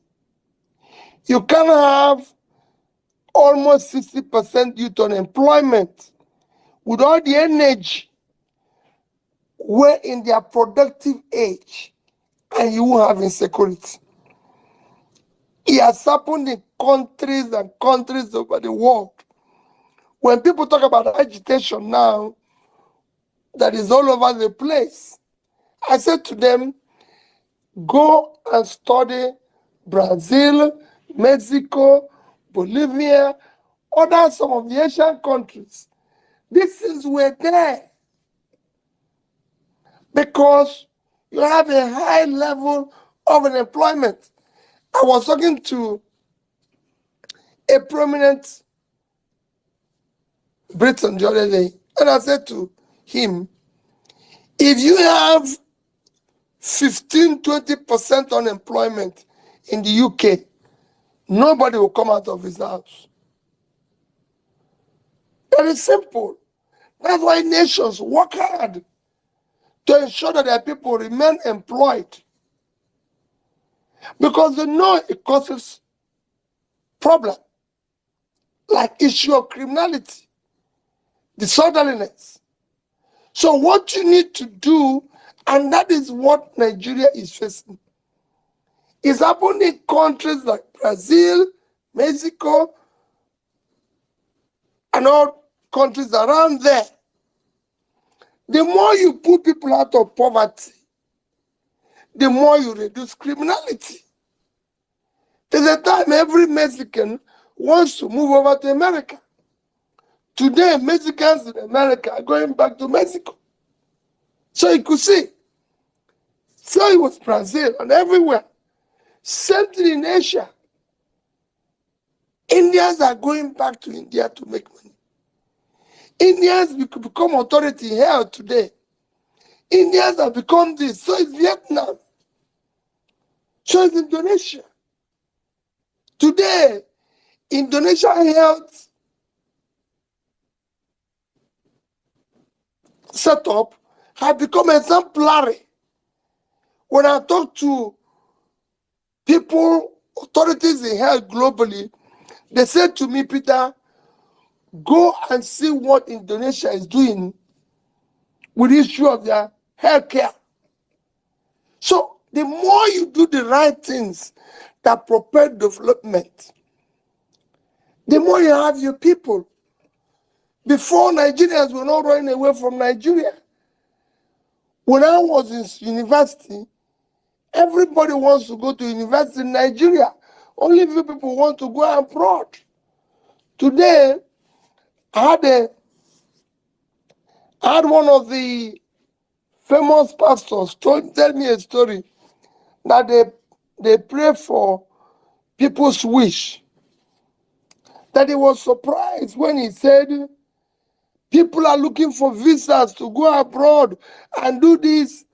B: You can have almost 60% youth unemployment with all the energy were in their productive age, and you will have insecurity. It has happened in countries and countries over the world. When people talk about agitation now, that is all over the place, I said to them, Go and study Brazil, Mexico, Bolivia, other some of the Asian countries. These things were there because you have a high level of unemployment. I was talking to a prominent Briton the other day, and I said to him, if you have 15-20% unemployment in the UK, nobody will come out of his house. Very simple. That's why nations work hard to ensure that their people remain employed, because they know it causes problem like issue of criminality, disorderliness. So what you need to do, and that is what Nigeria is facing, is happening in countries like Brazil, Mexico, and all countries around there. The more you put people out of poverty, the more you reduce criminality. There's a time every Mexican wants to move over to America. Today, Mexicans in America are going back to Mexico. So you could see. So it was Brazil and everywhere. Same thing in Asia. Indians are going back to India to make money. Indians become authority here today. Indians have become this. So it's Vietnam. So it's Indonesia. Today, Indonesia health setup have become exemplary. When I talk to people, authorities in health globally, they said to me, Peter, go and see what Indonesia is doing with the issue of their healthcare. So the more you do the right things that propel development, the more you have your people. Before, Nigerians were not running away from Nigeria. When I was in university, everybody wants to go to university in Nigeria. Only few people want to go abroad. Today, I had one of the famous pastors tell me a story that they pray for people's wish. That he was surprised when he said, people are looking for visas to go abroad and do this,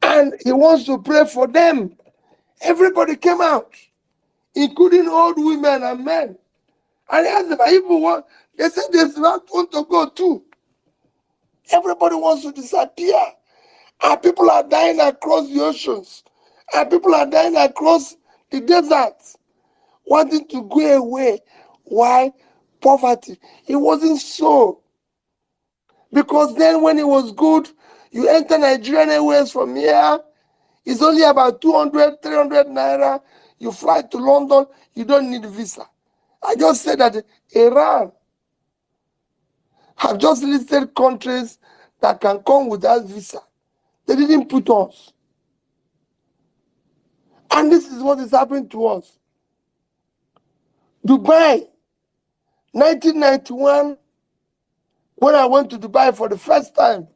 B: and he wants to pray for them. Everybody came out, including old women and men. And he asked them, people want, they said they want to go too. Everybody wants to disappear. And people are dying across the oceans. And people are dying across the deserts, wanting to go away. Why? Poverty. It wasn't so. Because then when it was good, you enter Nigerian Airways from here, it's only about 200, 300 naira. You fly to London, you don't need a visa. I just said that Iran have just listed countries that can come without visa. They didn't put us. And this is what is happening to us. Dubai, 1991, when I went to Dubai for the first time,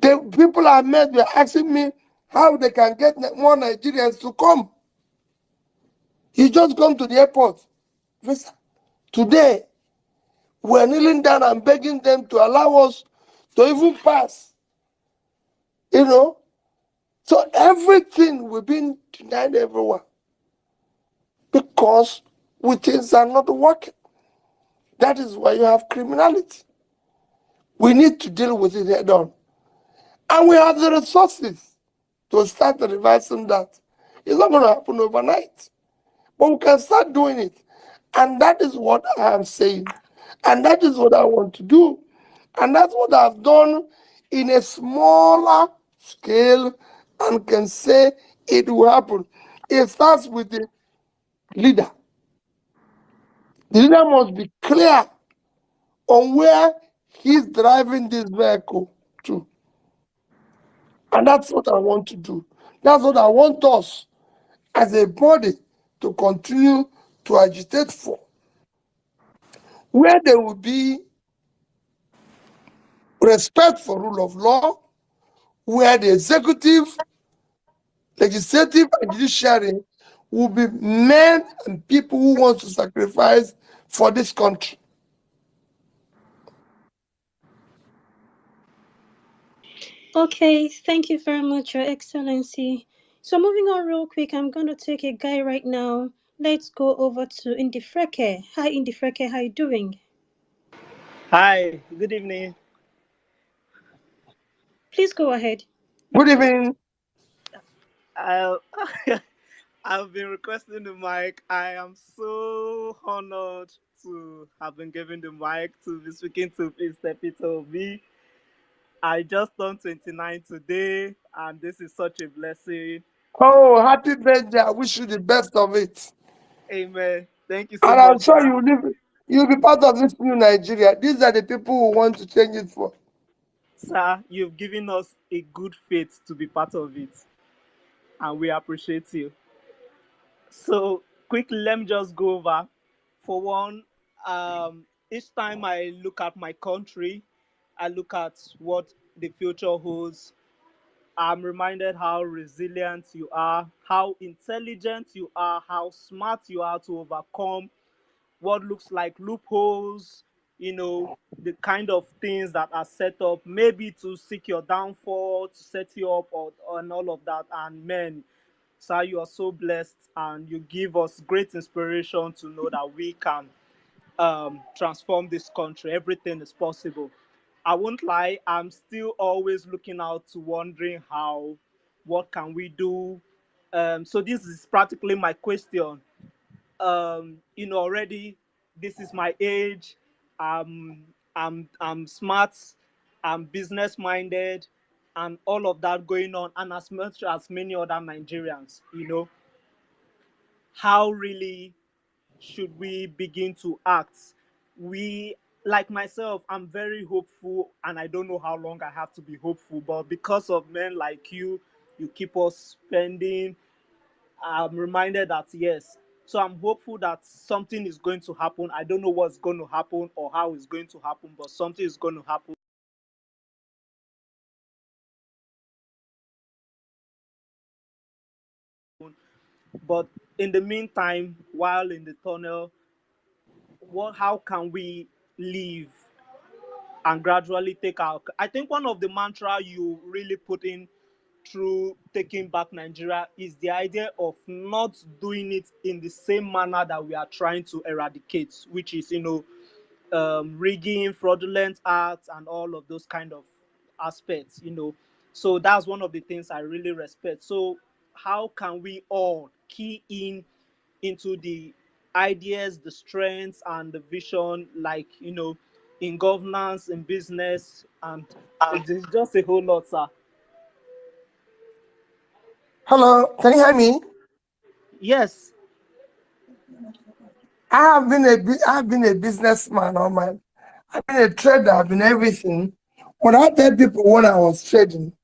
B: the people I met were asking me how they can get more Nigerians to come. You just come to the airport. Visa. Today, we're kneeling down and begging them to allow us to even pass. You know? So everything we've been denied everyone because things are not working. That is why you have criminality. We need to deal with it head on. And we have the resources to start reversing that. It's not going to happen overnight. But we can start doing it. And that is what I am saying. And that is what I want to do. And that's what I've done in a smaller scale and can say it will happen. It starts with the leader. The leader must be clear on where he's driving this vehicle to. And that's what I want to do. That's what I want us as a body to continue to agitate for, where there will be respect for rule of law, where the executive, legislative, and judiciary will be men and people who want to sacrifice for this country.
C: Okay, thank you very much, Your Excellency. So moving on real quick, I'm going to take a guy right now. Let's go over to Indifreke. Hi, Indifreke, how you doing?
L: Hi, good evening.
C: Please go ahead.
B: Good evening.
L: I, I've been requesting the mic. I am so honored to have been given the mic to be speaking to Mr. Peter Obi. I just turned 29 today, and this is such a blessing.
B: Oh, happy birthday. I wish you the best of it.
L: Amen. Thank you so
B: And I'm
L: much,
B: sure
L: sir.
B: you'll be part of this new Nigeria. These are the people who want to change it for.
L: Sir, you've given us a good faith to be part of it, and we appreciate you. So, quickly, let me just go over. For one, each time I look at my country, I look at what the future holds. I'm reminded how resilient you are, how intelligent you are, how smart you are to overcome what looks like loopholes, the kind of things that are set up maybe to seek your downfall, to set you up, and all of that. And men, sir, you are so blessed, and you give us great inspiration to know that we can transform this country. Everything is possible. I won't lie, I'm still always looking out to wondering what can we do. So this is practically my question. Already this is my age. I'm smart, I'm business minded, and all of that going on, and as much as many other Nigerians, how really should we begin to act? We, like myself, I'm very hopeful, and I don't know how long I have to be hopeful, but because of men like you keep us spending. I'm reminded that yes. So I'm hopeful that something is going to happen. I don't know what's going to happen or how it's going to happen, but something is going to happen. But in the meantime, while in the tunnel, how can we live and gradually take our? I think one of the mantra you really put in through taking back Nigeria is the idea of not doing it in the same manner that we are trying to eradicate, which is rigging, fraudulent acts, and all of those kind of aspects. So that's one of the things I really respect. So how can we all key into the ideas, the strengths, and the vision, like in governance, in business, and it's just a whole lot, sir.
B: Hello, can you hear me?
L: Yes.
B: I've been a businessman all my. I've been a trader. I've been everything. What I tell people when I was trading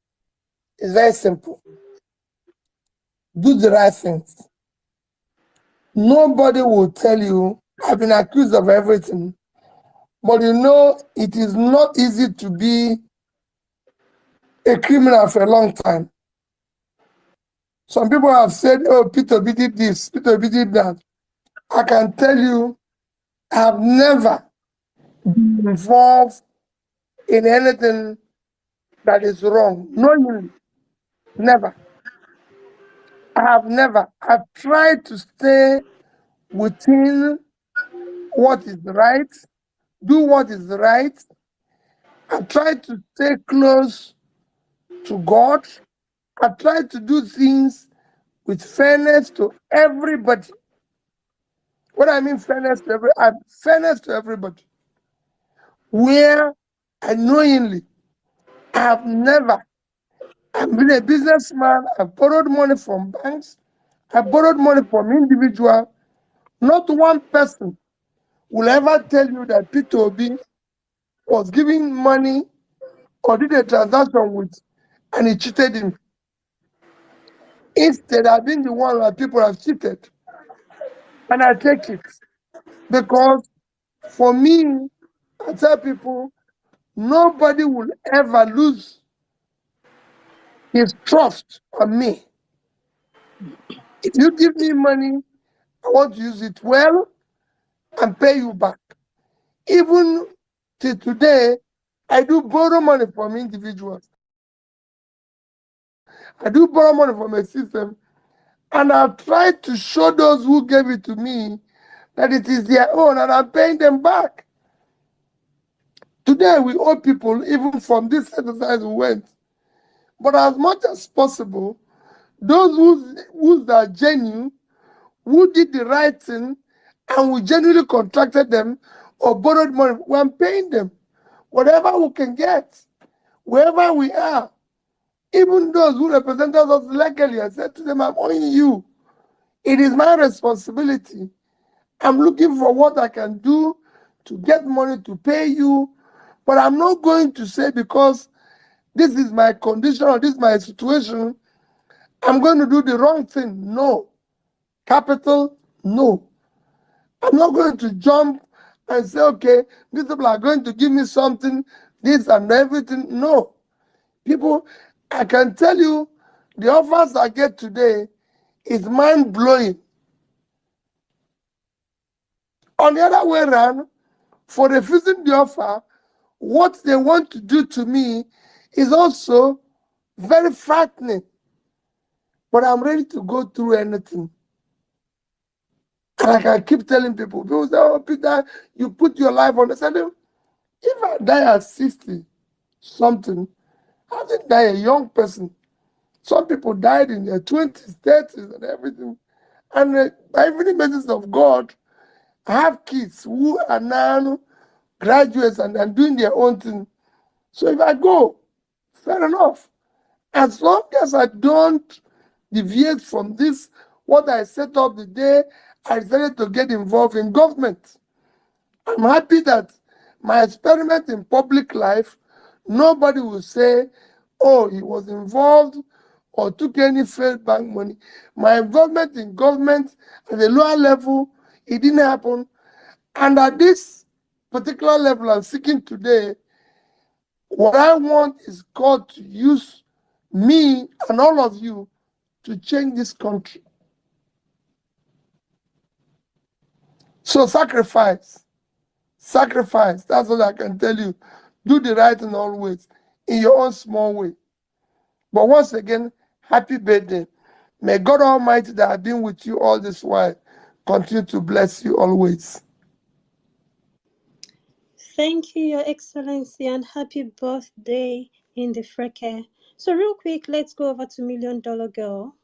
B: is very simple: do the right things. Nobody will tell you. I've been accused of everything, but it is not easy to be a criminal for a long time. Some people have said, "Oh, Peter B did this, Peter B did that." I can tell you, I've never been involved in anything that is wrong. No, never. I have never. I've tried to stay within what is right, do what is right. I try to stay close to God. I try to do things with fairness to everybody. What I mean fairness to everybody. Where unknowingly, I have never. I've been a businessman. I've borrowed money from banks. I borrowed money from individuals. Not one person will ever tell you that P2B was giving money or did a transaction with and he cheated him. Instead, I've been the one that people have cheated. And I take it. Because for me, I tell people, nobody will ever lose his trust on me. If you give me money, I want to use it well and pay you back. Even till today, I do borrow money from individuals. I do borrow money from a system, and I've tried to show those who gave it to me that it is their own, and I'm paying them back. Today, we owe people, even from this exercise we went. But as much as possible, those who are genuine, who did the right thing, and we genuinely contracted them or borrowed money, we're paying them whatever we can get, wherever we are. Even those who represented us legally, I said to them, I'm owing you. It is my responsibility. I'm looking for what I can do to get money to pay you, but I'm not going to say because this is my condition or this is my situation, I'm going to do the wrong thing. No. Capital, no. I'm not going to jump and say, okay, these people are going to give me something, this and everything. No. People, I can tell you, the offers I get today is mind-blowing. On the other way around, for refusing the offer, what they want to do to me is also very frightening. But I'm ready to go through anything. And like I keep telling people say, oh, Peter, you put your life on. I said, if I die at 60 something, I didn't die a young person. Some people died in their 20s, 30s, and everything. And by every message of God, I have kids who are now graduates and doing their own thing. So if I go, fair enough. As long as I don't deviate from this, what I set up the day I decided to get involved in government. I'm happy that my experiment in public life, nobody will say, oh, he was involved or took any failed bank money. My involvement in government at the lower level, it didn't happen. And at this particular level I'm seeking today, what I want is God to use me and all of you to change this country. So sacrifice. Sacrifice. That's what I can tell you. Do the right thing always in your own small way. But once again, happy birthday. May God Almighty that have been with you all this while continue to bless you always.
C: Thank you, Your Excellency, and happy birthday in the freke. So, real quick, let's go over to Million Dollar Girl.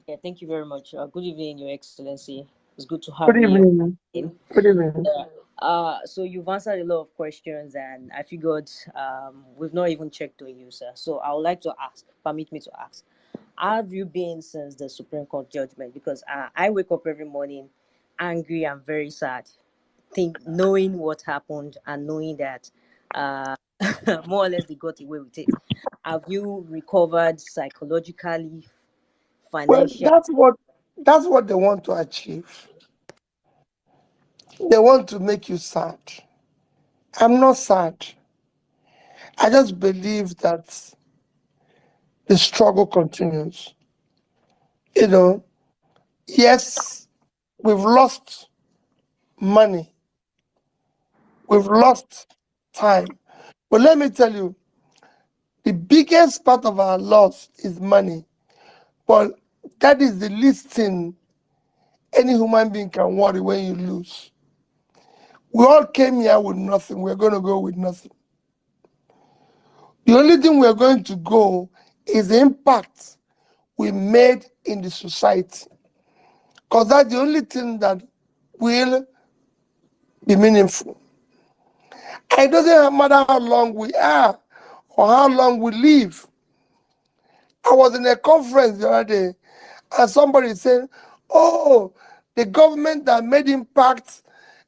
M: Yeah, thank you very much. Good evening, Your Excellency. It's good to have
B: Good
M: you
B: evening.
M: in.
B: Good evening.
M: Yeah. So you've answered a lot of questions, and I figured we've not even checked on you, sir. So I would like to ask, permit me to ask, how have you been since the Supreme Court judgment? Because I wake up every morning angry and very sad, knowing what happened and knowing that more or less they got away with it. Have you recovered psychologically,
B: Well,
M: financially?
B: that's what they want to achieve. They want to make you sad. I'm not sad. I just believe that the struggle continues. You know, yes, we've lost money, we've lost time. But let me tell you, the biggest part of our loss is money. But that is the least thing any human being can worry when you lose. We all came here with nothing. We're going to go with nothing. The only thing we're going to go is the impact we made in the society. Because that's the only thing that will be meaningful. It doesn't matter how long we are or how long we live. I was in a conference the other day and somebody said, oh, the government that made impact,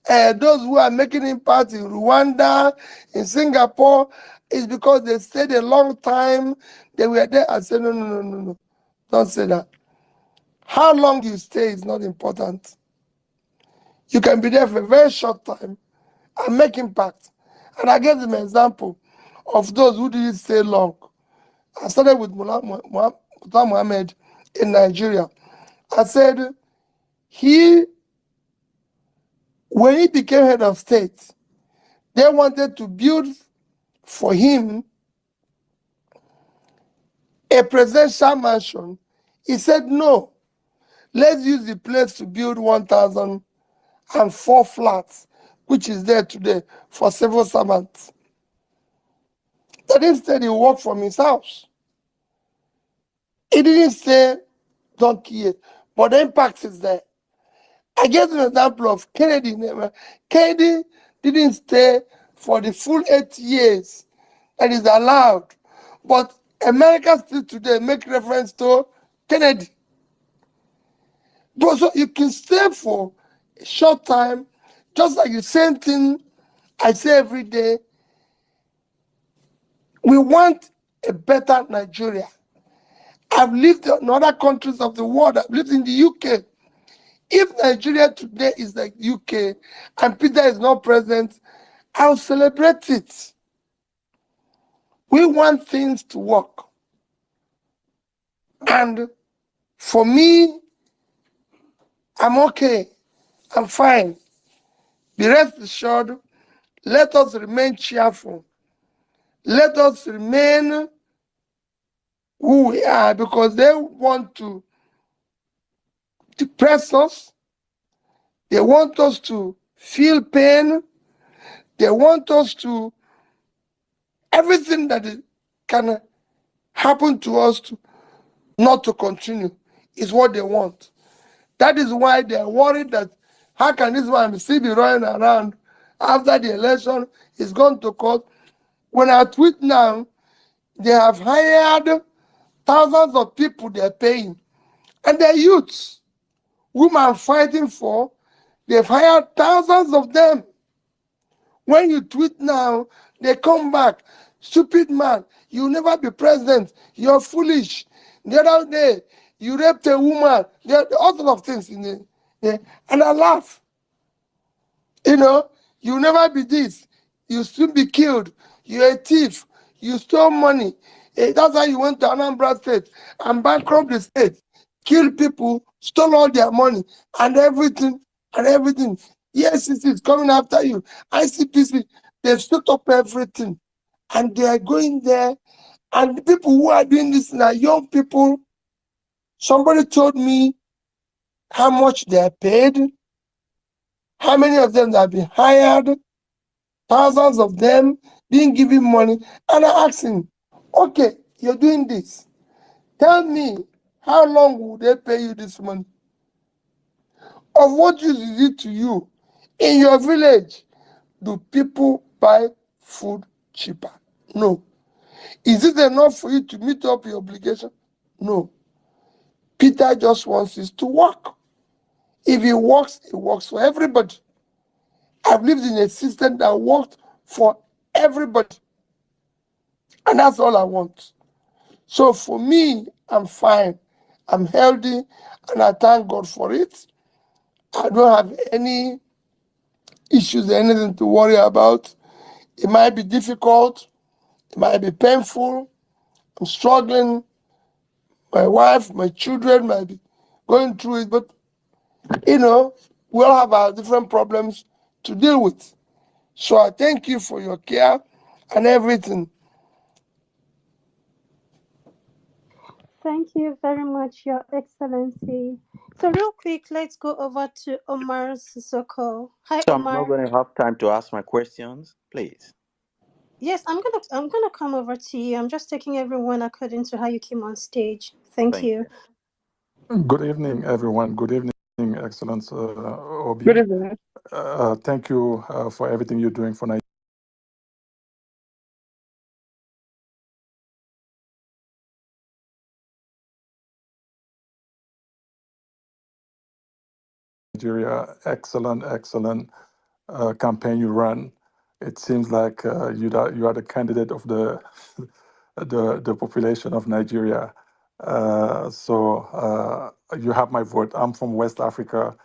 B: those who are making impact in Rwanda, in Singapore, It's because they stayed a long time. They were there. I said, no, no, no, no, no. Don't say that. How long you stay is not important. You can be there for a very short time and make impact. And I gave them an example of those who didn't stay long. I started with Mullah Muhammad in Nigeria. I said, when he became head of state, they wanted to build for him a presidential mansion. He said, no, let's use the place to build 1,004 flats, which is there today for civil servants. But instead, he worked from his house. He didn't say, don't kill it, but the impact is there. I gave an example of Kennedy. Kennedy didn't stay for the full 8 years that is allowed, but America still today make reference to Kennedy. But so you can stay for a short time, just like the same thing I say every day. We want a better Nigeria. I've lived in other countries of the world. I've lived in the UK. If Nigeria today is like UK and Peter is not present, I'll celebrate it. We want things to work. And for me, I'm okay. I'm fine. Be rest assured, let us remain cheerful. Let us remain who we are, because they want to depress us. They want us to feel pain. They want us to, everything that can happen to us to not to continue is what they want. That is why they're worried that how can this man still be running around after the election? He's gone to court. When I tweet now, they have hired thousands of people they're paying, and they're youths whom I'm fighting for. They've hired thousands of them. When you tweet now, they come back. Stupid man, you'll never be president. You're foolish. The other day, you raped a woman. There are all sorts of things in there. And I laugh. You know, you'll never be this. You'll soon be killed. You're a thief. You stole money. That's why you went to Anambra State and bankrupt the state. Killed people, stole all their money and everything and everything. Yes, it is coming after you. ICPC, they've stood up everything. And they are going there. And the people who are doing this now, young people, somebody told me how much they are paid, how many of them have been hired, thousands of them being given money. And I asked him, okay, you're doing this. Tell me, how long will they pay you this money? Of what use is it to you? In your village, do people buy food cheaper? No. Is it enough for you to meet up your obligation? No. Peter just wants us to work. If it works for everybody. I've lived in a system that worked for everybody. And that's all I want. So for me, I'm fine. I'm healthy, and I thank God for it. I don't have any issues, anything to worry about. It might be difficult. It might be painful. I'm struggling. My wife, my children might be going through it. But, we all have our different problems to deal with. So I thank you for your care and everything.
C: Thank you very much, Your Excellency. So, real quick, let's go over to Omar Sissoko. Hi,
N: So I'm not
C: Omar.
N: going to have time to ask my questions, please.
C: Yes, I'm gonna come over to you. I'm just taking everyone according to how you came on stage. Thank
N: Thank
C: you.
N: you.
O: Good evening, everyone. Good evening, Excellence
B: Good
O: Obi.
B: evening.
O: Thank you for everything you're doing for Nigeria. Excellent campaign you run. it seems like you are the candidate of the the population of Nigeria. So you have my vote. I'm from West Africa,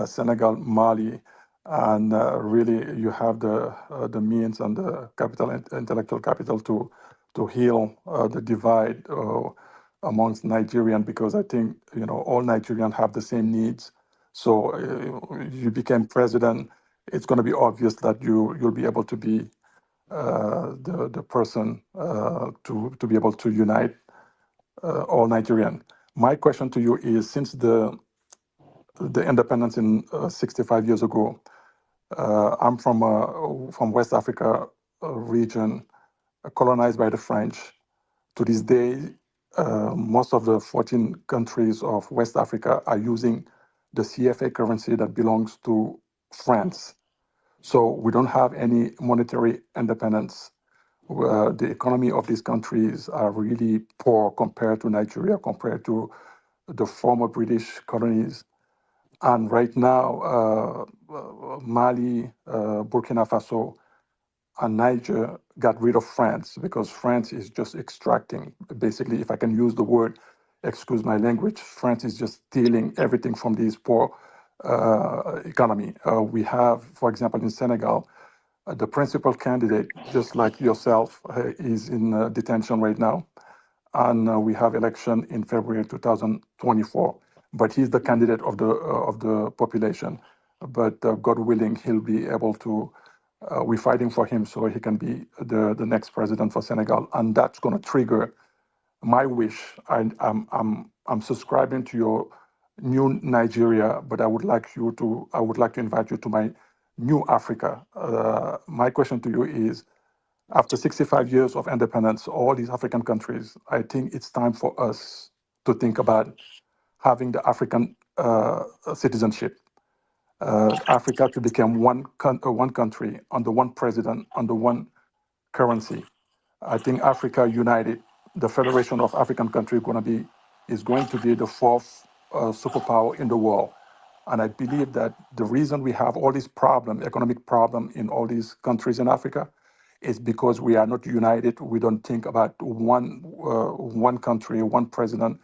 O: Senegal, Mali, and really you have the means and the capital, intellectual capital to heal the divide amongst Nigerian, because I think all Nigerians have the same needs. So you became president, it's going to be obvious that you'll be able to be the person to be able to unite all Nigerian. My question to you is: since the independence in 65 years ago, I'm from West Africa region, colonized by the French. To this day, most of the 14 countries of West Africa are using the CFA currency that belongs to France. So we don't have any monetary independence. The economy of these countries are really poor compared to Nigeria, compared to the former British colonies. And right now, Mali, Burkina Faso, and Niger got rid of France because France is just extracting. Basically, if I can use the word, excuse my language, France is just stealing everything from these poor economy. We have, for example, in Senegal, the principal candidate, just like yourself, is in detention right now. And we have election in February 2024. But he's the candidate of the population. But God willing, he'll be able to. We're fighting for him so he can be the next president for Senegal, and that's going to trigger my wish. I'm subscribing to your new Nigeria, but I would like to invite you to my new Africa. My question to you is: after 65 years of independence, all these African countries, I think it's time for us to think about having the African citizenship. Africa to become one country under one president, under one currency. I think Africa United, the Federation of African Countries, is going to be the fourth superpower in the world. And I believe that the reason we have all these problems, economic problem in all these countries in Africa, is because we are not united. We don't think about one country, one president,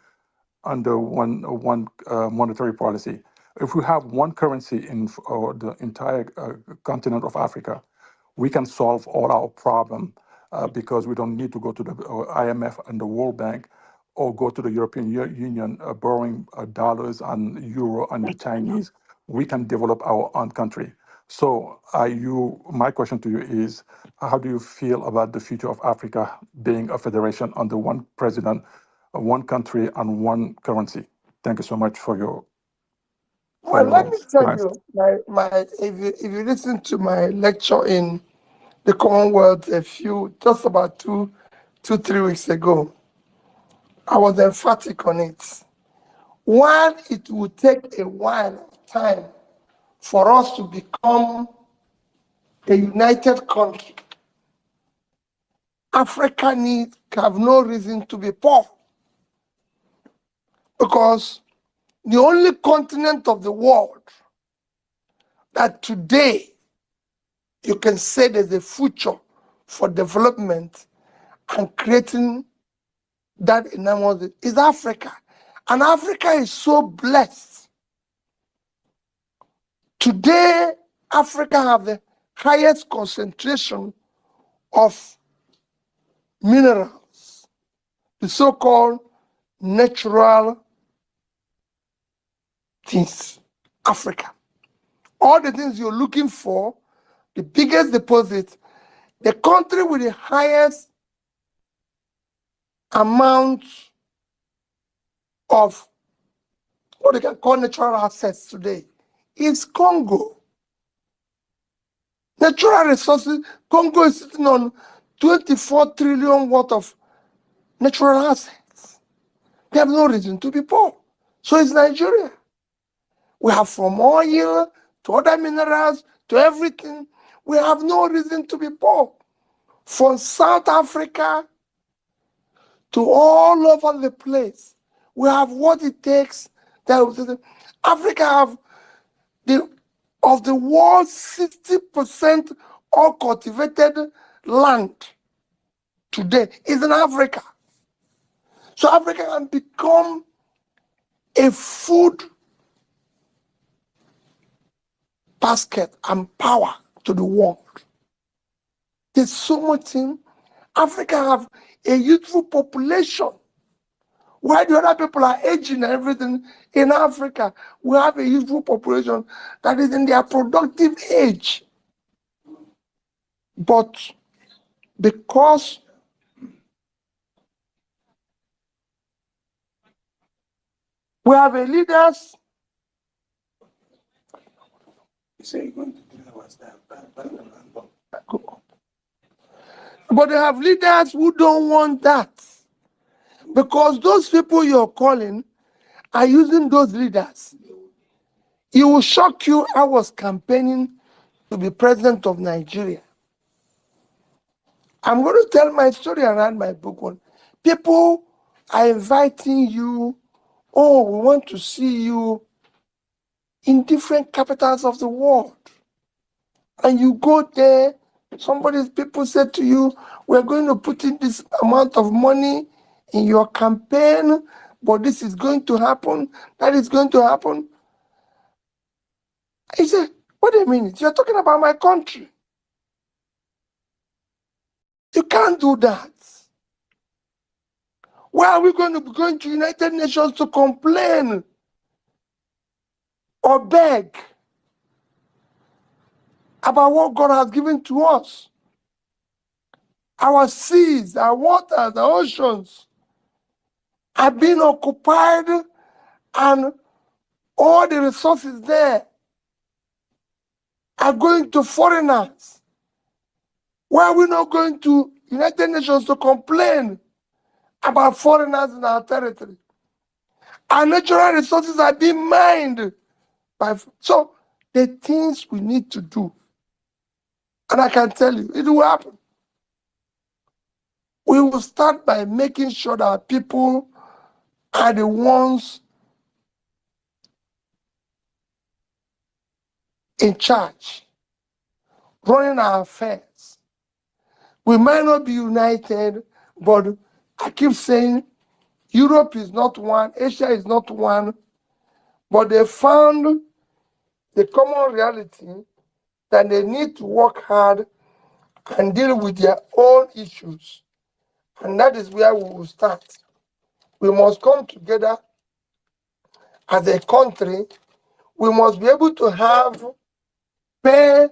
O: under one monetary policy. If we have one currency in the entire continent of Africa, we can solve all our problem because we don't need to go to the IMF and the World Bank or go to the European Union borrowing dollars and euro and the Chinese. We can develop our own country. So my question to you is, how do you feel about the future of Africa being a federation under one president, one country, and one currency? Thank you so much for your
B: Well, let me tell
O: time.
B: you, if you listen to my lecture in the Commonwealth just about 3 weeks ago, I was emphatic on it. While it will take a while of time for us to become a united country, Africa have no reason to be poor, because the only continent of the world that today you can say there's a future for development and creating that enormous is Africa. And Africa is so blessed. Today, Africa have the highest concentration of minerals, the so-called natural things. Africa. All the things you're looking for, the biggest deposit, the country with the highest amount of what they can call natural assets today is Congo. Natural resources, Congo is sitting on 24 trillion worth of natural assets. They have no reason to be poor. So is Nigeria. We have from oil to other minerals to everything. We have no reason to be poor. From South Africa to all over the place, we have what it takes. Africa have of the world's 60% all cultivated land today is in Africa. So Africa can become a food basket and power to the world. There's so much in Africa have a youthful population. While the other people are aging and everything, in Africa, we have a youthful population that is in their productive age. But because we have a leaders, but they have leaders who don't want that. Because those people you're calling are using those leaders. It will shock you. I was campaigning to be president of Nigeria. I'm going to tell my story around my book one. People are inviting you. Oh, we want to see you in different capitals of the world. And you go there, people say to you, we're going to put in this amount of money in your campaign, but this is going to happen, that is going to happen. I said, wait a minute, you're talking about my country. You can't do that. Why are we going to be going to United Nations to complain or beg about what God has given to us? Our seas, our waters, our oceans are being occupied, and all the resources there are going to foreigners. Why are we not going to United Nations to complain about foreigners in our territory? Our natural resources are being mined by. So the things we need to do, and I can tell you, it will happen. We will start by making sure that people are the ones in charge, running our affairs. We might not be united, but I keep saying Europe is not one, Asia is not one, but they found the common reality that they need to work hard and deal with their own issues. And that is where we will start. We must come together as a country. We must be able to have peer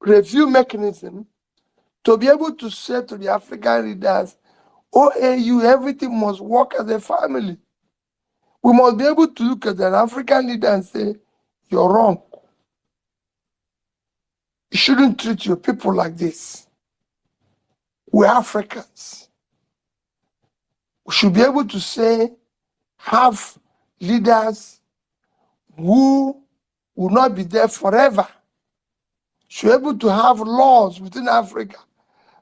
B: review mechanism to be able to say to the African leaders, OAU, everything must work as a family. We must be able to look at an African leader and say, you're wrong. You shouldn't treat your people like this. We're Africans. We should be able to say, have leaders who will not be there forever. Should be able to have laws within Africa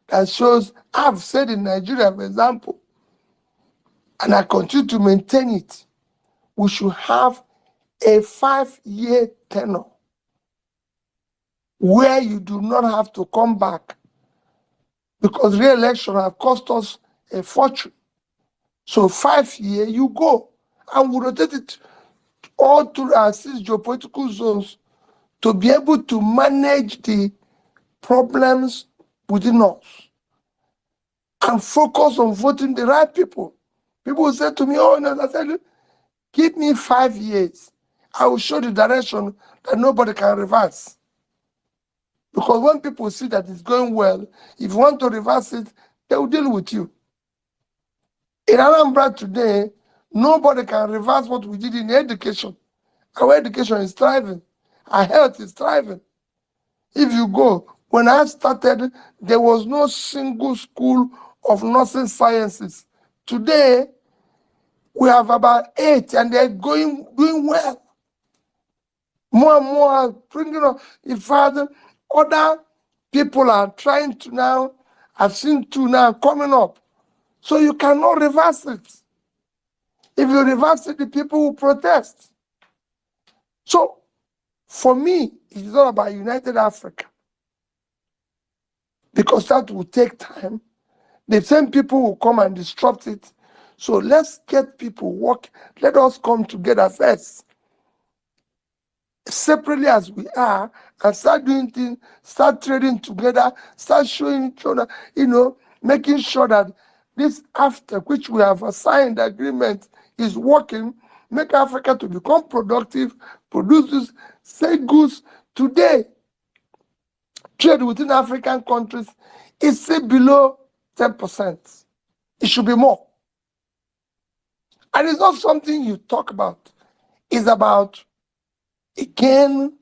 B: that shows, I've said in Nigeria, for example, and I continue to maintain it, we should have a 5-year tenure where you do not have to come back, because re-election have cost us a fortune. So 5 years, you go, and we rotate it all through our 6 geopolitical zones to be able to manage the problems within us and focus on voting the right people. People say to me, oh, no, I said, give me 5 years. I will show the direction that nobody can reverse. Because when people see that it's going well, if you want to reverse it, they will deal with you. In Anambra today, nobody can reverse what we did in education. Our education is thriving. Our health is thriving. If you go, when I started, there was no single school of nursing sciences. Today, we have about 8, and they're doing well. More and more are bringing up. In fact, other people are trying to now, I've seen 2 now coming up. So you cannot reverse it. If you reverse it, the people will protest. So For me, it is all about United Africa because that will take time. The same people will come and disrupt it. So let's get people work. Let us come together first, separately as we are, and start doing things, start trading together, start showing each other, making sure that this after which we have signed the agreement is working, make Africa to become productive, produce say goods today. Trade within African countries is still below 10%. It should be more. And it's not something you talk about. It's about, again,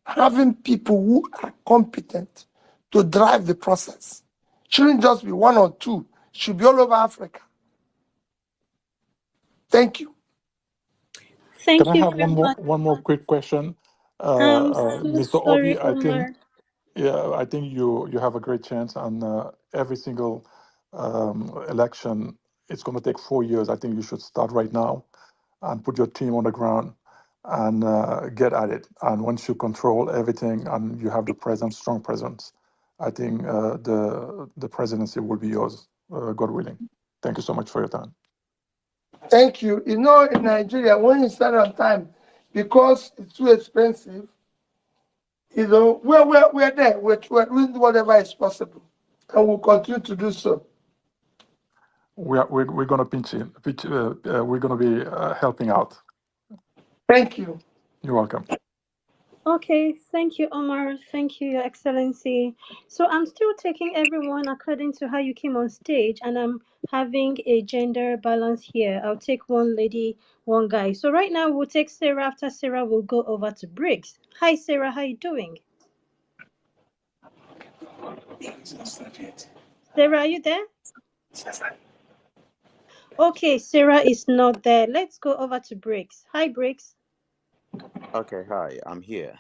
B: having people who are competent to drive the process. Shouldn't just be one or two. Should be all over Africa. Thank you.
O: Can
C: Thank
O: I
C: you
O: have
C: very much.
O: one more quick question?
C: I'm so
O: Mr.
C: sorry,
O: Obi,
C: Omar.
O: I think you have a great chance on every single election. It's going to take 4 years. I think you should start right now and put your team on the ground and get at it. And once you control everything and you have the presence, strong presence, I think the presidency will be yours, God willing. Thank you so much for your time.
B: Thank you. In Nigeria, when you start on time, because it's too expensive, we're there. We're doing whatever is possible. And we'll continue to do so.
O: We're going to we're going to be helping out.
B: Thank you.
O: You're welcome.
C: Okay, thank you, Omar. Thank you, Your Excellency. So I'm still taking everyone according to how you came on stage, and I'm having a gender balance here. I'll take one lady, one guy. So right now we'll take Sarah. After Sarah, we'll go over to Briggs. Hi, Sarah. How you doing? Sarah, are you there? Okay, Sarah is not there. Let's go over to Briggs. Hi, Briggs.
N: Okay, hi, I'm here.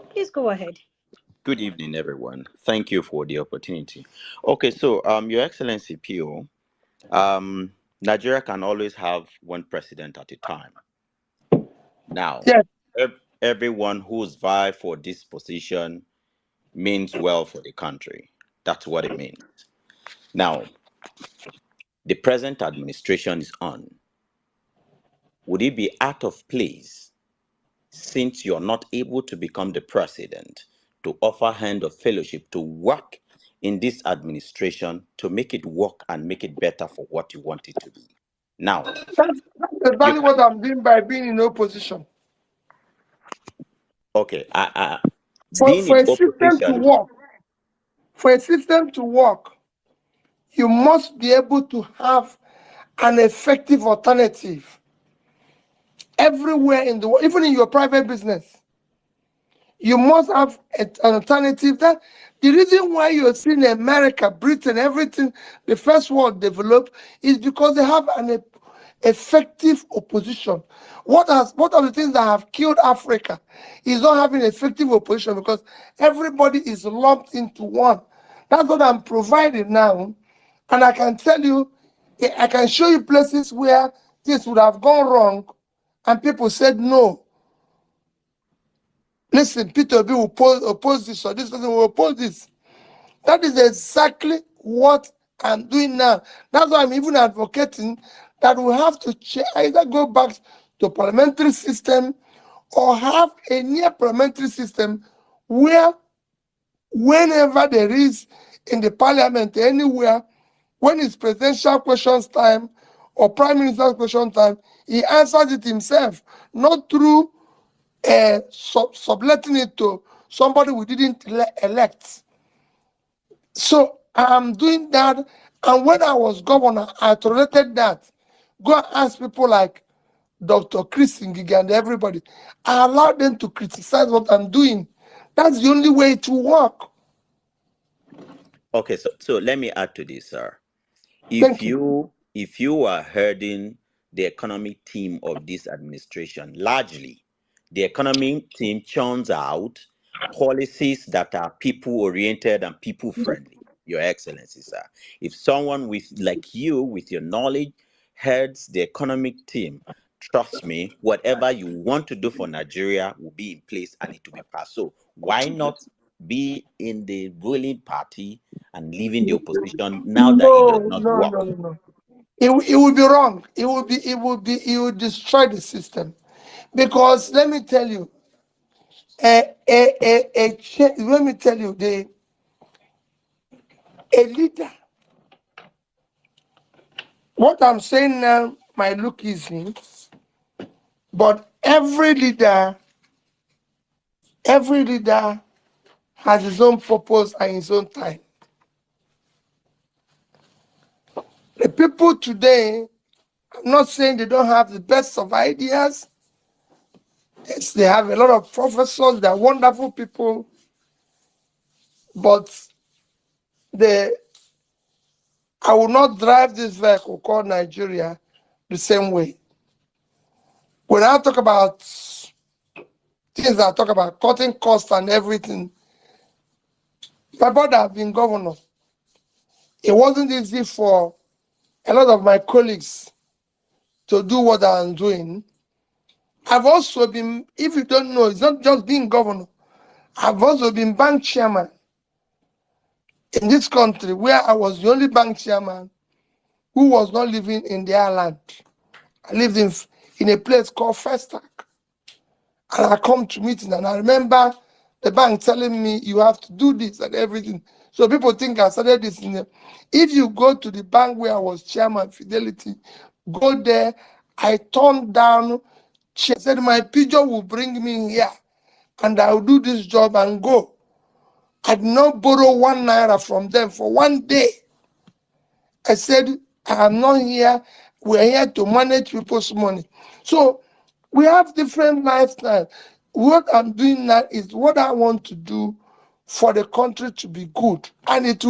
C: Please go ahead.
N: Good evening, everyone. Thank you for the opportunity. Okay, so Your Excellency Pio, Nigeria can always have one president at a time. Now,
B: Yes.
N: everyone who's vying for this position means well for the country. That's what it means. Now, the present administration is on. Would it be out of place, since you're not able to become the president, to offer hand of fellowship to work in this administration to make it work and make it better for what you want it to be? Now,
B: That's
N: you
B: exactly
N: can,
B: what I'm doing by being in opposition.
N: okay,
B: For,
N: being
B: for
N: in
B: a system to
N: opposition,
B: work, for a system to work, you must be able to have an effective alternative everywhere in the world, even in your private business. You must have an alternative. That the reason why you're seeing America, Britain, everything, the first world develop is because they have an effective opposition. What are the things that have killed Africa is not having effective opposition, because everybody is lumped into one. That's what I'm providing now. And I can tell you, I can show you places where this would have gone wrong and people said no. Listen, Peter B will oppose this, or this person will oppose this. That is exactly what I'm doing now. That's why I'm even advocating that we have to either go back to parliamentary system or have a near parliamentary system where whenever there is in the parliament anywhere, when it's presidential questions time or prime minister's question time, he answers it himself, not through subletting it to somebody we didn't elect. So I'm doing that. And when I was governor, I tolerated that. Go and ask people like Dr. Chris Ngige and everybody. I allowed them to criticize what I'm doing. That's the only way to work.
N: okay, so let me add to this, sir. If
B: Thank you.
N: you are heading the economic team of this administration, largely the economic team churns out policies that are people oriented and people friendly, Your Excellency, sir. If someone with like you with your knowledge heads the economic team, trust me, whatever you want to do for Nigeria will be in place and it will be passed. So why not be in the ruling party and leaving the opposition now that it does
B: No,
N: not
B: no,
N: work?
B: no, no. It would be wrong. It would destroy the system. Because let me tell you, let me tell you, a leader, what I'm saying now might look easy, but every leader has his own purpose and his own time. The people today, I'm not saying they don't have the best of ideas. Yes, they have a lot of professors, they're wonderful people, but they, I will not drive this vehicle called Nigeria the same way. When I talk about things I talk about, cutting costs and everything, my brother has been governor. It wasn't easy for a lot of my colleagues to do what I'm doing. I've also been, if you don't know, it's not just being governor. I've also been bank chairman in this country where I was the only bank chairman who was not living in their land. I lived in a place called Festac. And I come to meeting and I remember the bank telling me you have to do this and everything. So people think I started this in the, if you go to the bank where I was chairman, Fidelity, go there, I turned down, said my pigeon will bring me here and I'll do this job and go. I did not borrow 1 naira from them for 1 day. I said, I am not here. We're here to manage people's money. So we have different lifestyles. What I'm doing now is what I want to do for the country to be good. And it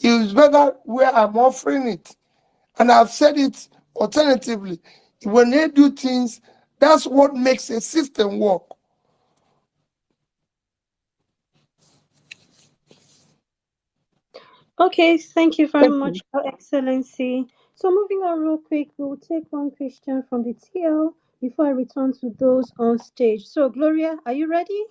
B: is better where I'm offering it. And I've said it alternatively. When they do things, that's what makes a system work.
C: Okay, thank you very much, Your Excellency. So moving on real quick, we'll take one question from the TL before I return to those on stage. So Gloria, are you ready?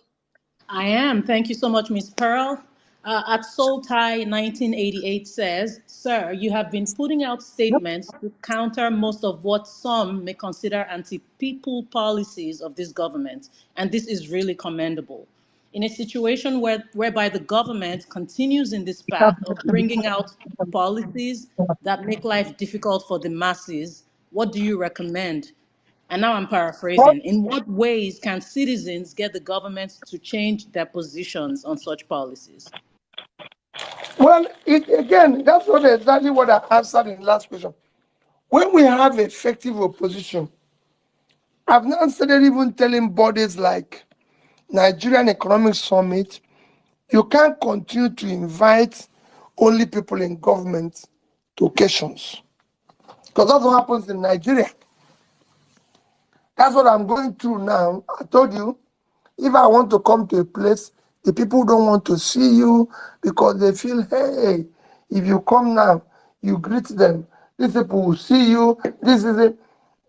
D: I am. Thank you so much, Miss Pearl. At Soul Tie 1988 says, Sir, you have been putting out statements to counter most of what some may consider anti-people policies of this government, and this is really commendable. In a situation whereby the government continues in this path of bringing out policies that make life difficult for the masses, what do you recommend? And now I'm
B: But,
D: paraphrasing. In what ways can citizens get the government to change their positions on such policies?
B: well, again, that's what exactly what I answered in the last question. When we have effective opposition, I've now started even telling bodies like Nigerian Economic Summit, you can't continue to invite only people in government to occasions. Because that's what happens in Nigeria. That's what I'm going through now. I told you, if I want to come to a place, the people don't want to see you because they feel, hey, if you come now, you greet them. These people will see you. This is it.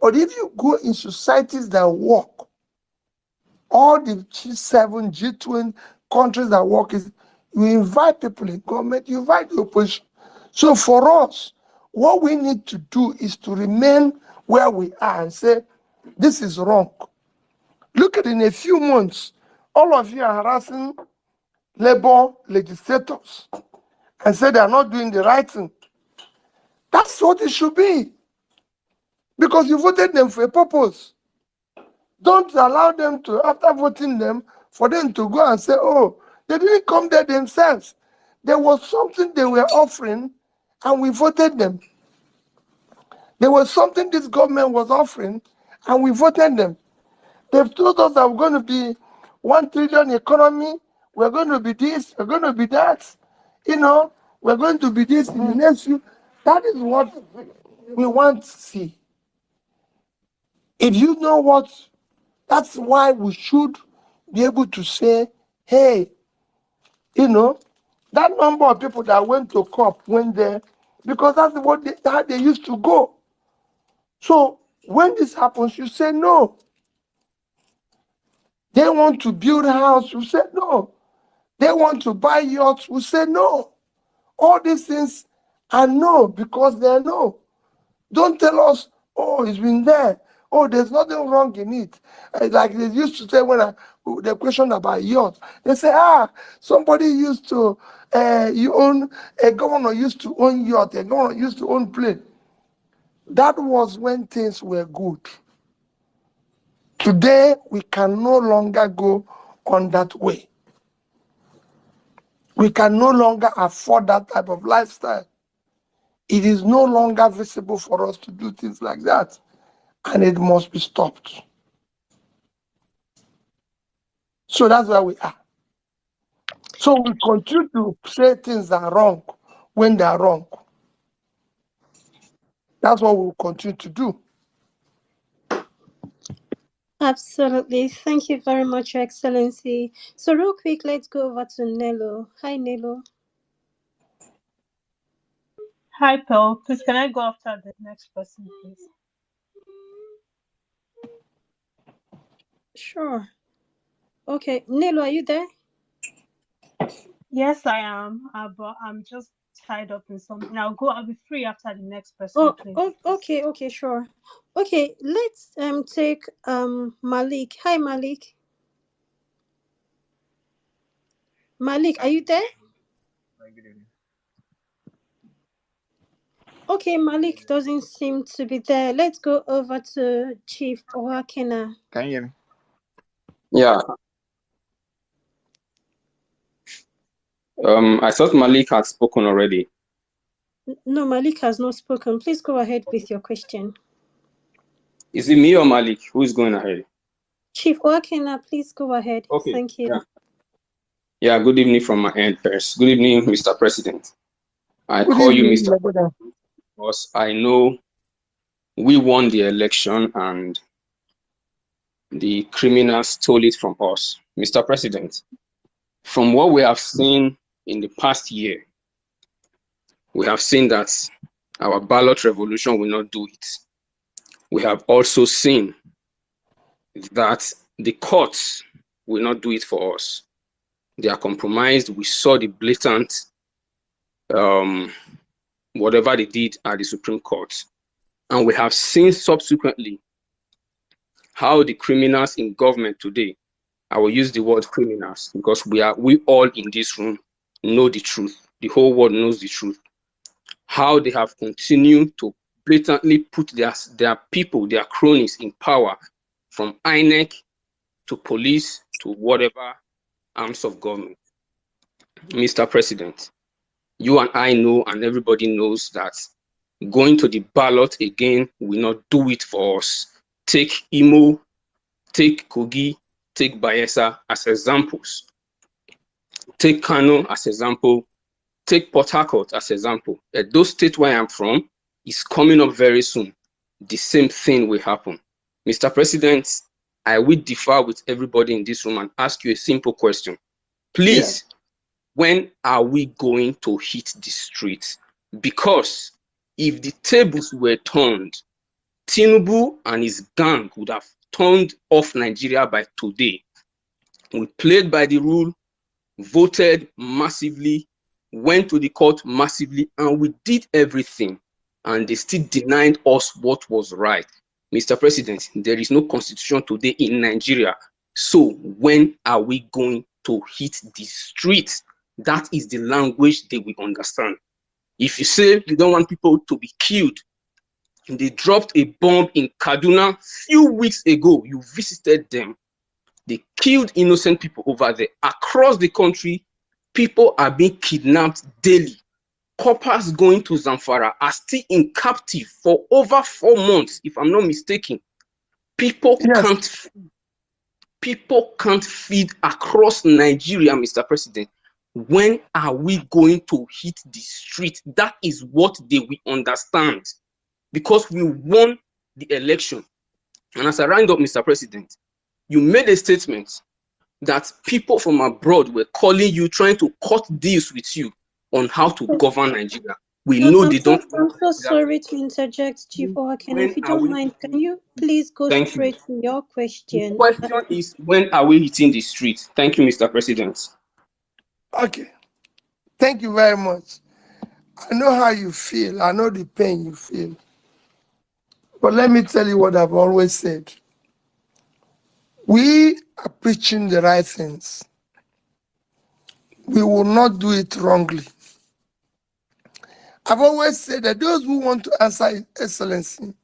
B: But if you go in societies that work, all the G7, G20 countries that work is you invite people in government, you invite the opposition. So for us, what we need to do is to remain where we are and say, this is wrong. Look at in a few months, all of you are harassing labor legislators and say they are not doing the right thing. That's what it should be. Because you voted them for a purpose. Don't allow them to, after voting them, for them to go and say, oh, they didn't come there themselves. There was something they were offering and we voted them. There was something this government was offering and we voted them. They've told us that we're going to be 1 trillion economy, we're going to be this, we're going to be that. You know, we're going to be this in the next few. That is what we want to see. If you know what, that's why we should be able to say, hey, you know, that number of people that went to COP went there because that's what how they used to go. So When this happens, you say no. They want to build a house, you say no. They want to buy yachts, we say no. All these things are no because they're no. Don't tell us, oh, it's been there. Oh, there's nothing wrong in it. Like they used to say when the question about yacht, they say, somebody used to, a governor used to own yacht, a governor used to own plane. That was when things were good. Today, we can no longer go on that way. We can no longer afford that type of lifestyle. It is no longer visible for us to do things like that, and it must be stopped. So that's where we are. So we continue to say things are wrong when they are wrong. That's what we'll continue to do.
C: Absolutely. Thank you very much, Your Excellency. So real quick, let's go over to Nello. Hi, Nello.
P: Hi, Pearl. Please, can I go after the next person, please?
C: Sure. Okay, Nello, are you there?
P: Yes, I am, but I'm just tied up in something. I'll be free after the next person,
C: Oh,
P: please.
C: oh, okay, sure. Okay, let's take Malik. Hi, Malik. Malik, are you there? Okay, Malik doesn't seem to be there. Let's go over to Chief Owakena.
Q: Can you hear me? Yeah. I thought Malik had spoken already.
C: No, Malik has not spoken. Please go ahead with your question.
Q: Is it me or Malik who is going ahead?
C: Chief Owakena, please go ahead.
Q: Okay.
C: Thank you.
Q: Yeah, good evening from my end first. Good evening, Mr. President. I
B: Good
Q: call you
B: evening,
Q: Mr.
B: my brother.
Q: because I know we won the election and the criminals stole it from us. Mr. President, from what we have seen in the past year, we have seen that our ballot revolution will not do it. We have also seen that the courts will not do it for us. They are compromised. We saw the blatant whatever they did at the Supreme Court. And we have seen subsequently how the criminals in government today, I will use the word criminals because we all in this room know the truth. The whole world knows the truth. How they have continued to blatantly put their people, their cronies in power, from INEC to police to whatever arms of government. Mr. President, you and I know, and everybody knows that going to the ballot again will not do it for us. Take Imo, take Kogi, take Bayelsa as examples. Take Kano as example. Take Port Harcourt as example. Those states where I'm from is coming up very soon. The same thing will happen. Mr. President, I will differ with everybody in this room and ask you a simple question. Please, when are we going to hit the streets? Because if the tables were turned, Tinubu and his gang would have turned off Nigeria by today. We played by the rule, voted massively, went to the court massively, and we did everything. And they still denied us what was right. Mr. President, there is no constitution today in Nigeria. So when are we going to hit the streets? That is the language they will understand. If you say you don't want people to be killed, they dropped a bomb in Kaduna few weeks ago. You visited them. They killed innocent people over there. Across the country, people are being kidnapped daily. Coppers going to Zamfara are still in captive for over 4 months, if I'm not mistaken. People can't feed across Nigeria, Mr. President. When are we going to hit the street? That is what they will understand. Because we won the election. And as I round up, Mr. President, you made a statement that people from abroad were calling you, trying to cut deals with you on how to govern Nigeria. We know they don't
C: I'm
Q: want
C: so
Q: that.
C: sorry to interject, Chief Owaken. If
Q: When
C: you
Q: are
C: don't
Q: we
C: mind, can
Q: hitting?
C: you please go
Q: Thank you.
C: straight to your
Q: The
C: question?
Q: question is, when are we hitting the street? Thank you, Mr. President.
B: Okay. Thank you very much. I know how you feel. I know the pain you feel. But let me tell you what I've always said. We are preaching the right things. We will not do it wrongly. I've always said that those who want to answer Excellency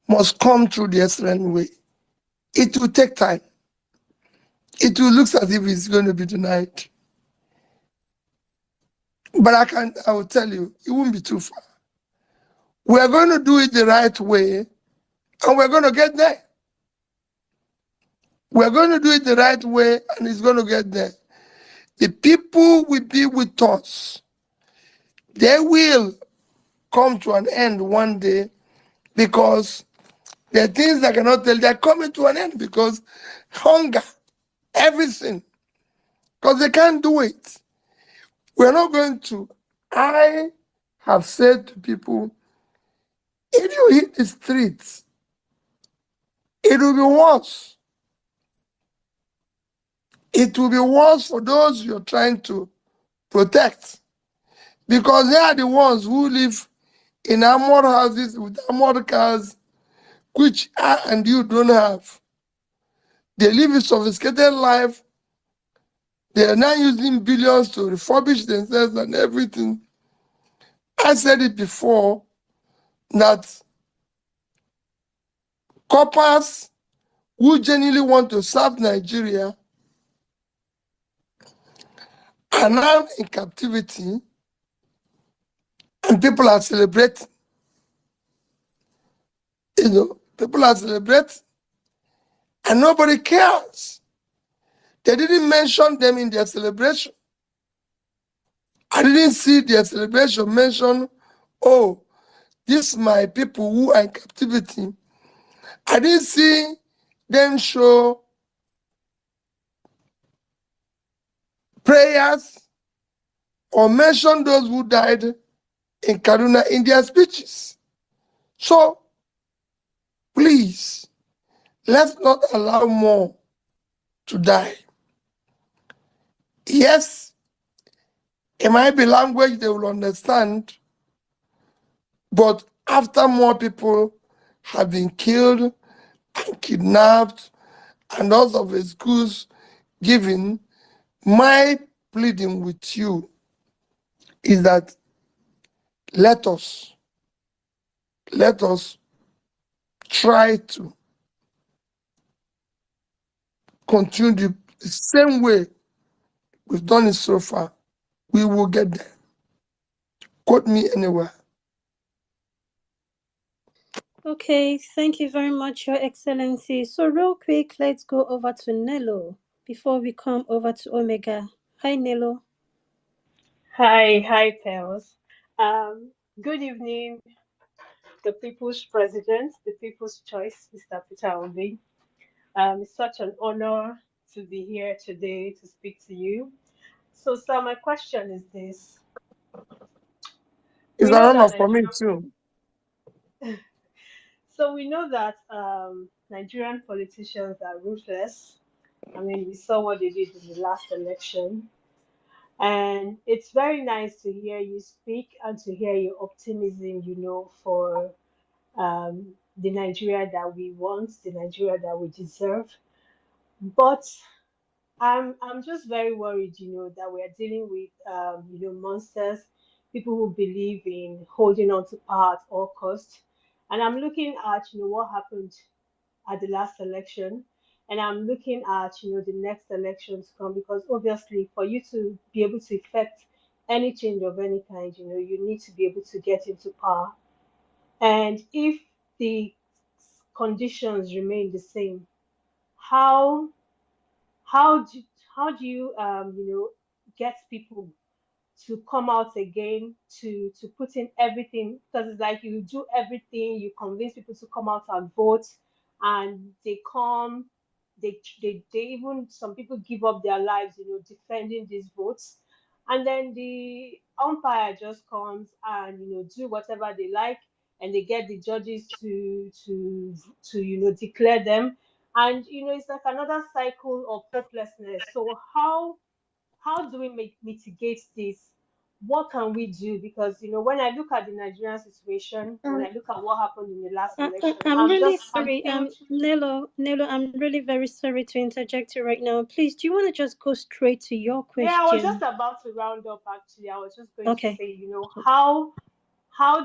B: must come through the excellent way. It will take time. It will look as if it's going to be tonight. But I will tell you, it won't be too far. We are going to do it the right way, and we're going to get there. We're going to do it the right way, and it's going to get there. The people will be with us. They will come to an end one day because there are things I cannot tell. They're coming to an end because hunger, everything, because they can't do it. We're not going to. I have said to people, if you hit the streets, it will be worse. It will be worse for those you're trying to protect because they are the ones who live in armored houses with armored cars, which I and you don't have. They live a sophisticated life. They are now using billions to refurbish themselves and everything. I said it before that coppers who genuinely want to serve Nigeria are now in captivity and people are celebrating. People are celebrating and nobody cares. They didn't mention them in their celebration. I didn't see their celebration mention, oh, these my people who are in captivity. I didn't see them show prayers or mention those who died in Kaduna in their speeches. So please, let's not allow more to die. Yes, it might be language they will understand, but after more people have been killed and kidnapped and lots of excuse given, my pleading with you is that let us try to continue the same way we've done it so far. We will get there. Quote me anywhere.
C: Okay, thank you very much, Your Excellency. So, real quick, let's go over to Nello before we come over to Omega. Hi, Nello.
P: Hi, Pels. Good evening, the people's president, the people's choice, Mr. Peter Obi. It's such an honor to be here today to speak to you. So, sir, my question is this.
B: It's
P: We
B: an
P: know that
B: honor for me
P: Nigeria,
B: too.
P: so we know that Nigerian politicians are ruthless. I mean, we saw what they did in the last election. And it's very nice to hear you speak and to hear your optimism, for the Nigeria that we want, the Nigeria that we deserve. But I'm just very worried, that we are dealing with, monsters, people who believe in holding on to power at all costs. And I'm looking at, what happened at the last election, and I'm looking at, the next election to come, because obviously for you to be able to effect any change of any kind, you need to be able to get into power. And if the conditions remain the same, how how do how do you get people to come out again, to put in everything, because it's like you do everything, you convince people to come out and vote, and they come, they even, some people give up their lives, defending these votes, and then the umpire just comes and do whatever they like, and they get the judges to declare them, and it's like another cycle of hopelessness. So how do we mitigate this? What can we do? Because when I look at the Nigerian situation, when I look at what happened in the last election,
C: I'm
P: I'm
C: really
P: just I'm
C: sorry,
P: thinking.
C: Nelo, I'm really very sorry to interject you right now. Please, do you want to just go straight to your
P: Yeah, I was just
C: question?
P: about to round up. Actually, I was just going to
C: Okay.
P: say, how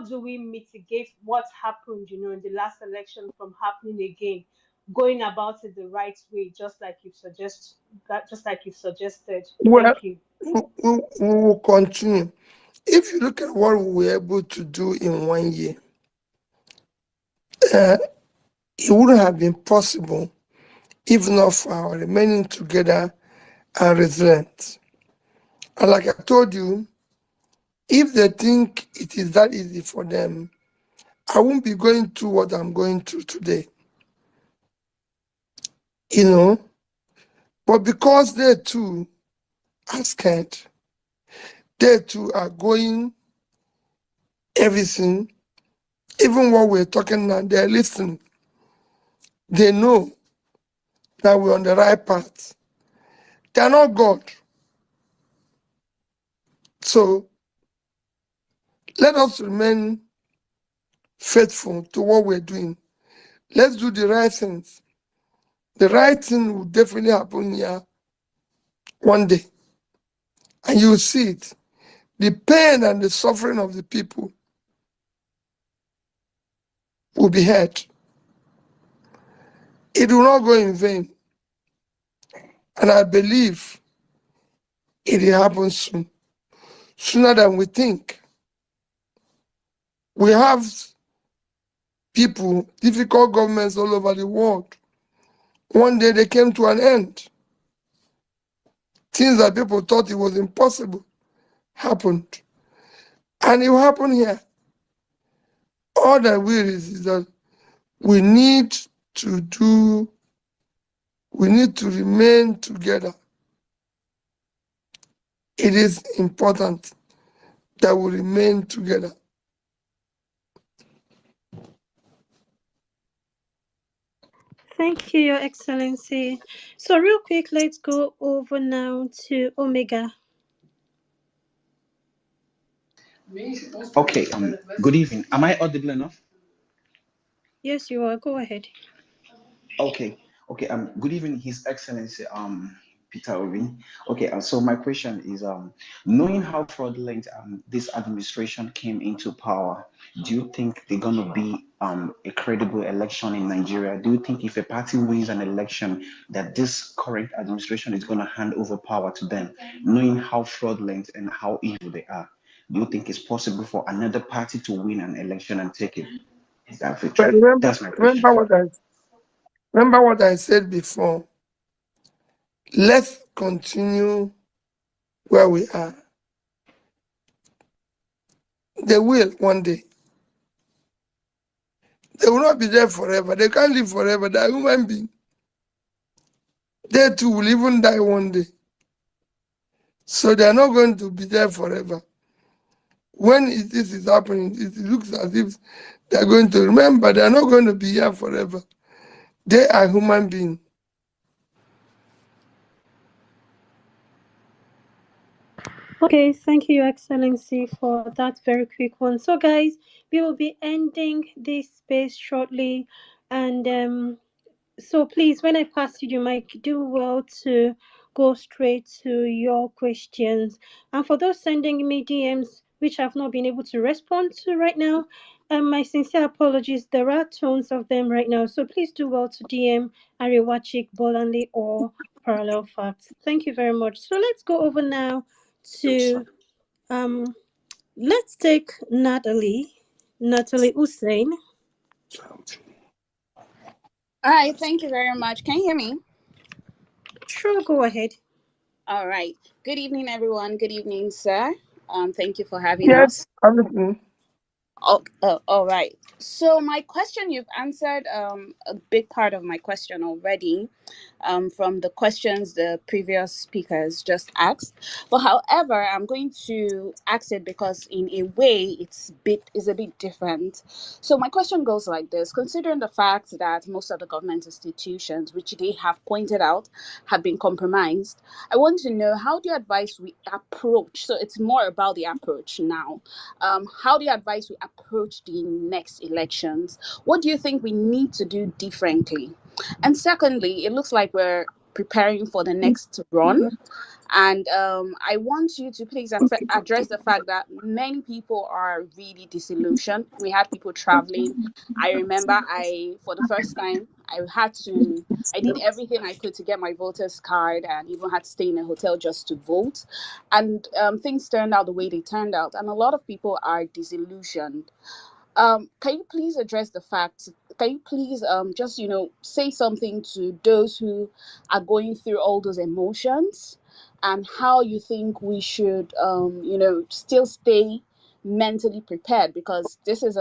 P: do we mitigate what happened, in the last election from happening again, going about it the right way, just like you've suggested.
B: Well,
P: Thank you.
B: we will continue. If you look at what we were able to do in 1 year, uh, it wouldn't have been possible if not for our remaining together and resilient. And like I told you, if they think it is that easy for them, I won't be going through what I'm going through today. You know, but because they too are scared, they too are going everything, even what we're talking now, they're listening. They know that we're on the right path. They're not God. So let us remain faithful to what we're doing. Let's do the right things. The right thing will definitely happen here one day. And you'll see it. The pain and the suffering of the people will be heard. It will not go in vain. And I believe it will happen soon, sooner than we think. We have people, difficult governments all over the world. One day they came to an end. Things that people thought it was impossible happened. And it will happen here. All that we is that we need to do, we need to remain together. It is important that we remain together.
C: Thank you, Your Excellency. So, real quick, let's go over now to Omega.
R: Okay, good evening. Am I audible enough?
C: Yes, you are. Go ahead.
R: Okay, okay. Good evening, His Excellency, Peter Obi. Okay, so my question is, knowing how fraudulent this administration came into power, do you think they're gonna be a credible election in Nigeria? Do you think if a party wins an election, that this current administration is gonna hand over power to them, knowing how fraudulent and how evil they are? Do you think it's possible for another party to win an election and take it? That
B: But
R: victory? That's my question.
B: remember what I said before. Let's continue where we are. They will one day. They will not be there forever. They can't live forever. They are human beings. They too will even die one day. So they are not going to be there forever. When this is happening, it looks as if they are going to remember. They are not going to be here forever. They are human beings.
C: Okay, thank you, Your Excellency, for that very quick one. So, guys, we will be ending this space shortly, and so please, when I pass you the mic, do well to go straight to your questions. And for those sending me DMs which I've not been able to respond to right now, my sincere apologies. There are tons of them right now, so please do well to DM Arewachik, Bolanle, or Parallel Facts. Thank you very much. So let's go over now to um. Let's take Natalie Hussein.
S: All right, thank you very much. Can you hear me?
C: Sure, go ahead.
S: All right. Good evening, everyone. Good evening, sir. Thank you for having
B: Yes,
S: us.
B: I'm listening.
S: Oh, all right. So my question, you've answered a big part of my question already, from the questions the previous speakers just asked. But however, I'm going to ask it because in a way it's a bit different. So my question goes like this: considering the fact that most of the government institutions, which they have pointed out, have been compromised, I want to know, how do you advise we approach? So it's more about the approach now. How do you advise we approach the next elections? What do you think we need to do differently? And secondly, it looks like we're preparing for the next run. And I want you to please address the fact that many people are really disillusioned. We had people traveling. I remember for the first time, I did everything I could to get my voter's card and even had to stay in a hotel just to vote. And things turned out the way they turned out. And a lot of people are disillusioned. Can you please address the fact? Can you please just say something to those who are going through all those emotions, and how you think we should still stay mentally prepared, because this is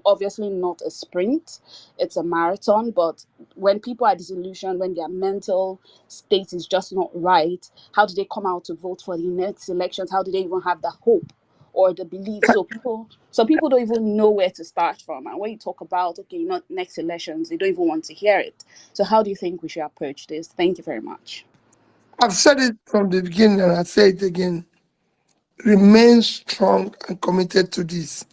S: obviously not a sprint, it's a marathon. But when people are disillusioned, when their mental state is just not right, how do they come out to vote for the next elections? How do they even have the hope or the belief? Some people don't even know where to start from. And when you talk about, okay, not next elections, they don't even want to hear it. So how do you think we should approach this? Thank you very much.
B: I've said it from the beginning and I say it again. Remain strong and committed to this.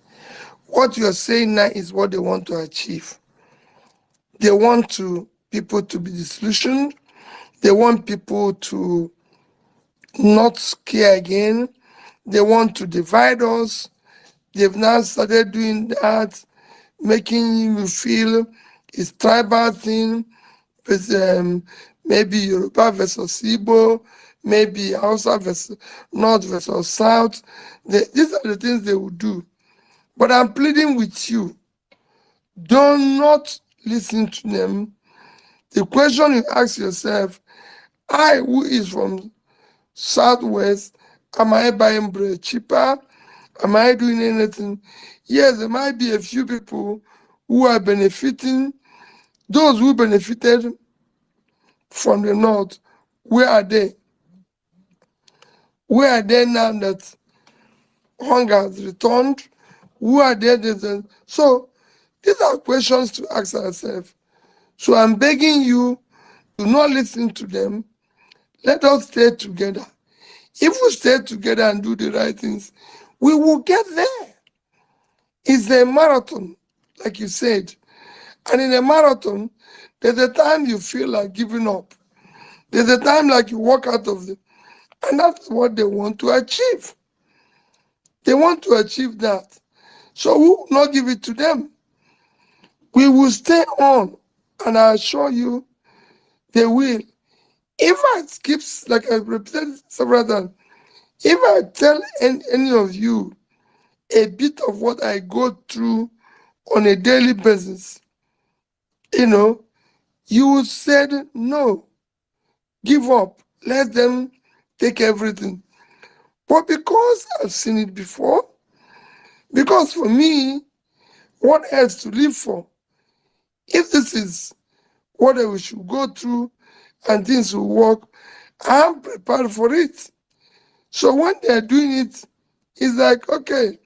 B: What you're saying now is what they want to achieve. They want people to be disillusioned. They want people to not care again. They want to divide us. They've now started doing that, making you feel it's tribal thing, with maybe Yoruba versus Igbo, maybe Hausa versus North versus South. These are the things they will do. But I'm pleading with you, do not listen to them. The question you ask yourself, I, who is from Southwest, am I buying bread cheaper? Am I doing anything? Yes, there might be a few people who are benefiting. Those who benefited from the North, where are they? Where are they now that hunger has returned? Who are they? So these are questions to ask ourselves. So I'm begging you, do not listen to them. Let us stay together. If we stay together and do the right things, we will get there. It's a marathon, like you said. And in a marathon, there's a time you feel like giving up. There's a time like you walk out of it. And that's what they want to achieve. They want to achieve that. So we will not give it to them. We will stay on. And I assure you, they will. If I skip, like I repeated several times, if I tell any of you a bit of what I go through on a daily basis, you know, you said no, give up, let them take everything. But because I've seen it before, because for me, what else to live for? If this is what we should go through and things will work, I'm prepared for it. So when they're doing it, it's like, okay,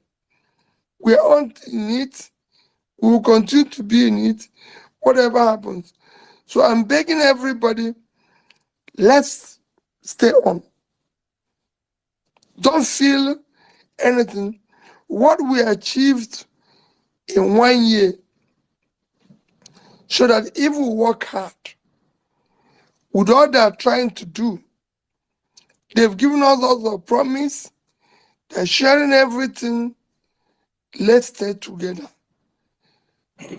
B: we're on in it, we will continue to be in it, whatever happens. So I'm begging everybody, let's stay on. Don't feel anything. What we achieved in 1 year, so that if we work hard with all they're trying to do, they've given us all the promise, they're sharing everything, let's stay together.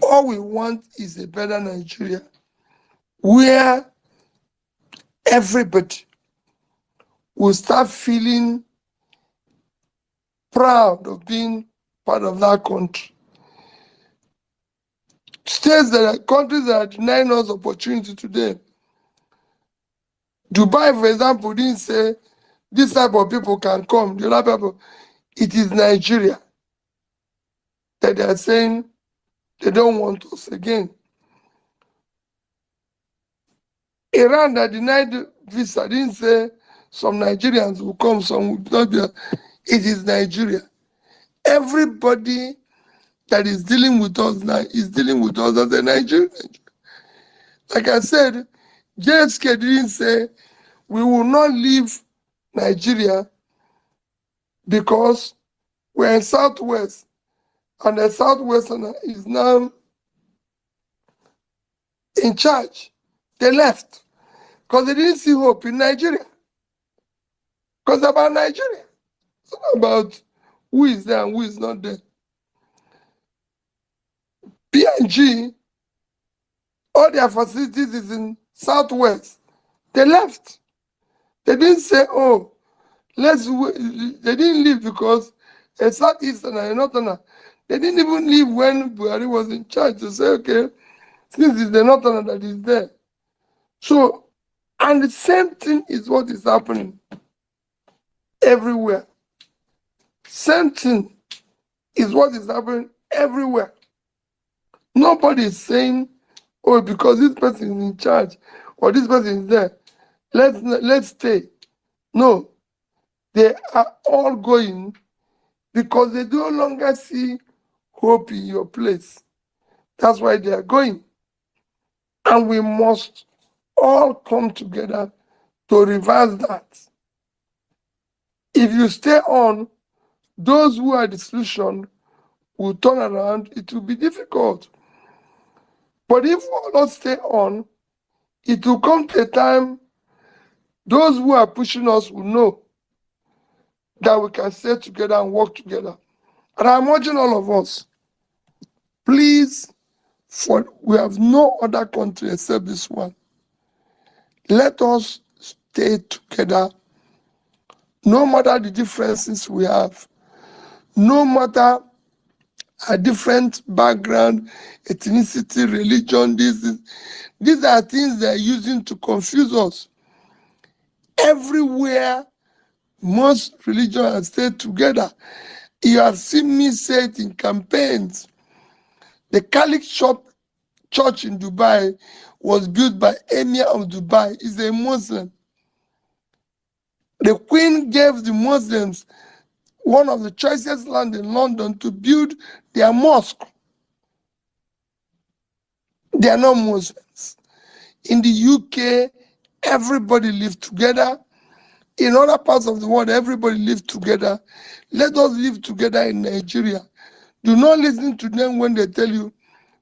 B: All we want is a better Nigeria where everybody will start feeling proud of being part of that country. States that are countries that are denying us opportunity today. Dubai, for example, didn't say this type of people can come. The other people, it is Nigeria. that they are saying they don't want us again. Iran that denied visa didn't say some Nigerians will come, some will not be. It is Nigeria. Everybody that is dealing with us now is dealing with us as a Nigerian. Like I said, JSK didn't say we will not leave Nigeria because we're in Southwest and the Southwesterner is now in charge. They left because they didn't see hope in Nigeria. Because about Nigeria. It's not about who is there and who is not there. PNG, all their facilities is in Southwest. They left. They didn't say, oh, they didn't leave because a Southeasterner and a Northerner. They didn't even leave when Buhari was in charge to say, okay, since it's the Northerner that is there. So, and the same thing is what is happening everywhere. Same thing is what is happening everywhere. Nobody is saying, oh, because this person is in charge or this person is there, let's stay. No, they are all going because they no longer see hope in your place. That's why they are going. And we must all come together to reverse that. If you stay on, those who are the solution will turn around. It will be difficult. But if we all not stay on, it will come to a time those who are pushing us will know that we can stay together and work together. And I'm urging all of us, please, for we have no other country except this one. Let us stay together, no matter the differences we have, no matter a different background, ethnicity, religion, these are things they're using to confuse us. Everywhere, most religions stay together. You have seen me say it in campaigns. The Catholic church in Dubai was built by Emir of Dubai. He's a Muslim. The Queen gave the Muslims one of the choicest land in London to build their mosque. They are not Muslims. In the UK, everybody lived together. In other parts of the world, everybody lived together. Let us live together in Nigeria. Do not listen to them when they tell you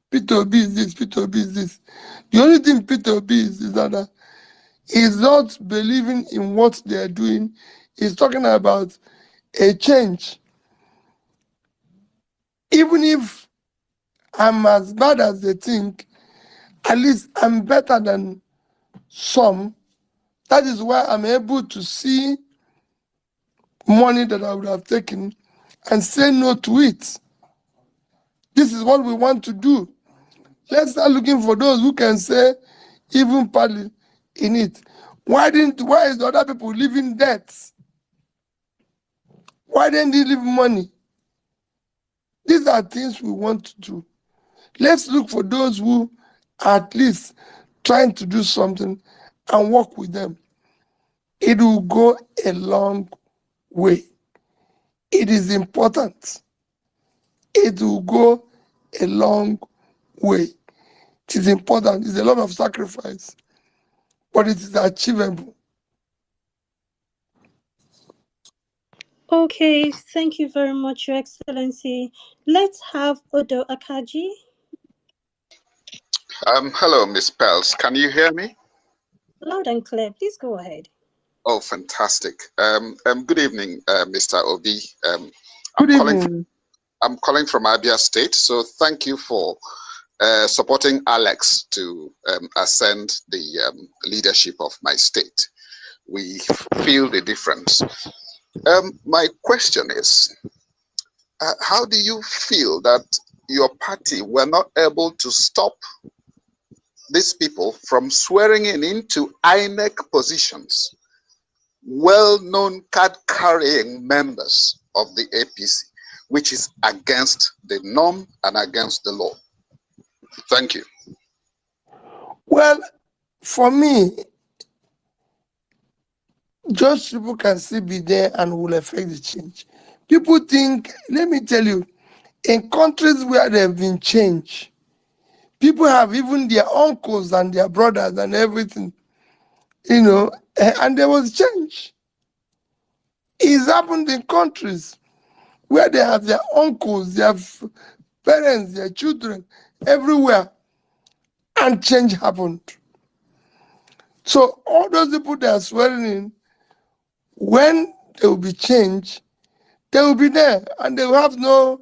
B: Peter Obi is this, Peter Obi is this. The only thing Peter Obi is that he's not believing in what they are doing. He's talking about a change. Even if I'm as bad as they think, at least I'm better than some. That is why I'm able to see money that I would have taken and say no to it. This is what we want to do. Let's start looking for those who can say even partly in it. Why is the other people leaving debts? Why didn't they leave money? These are things we want to do. Let's look for those who are at least trying to do something and work with them. It will go a long way. It is important. It will go a long way. It is important. It's a lot of sacrifice, but it is achievable.
C: Okay, thank you very much, Your Excellency. Let's have Odo Akaji.
T: Hello, Miss Pels. Can you hear me?
C: Loud and clear. Please go ahead.
T: Oh, fantastic. Good evening, Mr. Obi.
B: Good evening.
T: I'm calling from Abia State, so thank you for supporting Alex to ascend the leadership of my state. We feel the difference. My question is, how do you feel that your party were not able to stop these people from swearing into INEC positions, well-known card-carrying members of the APC? which is against the norm and against the law? Thank you.
B: Well, for me, just people can still be there and will affect the change. People think, let me tell you, in countries where there have been change, people have even their uncles and their brothers and everything, and there was change. It's happened in countries where they have their uncles, their parents, their children, everywhere, and change happened. So all those people that are swearing in, when there will be change, they will be there, and they will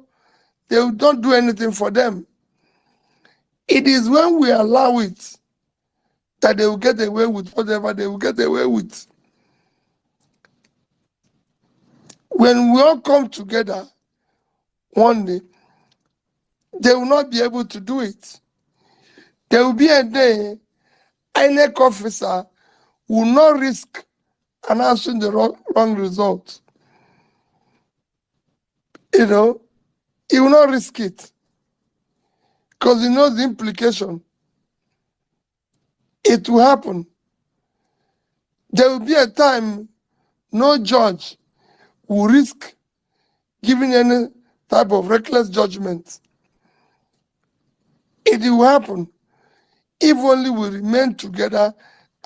B: not do anything for them. It is when we allow it that they will get away with whatever they will get away with. When we all come together one day, they will not be able to do it. There will be a day INEC officer will not risk announcing the wrong result. He will not risk it because he knows the implication. It will happen. There will be a time no judge will risk giving any type of reckless judgment. It will happen if only we remain together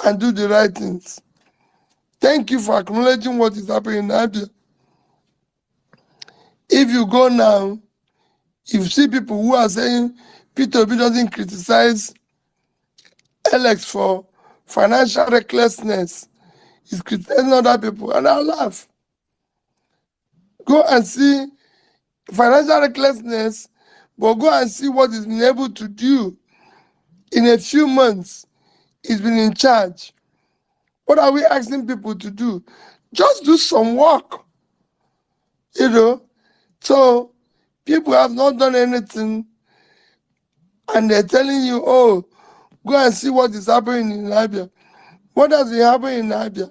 B: and do the right things. Thank you for acknowledging what is happening in Abia. If you go now, you see people who are saying Peter Obi doesn't criticize Alex for financial recklessness. He's criticizing other people, and I laugh. Go and see financial recklessness, but go and see what he's been able to do in a few months. He's been in charge. What are we asking people to do? Just do some work, So people have not done anything, and they're telling you, oh, go and see what is happening in Libya. What has been happening in Libya?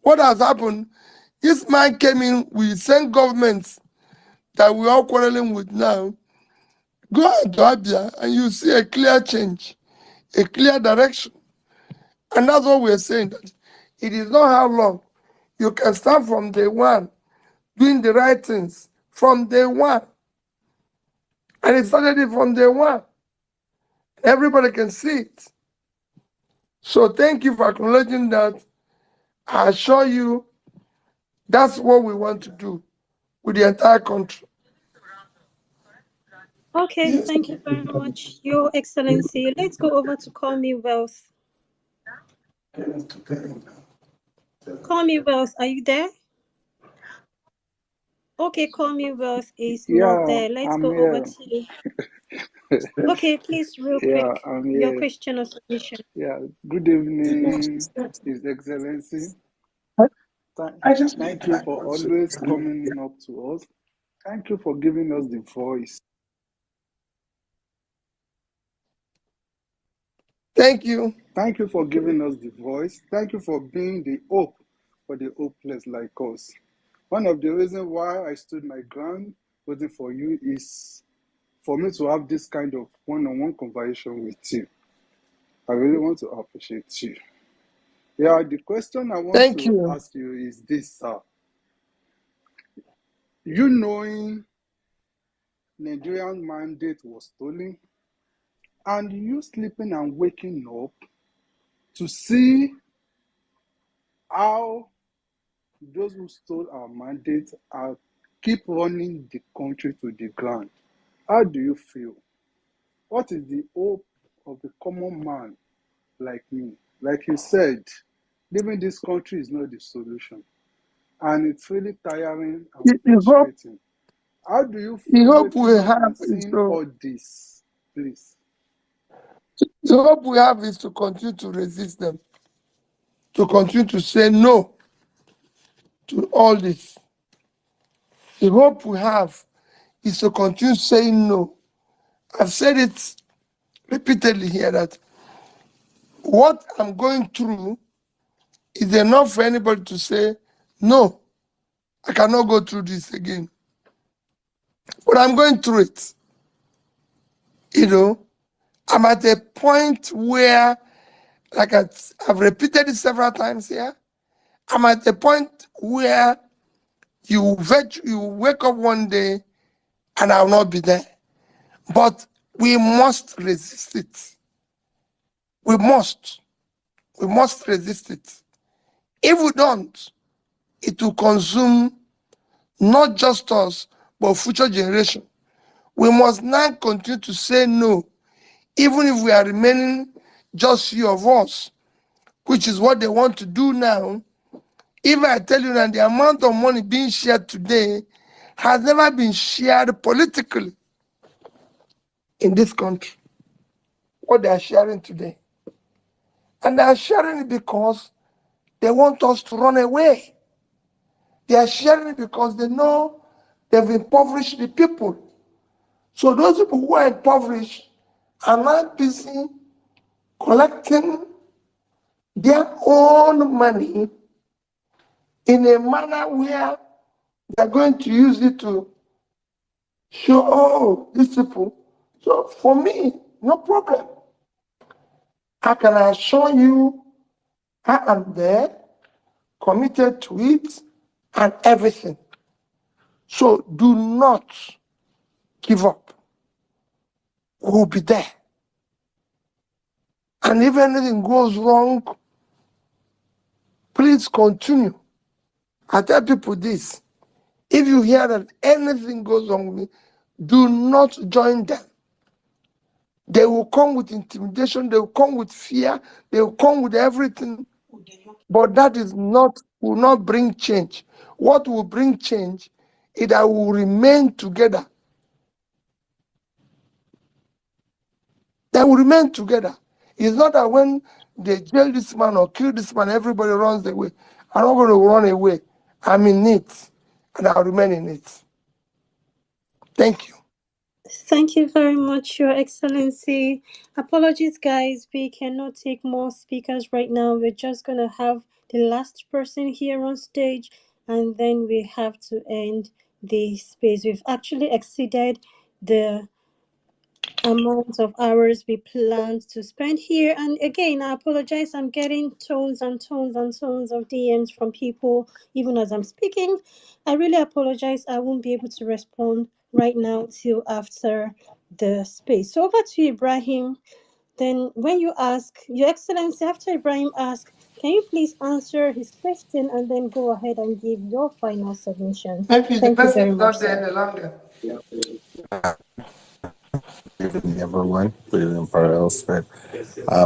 B: What has happened? This man came in with the same government that we're all quarreling with now. Go out to Abia and you see a clear change, a clear direction. And that's what we're saying, that it is not how long. You can start from day one, doing the right things from day one. And it started it from day one. Everybody can see it. So thank you for acknowledging that. I assure you that's what we want to do with the entire country.
C: Okay, thank you very much, Your Excellency. Let's go over to Call Me Wealth. Call Me Wealth, are you there? Okay, Call Me Wealth is not
A: Yeah,
C: there. Let's
A: I'm
C: go over
A: here.
C: to. Okay, please, real
A: Yeah,
C: quick,
A: I'm
C: your
A: here.
C: question or submission.
A: Yeah, good evening, His Excellency. Thank you for always coming up to us. Thank you for giving us the voice.
B: Thank you.
A: Thank you for giving us the voice. Thank you for being the hope for the hopeless like us. One of the reasons why I stood my ground waiting for you is for me to have this kind of one-on-one conversation with you. I really want to appreciate you. Yeah, the question I want
B: Thank
A: to
B: you.
A: ask you is this, sir. You knowing Nigerian mandate was stolen, and you sleeping and waking up to see how those who stole our mandate are keep running the country to the ground. How do you feel? What is the hope of the common man like me? Like you said, living this country is not the solution, and it's really tiring and
B: The hope,
A: frustrating. How do you
B: the
A: feel
B: hope we
A: waking up
B: have
A: and
B: is
A: seeing
B: to
A: all this? Please.
B: the hope we have is to continue to resist them, to continue to say no to all this. The hope we have is to continue saying no. I've said it repeatedly here that what I'm going through is enough for anybody to say, no, I cannot go through this again. But I'm going through it. You know, I'm at a point where, like I've repeated it several times here, I'm at a point where you wake up one day and I'll not be there. But we must resist it. We must. We must resist it. If we don't, it will consume not just us, but future generation. We must now continue to say no, even if we are remaining just few of us, which is what they want to do now. If I tell you that the amount of money being shared today has never been shared politically in this country, what they are sharing today. And they are sharing it because they want us to run away. They are sharing it because they know they've impoverished the people. So those people who are impoverished are now busy collecting their own money in a manner where they're going to use it to show, oh, these people. So for me, no problem. I can assure you I am there, committed to it, and everything. So do not give up. We'll be there. And if anything goes wrong, please continue. I tell people this. If you hear that anything goes wrong with me, do not join them. They will come with intimidation, they will come with fear, they will come with everything. But that will not bring change. What will bring change is that we will remain together. They will remain together. It's not that when they jail this man or kill this man, everybody runs away. I'm not going to run away. I'm in it, and I'll remain in it. Thank you.
C: Thank you very much, Your Excellency. Apologies, guys. We cannot take more speakers right now. We're just going to have the last person here on stage, and then we have to end the space. We've actually exceeded the amount of hours we planned to spend here. And again, I apologize. I'm getting tons and tons and tons of DMs from people, even as I'm speaking. I really apologize. I won't be able to respond right now till after the space. So over to you, Ibrahim. Then when you ask, Your Excellency, after Ibrahim asks, can you please answer his question and then go ahead and give your final submission?
B: Maybe the
C: Thank you
B: person
C: very
B: is
C: much,
B: not there
C: sir.
B: any longer. Good evening, everyone. Good evening, parallels.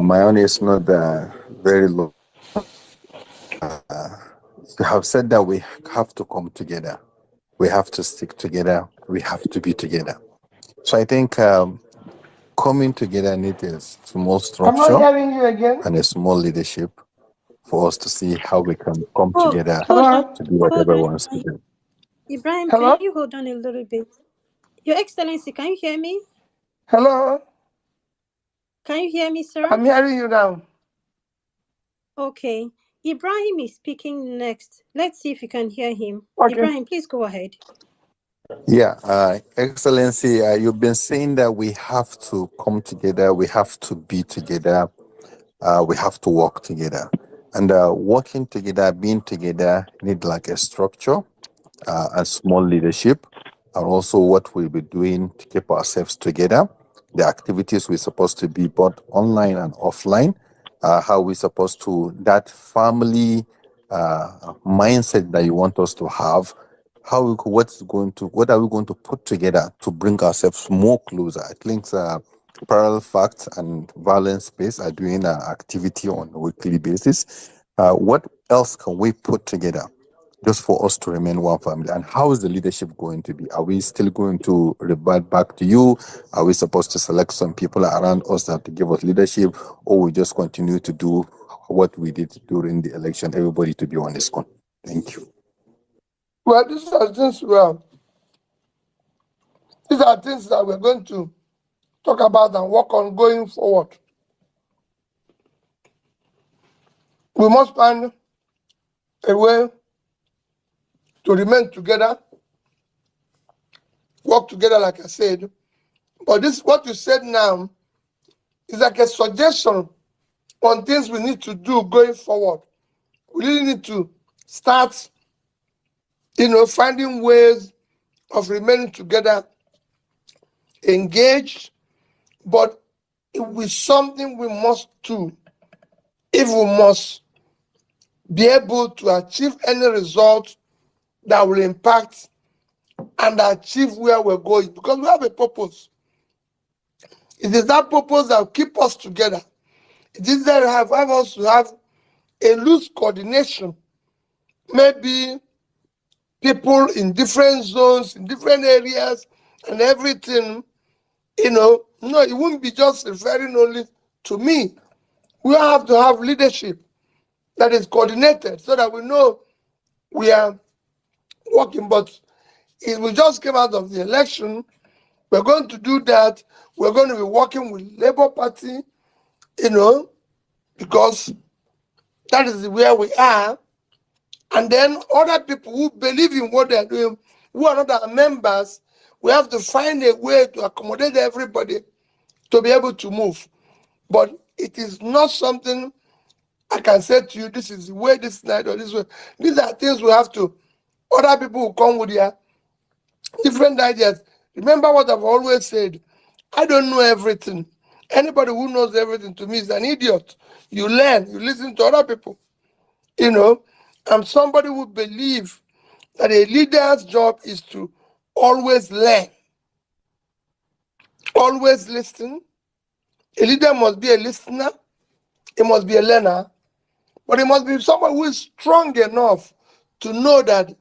B: My own is not very low. You have said that we have to come together. We have to stick together. We have to be together. So I think coming together needs a small I'm not structure hearing you again. and a small leadership for us to see how we can come
C: Oh,
B: together
C: hold on,
B: to do
C: hold
B: whatever we
C: on,
B: want to do.
C: Ibrahim, can
B: Hello?
C: you hold on a little bit? Your Excellency, can you hear me?
B: Hello?
C: Can you hear me, sir?
B: I'm hearing you now.
C: Okay. Ibrahim is speaking next. Let's see if you can hear him.
B: Okay.
C: Ibrahim, please go ahead.
B: Yeah, Excellency, you've been saying that we have to come together, we have to be together, we have to work together. And working together, being together, need like a structure, and small leadership, and also what we'll be doing to keep ourselves together, the activities we're supposed to be both online and offline, how we're supposed to, that family mindset that you want us to have, what are we going to put together to bring ourselves more closer? I think Parallel Facts and Violence Space are doing an activity on a weekly basis. What else can we put together just for us to remain one family? And how is the leadership going to be? Are we still going to revert back to you? Are we supposed to select some people around us that to give us leadership, or we just continue to do what we did during the election, everybody to be on this one? Thank you. Well, these are things that we're going to talk about and work on going forward. We must find a way to remain together work together, like I said. But this, what you said now, is like a suggestion on things we need to do going forward. We really need to start, finding ways of remaining together, engaged, but it will something we must do if we must be able to achieve any result that will impact and achieve where we're going, because we have a purpose. It is that purpose that will keep us together. It is that have us to have a loose coordination, maybe people in different zones, in different areas, and everything. No, it won't be just referring only to me. We have to have leadership that is coordinated so that we know we are working. But if we just came out of the election, we're going to do that. We're going to be working with Labour Party, because that is where we are. And then other people who believe in what they're doing, who are not our members, we have to find a way to accommodate everybody to be able to move. But it is not something I can say to you, this is the way, this night, or this way. These are things we have to, other people who come with their different ideas. Remember what I've always said, I don't know everything. Anybody who knows everything to me is an idiot. You learn, you listen to other people. I'm somebody who believes that a leader's job is to always learn, always listen. A leader must be a listener, he must be a learner, but he must be someone who is strong enough to know that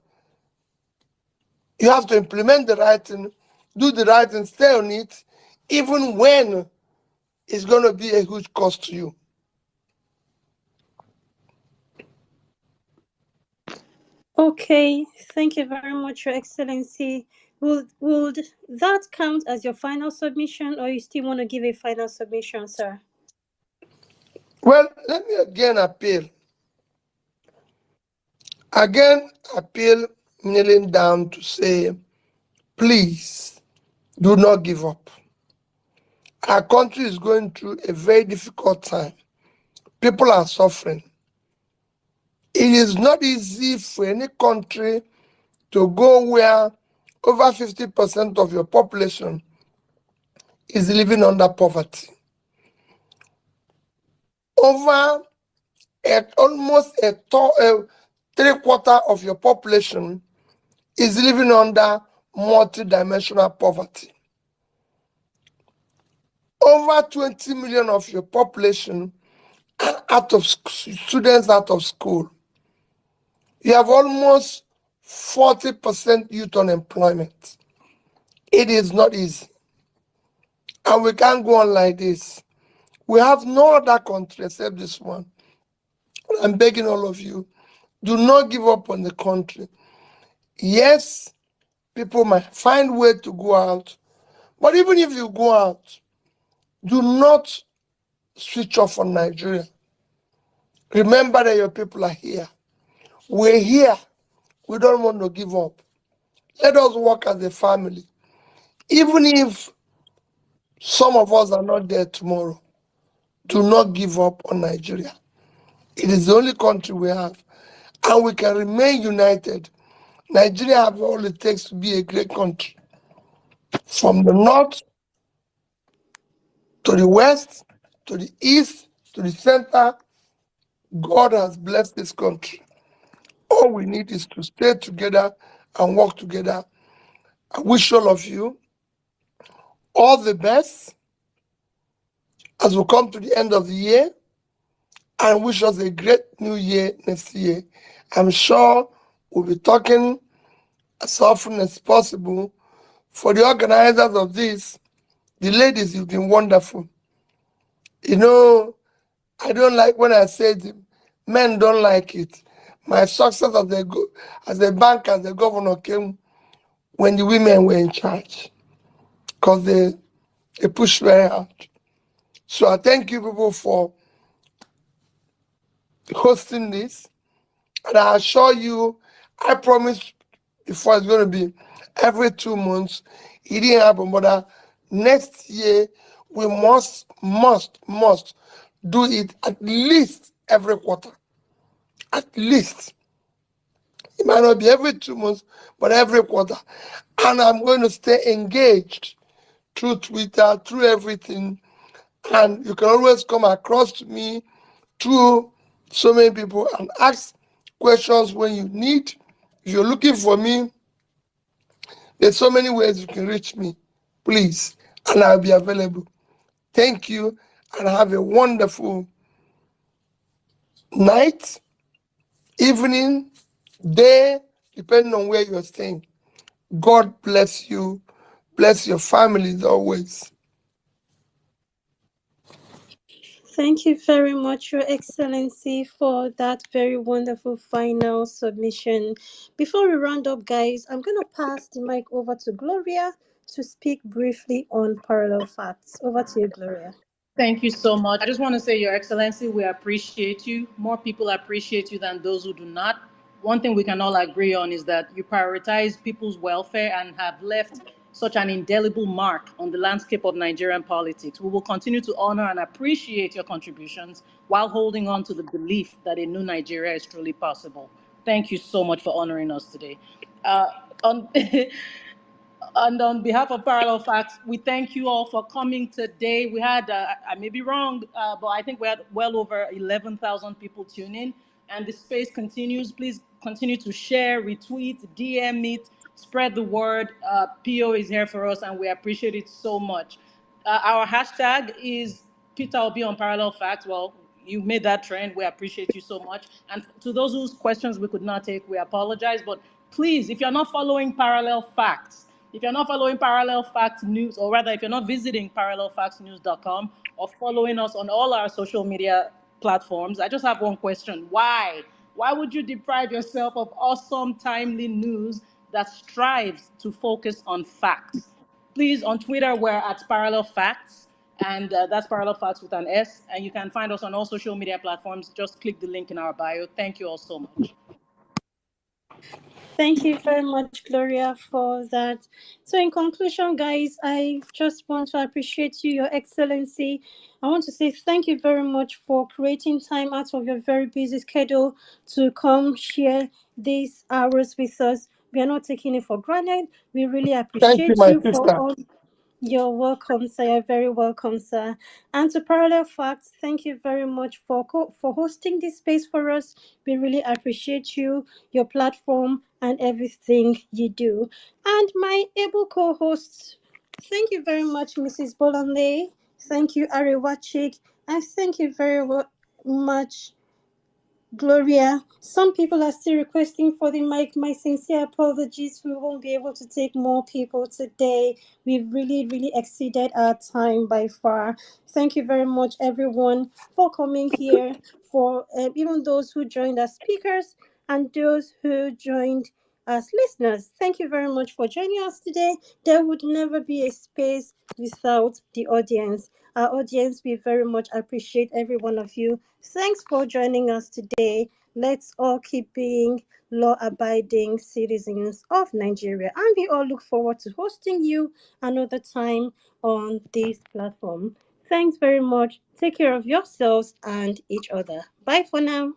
B: you have to implement the right thing, do the right thing, stay on it, even when it's going to be a huge cost to you.
C: Okay, thank you very much, Your Excellency. Would that count as your final submission, or you still want to give a final submission, sir?
B: Well, let me again appeal. Kneeling down to say, please do not give up. Our country is going through a very difficult time. People are suffering. It is not easy for any country to go where over 50% of your population is living under poverty. Almost three-quarters of your population is living under multi-dimensional poverty. Over 20 million of your population are students out of school. You have almost 40% youth unemployment. It is not easy. And we can't go on like this. We have no other country except this one. I'm begging all of you, do not give up on the country. Yes, people might find way to go out, but even if you go out, do not switch off on Nigeria. Remember that your people are here. We're here. We don't want to give up. Let us work as a family. Even if some of us are not there tomorrow, do not give up on Nigeria. It is the only country we have, and we can remain united. Nigeria has all it takes to be a great country. From the north to the west, to the east, to the center, God has blessed this country. All we need is to stay together and work together. I wish all of you all the best as we come to the end of the year, and wish us a great new year next year. I'm sure we'll be talking as often as possible. For the organizers of this, the ladies, you've been wonderful. I don't like when I say it, men don't like it. My success as a banker, as a governor came when the women were in charge, because they pushed very hard. So I thank you people for hosting this. And I assure you, I promise before it's going to be every 2 months. It didn't happen, but next year we must do it at least every quarter. At least. It might not be every 2 months, but every quarter. And I'm going to stay engaged through Twitter, through everything. And you can always come across to me through so many people and ask questions when you need. If you're looking for me, there's so many ways you can reach me. Please, and I'll be available. Thank you, and have a wonderful night, evening, day, depending on where you're staying. God bless you. Bless your families always.
C: Thank you very much, Your Excellency, for that very wonderful final submission. Before we round up, guys, I'm going to pass the mic over to Gloria to speak briefly on parallel facts. Over to you, Gloria.
D: Thank you so much. I just want to say, Your Excellency, we appreciate you. More people appreciate you than those who do not. One thing we can all agree on is that you prioritize people's welfare and have left such an indelible mark on the landscape of Nigerian politics. We will continue to honor and appreciate your contributions while holding on to the belief that a new Nigeria is truly possible. Thank you so much for honoring us today. Uh, on And on behalf of Parallel Facts, we thank you all for coming today. We had, I may be wrong, but I think we had well over 11,000 people tune in. And the space continues. Please continue to share, retweet, DM it, spread the word. PO is here for us, and we appreciate it so much. Our hashtag is Peter will be on Parallel Facts. Well, you made that trend. We appreciate you so much. And to those whose questions we could not take, we apologize. But please, if you're not following Parallel Facts, if you're not following Parallel Facts News, or rather, if you're not visiting parallelfactsnews.com or following us on all our social media platforms, I just have one question. Why? Why would you deprive yourself of awesome, timely news that strives to focus on facts? Please, on Twitter, we're at Parallel Facts, and that's Parallel Facts with an S. And you can find us on all social media platforms. Just click the link in our bio. Thank you all so much.
C: Thank you very much, Gloria, for that. So, in conclusion, guys, I just want to appreciate you, Your Excellency. I want to say thank you very much for creating time out of your very busy schedule to come share these hours with us. We are not taking it for granted. We really
B: Thank you,
C: appreciate
B: my
C: you for
B: sister.
C: all. You're welcome, sir. You're very welcome, sir. And to Parallel Facts, thank you very much for for hosting this space for us. We really appreciate you, your platform, and everything you do. And my able co-hosts, thank you very much, Mrs. Bolanle. Thank you, Arewachik. And thank you very much, Gloria. Some people are still requesting for the mic. My sincere apologies. We won't be able to take more people today. We've really exceeded our time by far. Thank you very much, everyone, for coming here. For even those who joined as speakers and those who joined as listeners. Thank you very much for joining us today. There would never be a space without the audience. Our audience, we very much appreciate every one of you. Thanks for joining us today. Let's all keep being law abiding citizens of Nigeria. And we all look forward to hosting you another time on this platform. Thanks very much. Take care of yourselves and each other. Bye for now.